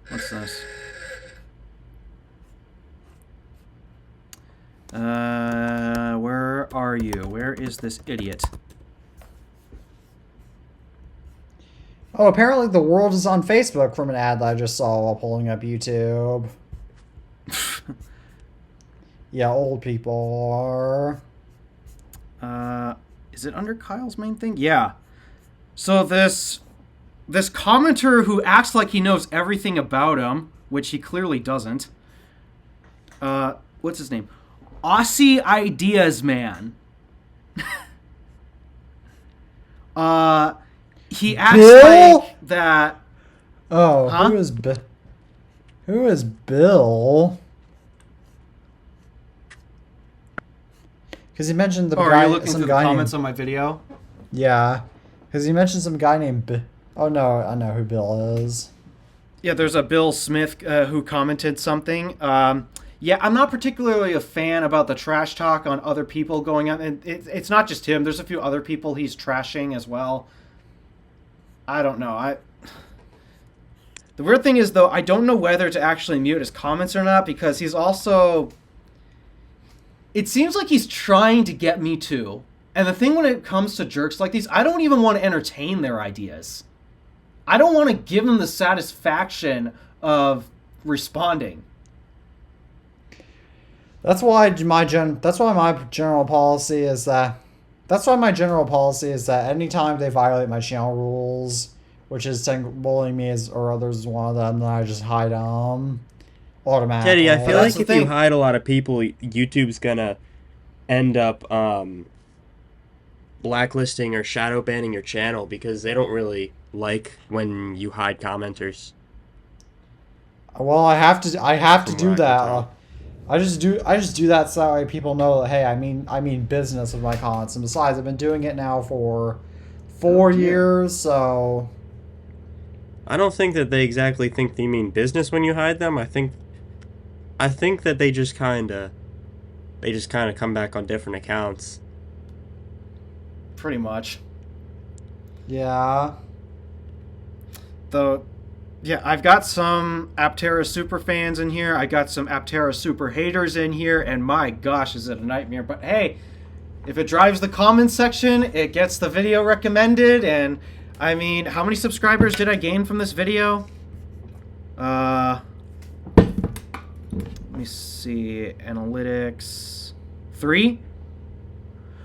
What's this? Where are you? Where is this idiot? Oh, apparently the world is on Facebook from an ad that I just saw while pulling up YouTube. Yeah, old people are... Is it under Kyle's main thing? Yeah. So this commenter who acts like he knows everything about him, which he clearly doesn't. What's his name? Aussie Ideas Man. He acts Bill? like that. Oh, Huh? Who is Bill? Because he mentioned the Oh, guy. are you looking some through the guy comments named, on my video? Yeah, because he mentioned some guy named. Oh no, I know who Bill is. Yeah, there's a Bill Smith who commented something. Yeah, I'm not particularly a fan about the trash talk on other people going on. And it's not just him. There's a few other people he's trashing as well. I don't know. The weird thing is, though, I don't know whether to actually mute his comments or not, because he's also... It seems like he's trying to get me to. And the thing when it comes to jerks like these, I don't even want to entertain their ideas. I don't want to give them the satisfaction of responding. That's why my general policy is that That's why my general policy is that anytime they violate my channel rules, which is bullying me as or others is one of them, then I just hide them Teddy, I automatically. But feel that's like the if you thing. hide a lot of people, YouTube's gonna end up blacklisting or shadow banning your channel because they don't really like when you hide commenters, Well, I have to from what do I can that. tell. I just do that so that way people know that hey, I mean business with my comments. And besides, I've been doing it now for Oh dear. years, so I don't think that they exactly think they mean business when you hide them. I think that they just kind of come back on different accounts. Pretty much. yeah. Though, yeah, I've got some Aptera super fans in here. I got some Aptera super haters in here, and my gosh, is it a nightmare. But hey, if it drives the comments section, it gets the video recommended. And I mean, how many subscribers did I gain from this video? Let me see. Analytics. 3?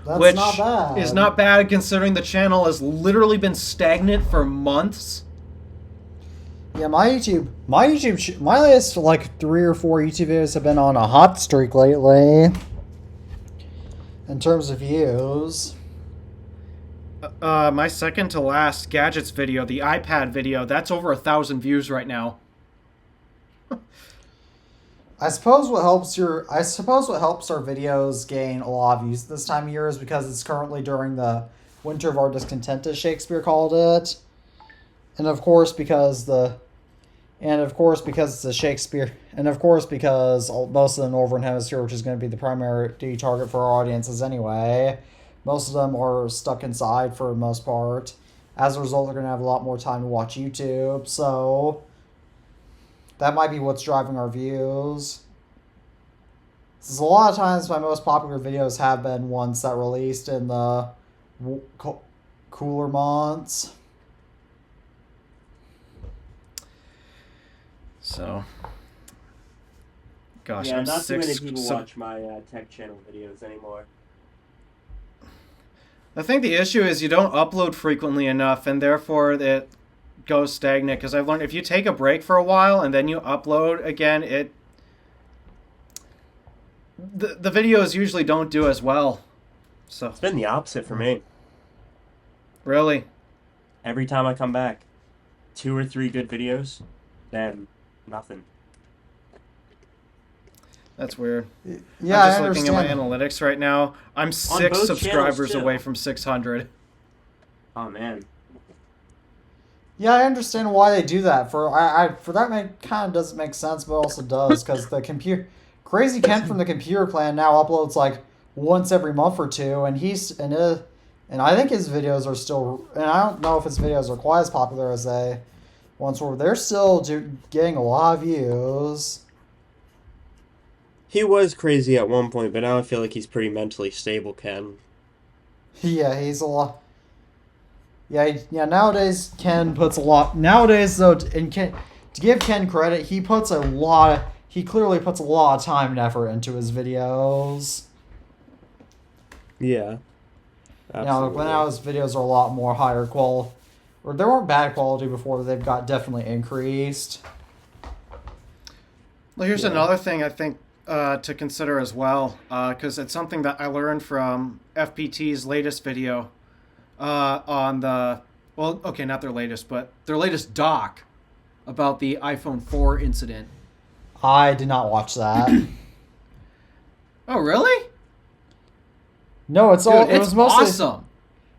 That's Which not bad. is not bad considering the channel has literally been stagnant for months. Yeah, my last like 3 or 4 YouTube videos have been on a hot streak lately. In terms of views, My second to last gadgets video, the iPad video, that's over 1,000 views right now. I suppose what helps our videos gain a lot of views this time of year is because it's currently during the winter of our discontent, as Shakespeare called it, and of course because it's a Shakespeare, and of course because most of the Northern Hemisphere, which is going to be the primary target for our audiences anyway, most of them are stuck inside for the most part. As a result, they're going to have a lot more time to watch YouTube, so that might be what's driving our views. Since a lot of times my most popular videos have been ones that released in the cooler months. So, gosh, Yeah, I'm not too many six. people watch my tech channel videos anymore. I think the issue is you don't upload frequently enough, and therefore it goes stagnant. Because I've learned if you take a break for a while and then you upload again, the videos usually don't do as well. So It's been the opposite for me. really, Every time I come back, 2 or 3 good videos, then nothing. that's weird. Yeah, I'm just I looking at my understand. analytics right now. I'm 6 both subscribers channels, too. away from 600. Oh man. Yeah, I understand why they do that. For that kind of doesn't make sense, but also does because the computer Crazy Ken from the Computer Clan now uploads like once every month or two, and I think his videos are still. And I don't know if his videos are quite as popular as they once were. They're still getting a lot of views. He was crazy at one point, but now I feel like he's pretty mentally stable, Ken. Yeah, he's a lot. Yeah. Nowadays, Ken puts a lot. Nowadays, though, and Ken, to give Ken credit, he clearly puts a lot of time and effort into his videos. Yeah. But now his videos are a lot more higher quality, or they weren't bad quality before. They've got definitely increased. Well, here's Yeah. another thing I think to consider as well, because it's something that I learned from FPT's latest video on the, well, okay, not their latest, but their latest doc about the iPhone 4 incident. I did not watch that. Oh, really? No, Dude, it it's was mostly awesome.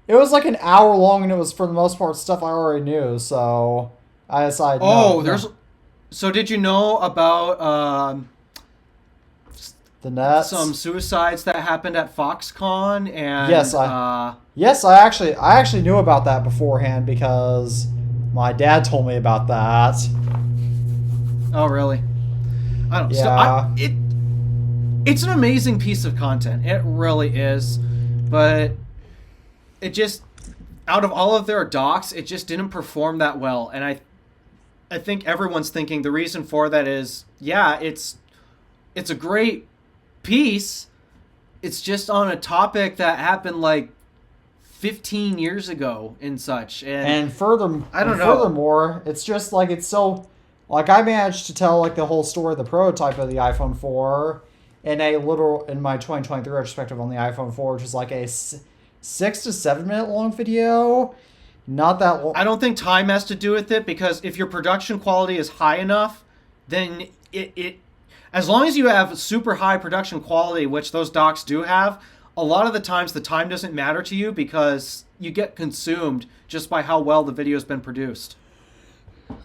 it was like an hour long, and it was for the most part stuff I already knew. So I decided. Oh, no. So did you know about The Nets. some suicides that happened at Foxconn? And Yes, I actually knew about that beforehand because my dad told me about that. oh, really? I don't. Yeah. It's an amazing piece of content. It really is, but it just, out of all of their docs, it just didn't perform that well. And I think everyone's thinking the reason for that is, yeah, it's a great piece. It's just on a topic that happened like 15 years ago and such. And I don't know. furthermore, it's just like it's so like I managed to tell like the whole story of the prototype of the iPhone 4 in my 2023 retrospective on the iPhone 4, which is like a 6 to 7 minute long video. Not that long. I don't think time has to do with it, because if your production quality is high enough, then it as long as you have super high production quality, which those docks do have, a lot of the times the time doesn't matter to you because you get consumed just by how well the video has been produced.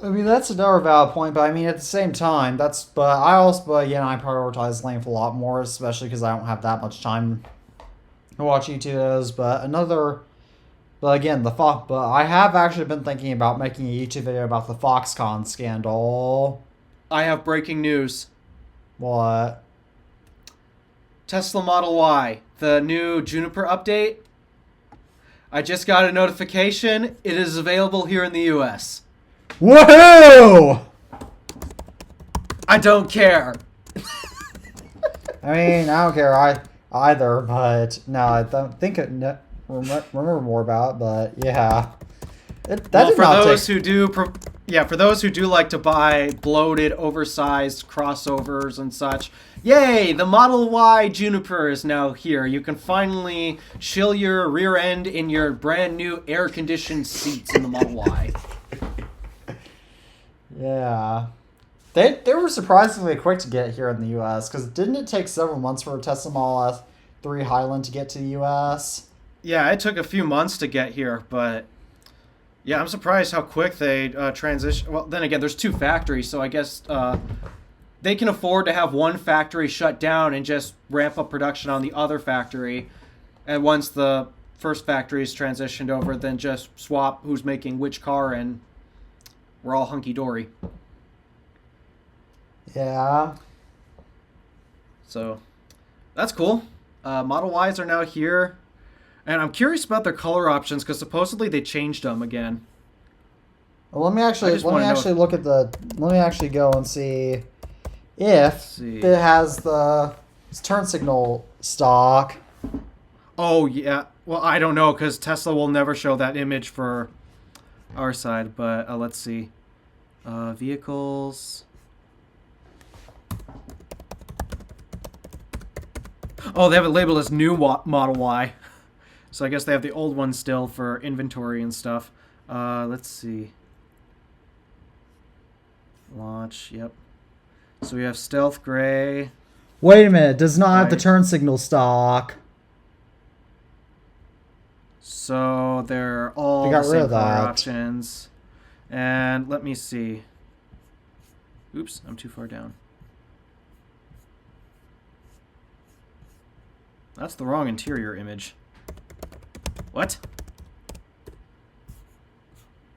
I mean, that's another valid point, but I mean, at the same time, I prioritize length a lot more, especially because I don't have that much time to watch YouTube videos. But I have actually been thinking about making a YouTube video about the Foxconn scandal. I have breaking news. What? Tesla Model Y, the new Juniper update. I just got a notification. It is available here in the US. Woohoo! I don't care. I mean, I don't care either, but no, I don't think it. Remember more about it, but yeah. For those who do like to buy bloated, oversized crossovers and such, yay! The Model Y Juniper is now here. You can finally chill your rear end in your brand new air-conditioned seats in the Model Y. Yeah. They were surprisingly quick to get here in the U.S. because didn't it take several months for a Tesla Model 3 Highland to get to the U.S.? Yeah, it took a few months to get here, but yeah, I'm surprised how quick they transition. Well, then again, there's 2 factories, so I guess they can afford to have one factory shut down and just ramp up production on the other factory. And once the first factory is transitioned over, then just swap who's making which car, and we're all hunky-dory. Yeah. So that's cool. Model Ys are now here. And I'm curious about their color options because supposedly they changed them again. Well, let me actually go and see if it has the turn signal stock. Oh yeah. Well, I don't know because Tesla will never show that image for our side. But let's see. Vehicles. Oh, they have it labeled as new Model Y. So I guess they have the old one still for inventory and stuff. Let's see. Launch, yep. So we have Stealth Gray. Wait a minute, does not have the turn signal stock. So they're all the same color options. And let me see. Oops, I'm too far down. That's the wrong interior image. What?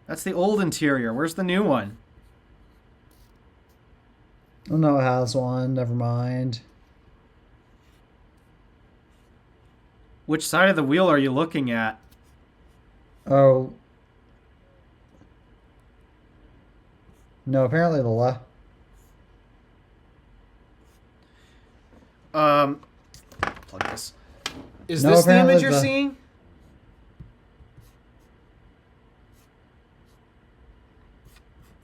That's the old interior. Where's the new one? Oh no, it has one. Never mind. Which side of the wheel are you looking at? Oh. No, apparently the left. Plug this. Is this the image you're seeing?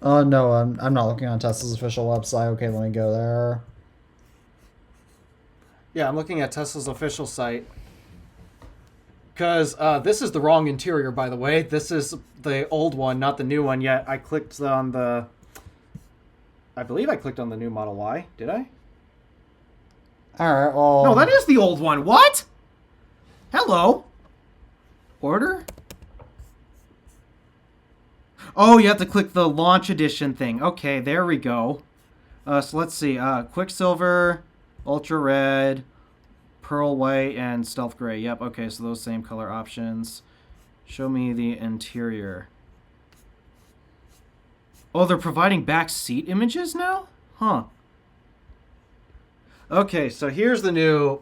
Oh no, I'm not looking on Tesla's official website. Okay, let me go there. Yeah, I'm looking at Tesla's official site. Because this is the wrong interior, by the way. This is the old one, not the new one yet. I clicked on the... I believe I clicked on the new Model Y. Did I? Alright, well... No, that is the old one. What? Hello? Order? Oh, you have to click the launch edition thing. Okay, there we go. So let's see. Quicksilver, Ultra Red, Pearl White, and Stealth Gray. Yep, okay, so those same color options. Show me the interior. Oh, they're providing back seat images now? Huh. Okay, so here's the new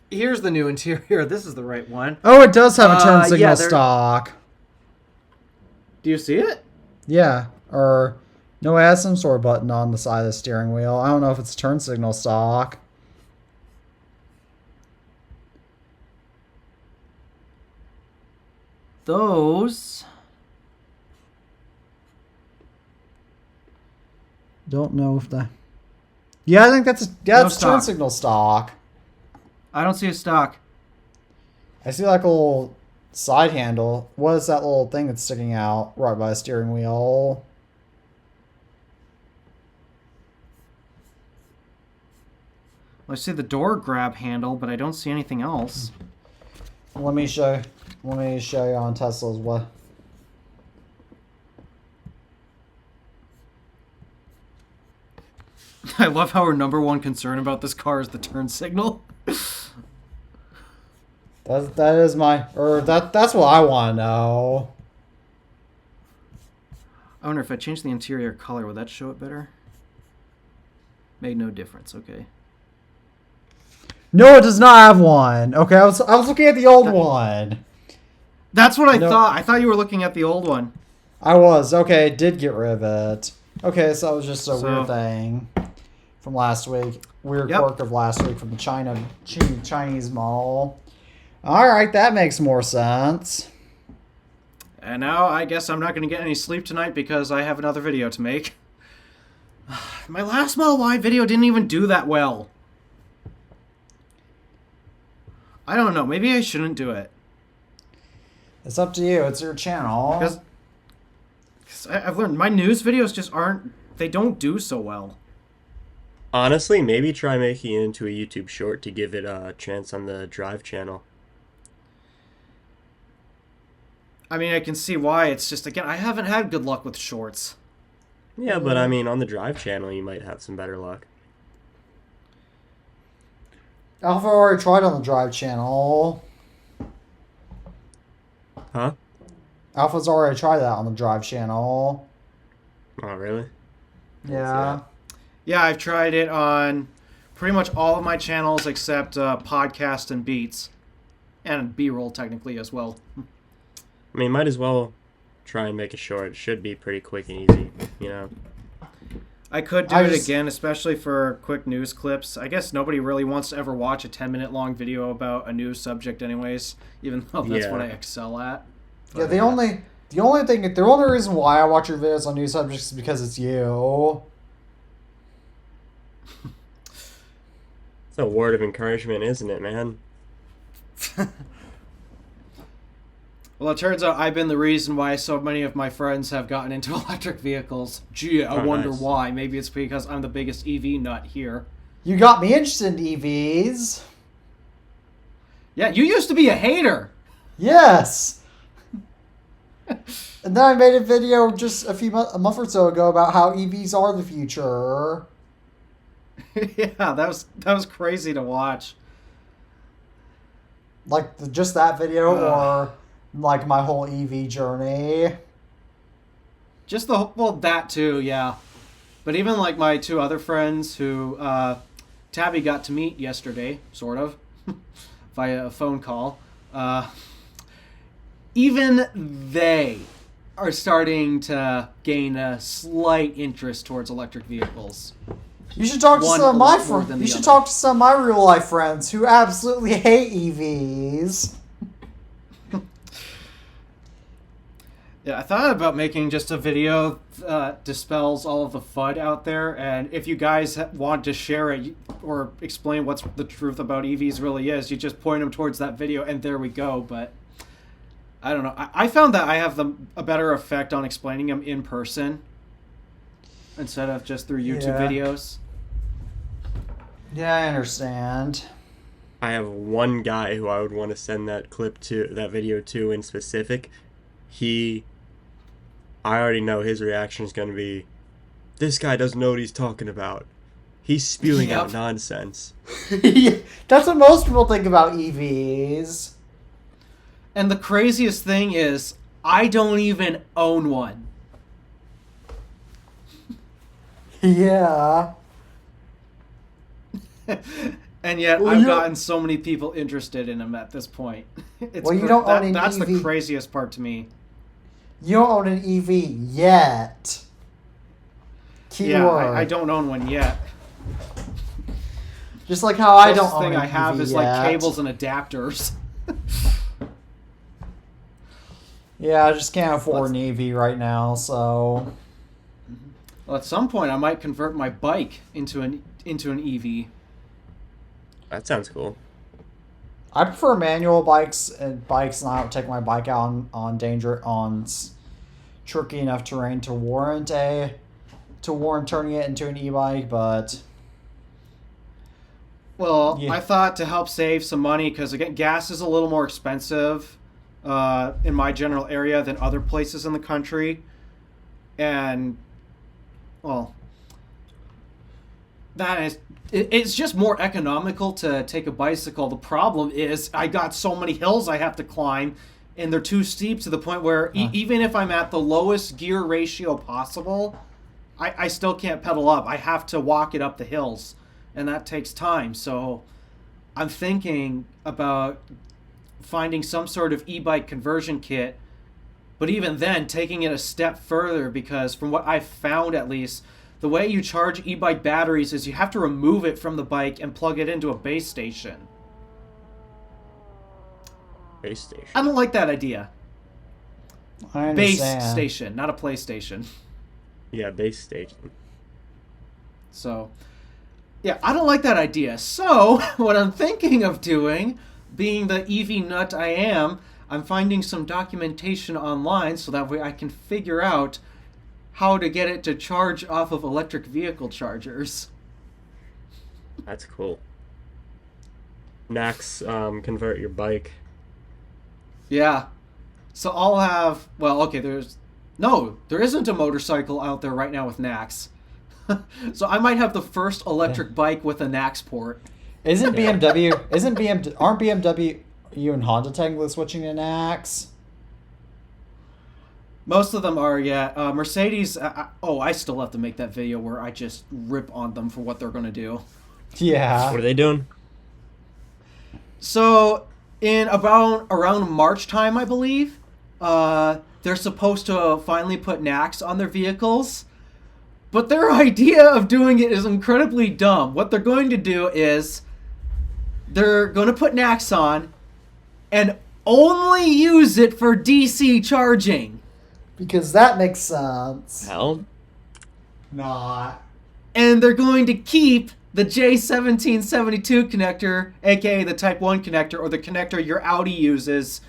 interior. This is the right one. Oh, it does have a turn signal stock. Do you see it? Yeah, or no, it has some sort of button on the side of the steering wheel. I don't know if it's turn signal stock. those. Don't know if that. Yeah, I think that's No it's turn stock. signal stock. I don't see a stock. I see like a little side handle. What is that little thing that's sticking out right by the steering wheel? Well, I see the door grab handle, but I don't see anything else. Let me show you on Tesla's what. I love how her number one concern about this car is the turn signal. That is my that's what I want to know. I wonder if I change the interior color, would that show it better? Made no difference. Okay. No, it does not have one. Okay, I was looking at the old one. That's what I No. thought. I thought you were looking at the old one. I was. Okay, it did get rid of it. Okay, so that was just a So- weird thing from last week. Weird Yep. quirk of last week from the Chinese mall. All right, that makes more sense. And now I guess I'm not going to get any sleep tonight because I have another video to make. My last Model Y video didn't even do that well. I don't know. Maybe I shouldn't do it. It's up to you. It's your channel. Because I've learned my news videos just aren't... They don't do so well. Honestly, maybe try making it into a YouTube short to give it a chance on the Drive channel. I mean, I can see why. It's just, again, I haven't had good luck with shorts. Yeah, but I mean, on the Drive channel, you might have some better luck. Alpha already tried on the Drive channel. Huh? Alpha's already tried that on the Drive channel. Oh, really? Yeah. Yeah, I've tried it on pretty much all of my channels except Podcast and Beats. And B-roll, technically, as well. I mean, might as well try and make a short. It should be pretty quick and easy, you know? I could do it again, especially for quick news clips. I guess nobody really wants to ever watch a 10-minute long video about a news subject anyways, even though that's what I excel at. Yeah, the only reason why I watch your videos on news subjects is because it's you. It's a word of encouragement, isn't it, man? Well, it turns out I've been the reason why so many of my friends have gotten into electric vehicles. Gee, I wonder nice. why. Maybe it's because I'm the biggest EV nut here. You got me interested in EVs. Yeah, you used to be a hater. Yes. And then I made a video just a month or so ago about how EVs are the future. Yeah, that was crazy to watch. Like just that video, or like my whole EV journey. Just that too, yeah. But even like my two other friends who Tabby got to meet yesterday, sort of, via a phone call, even they are starting to gain a slight interest towards electric vehicles. You should talk to One some of a my lot more friends. than You the should other. talk to some of my real life friends who absolutely hate EVs. Yeah, I thought about making just a video that dispels all of the FUD out there, and if you guys want to share it or explain what's the truth about EVs really is, you just point them towards that video, and there we go. But I don't know. I found that I have a better effect on explaining them in person instead of just through YouTube Yeah. videos. Yeah, I understand. I have one guy who I would want to send that video to in specific. I already know his reaction is going to be, this guy doesn't know what he's talking about. He's spewing out nonsense. That's what most people think about EVs. And the craziest thing is, I don't even own one. Yeah. And yet, Well, I've you- gotten so many people interested in them at this point. It's Well, you don't own an That's the EV. craziest part to me. You don't own an EV yet. Keyword. Yeah, I don't own one yet. Just like how I don't Closest own thing an I have EV is yet. like cables and adapters. Yeah, I just can't afford an EV right now, so Well, at some point, I might convert my bike into an EV. That sounds cool. I prefer manual bikes and I don't take my bike out on tricky enough terrain to warrant turning it into an e-bike, but Well, yeah. I thought to help save some money, because again, gas is a little more expensive in my general area than other places in the country, and well, it's just more economical to take a bicycle. The problem is I got so many hills I have to climb, and they're too steep to the point where even if I'm at the lowest gear ratio possible, I still can't pedal up. I have to walk it up the hills, and that takes time. So I'm thinking about finding some sort of e-bike conversion kit, but even then taking it a step further, because from what I've found, at least, the way you charge e-bike batteries is you have to remove it from the bike and plug it into a base station. Base station. I don't like that idea. I Base understand. station, not a PlayStation. Yeah, base station. So, yeah, I don't like that idea. So, what I'm thinking of doing, being the EV nut I am, I'm finding some documentation online so that way I can figure out how to get it to charge off of electric vehicle chargers. That's cool. Nax, convert your bike. Yeah. So I'll have, well, okay, there isn't a motorcycle out there right now with Nax. So I might have the first electric bike with a Nax port. Aren't BMW and Honda technically switching to NAX? Most of them are, yeah. Mercedes, I still have to make that video where I just rip on them for what they're going to do. Yeah. What are they doing? So, in around March time, I believe, they're supposed to finally put NACS on their vehicles. But their idea of doing it is incredibly dumb. What they're going to do is they're going to put NACS on and only use it for DC charging. Because that makes sense. Hell, Not. And they're going to keep the J1772 connector, aka the Type 1 connector, or the connector your Audi uses,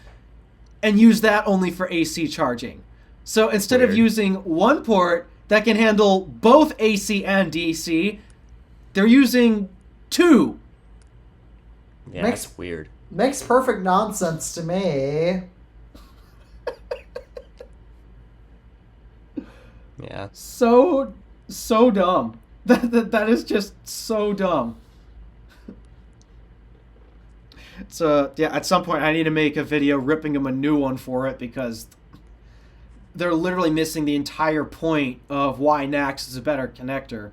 and use that only for AC charging. So instead of Weird. using one port that can handle both AC and DC, they're using two. yeah, Makes- that's weird. Makes perfect nonsense to me. Yeah. So dumb. That is just so dumb. So, yeah, at some point I need to make a video ripping them a new one for it, because they're literally missing the entire point of why NACS is a better connector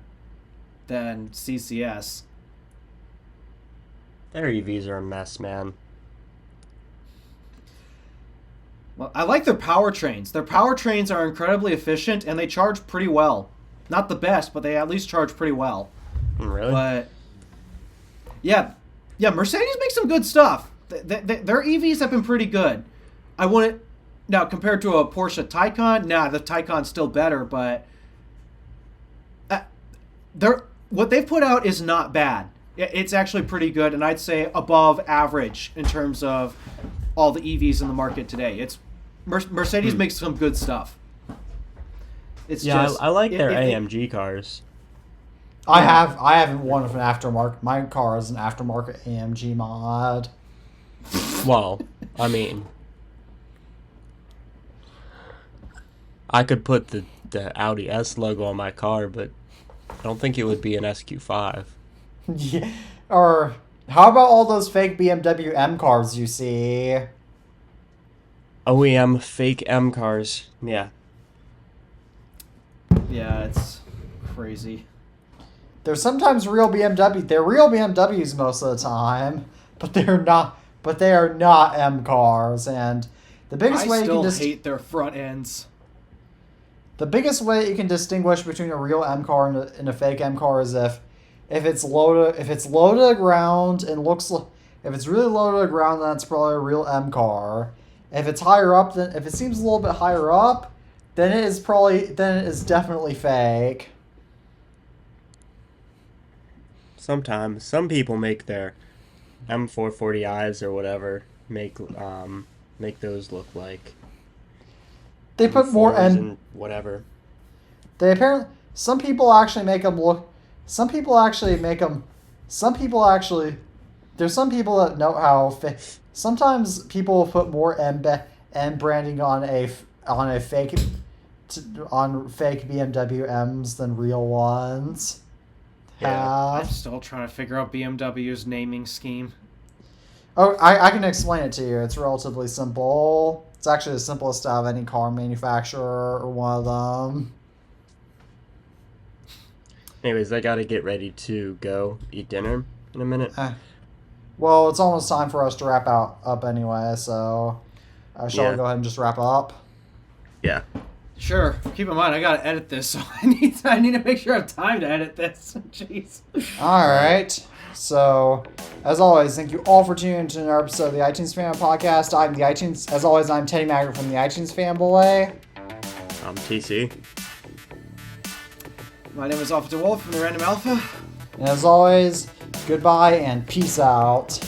than CCS. Their EVs are a mess, man. Well, I like their powertrains. Their powertrains are incredibly efficient, and they charge pretty well. Not the best, but they at least charge pretty well. Really? But yeah, Mercedes makes some good stuff. Their EVs have been pretty good. I wouldn't now compared to a Porsche Taycan. Nah, the Taycan's still better, but what they've put out is not bad. It's actually pretty good, and I'd say above average in terms of all the EVs in the market today. It's Mercedes makes some good stuff. It's yeah, just, I like their it- AMG cars. I haven't one of an aftermarket. My car is an aftermarket AMG mod. Well, I mean, I could put the Audi S logo on my car, but I don't think it would be an SQ5. Yeah. Or how about all those fake BMW M cars you see? OEM fake M cars. Yeah. Yeah, it's crazy. They're sometimes real BMW. They're real BMWs most of the time, but they're not. But they are not M cars. And the biggest I way you still can hate their front ends. the biggest way you can distinguish between a real M car and a fake M car is if it's low to the ground and looks like, if it's really low to the ground, then it's probably a real M car. If it's higher up, then if it seems a little bit higher up, then it is definitely fake. Sometimes some people make their M440Is or whatever make those look like They put more M4s M. and whatever. They apparently some people actually make them look. Some people actually make them. Some people actually. There's some people that know how. Sometimes people put more M branding on a fake on fake BMW M's than real ones. Yeah. I'm still trying to figure out BMW's naming scheme. Oh, I can explain it to you. It's relatively simple. It's actually the simplest out of any car manufacturer or one of them. Anyways, I gotta get ready to go eat dinner in a minute. Well, it's almost time for us to wrap up anyway, so shall we go ahead and just wrap up? Yeah. Sure. Keep in mind, I gotta edit this, so I need to make sure I have time to edit this. Jeez. All right. So, as always, thank you all for tuning into another episode of the iTunes Fan Podcast. I'm Teddy Maggart from the iTunes Fanboy. I'm TC. My name is Officer Wolf from the Random Alpha. And as always, goodbye and peace out.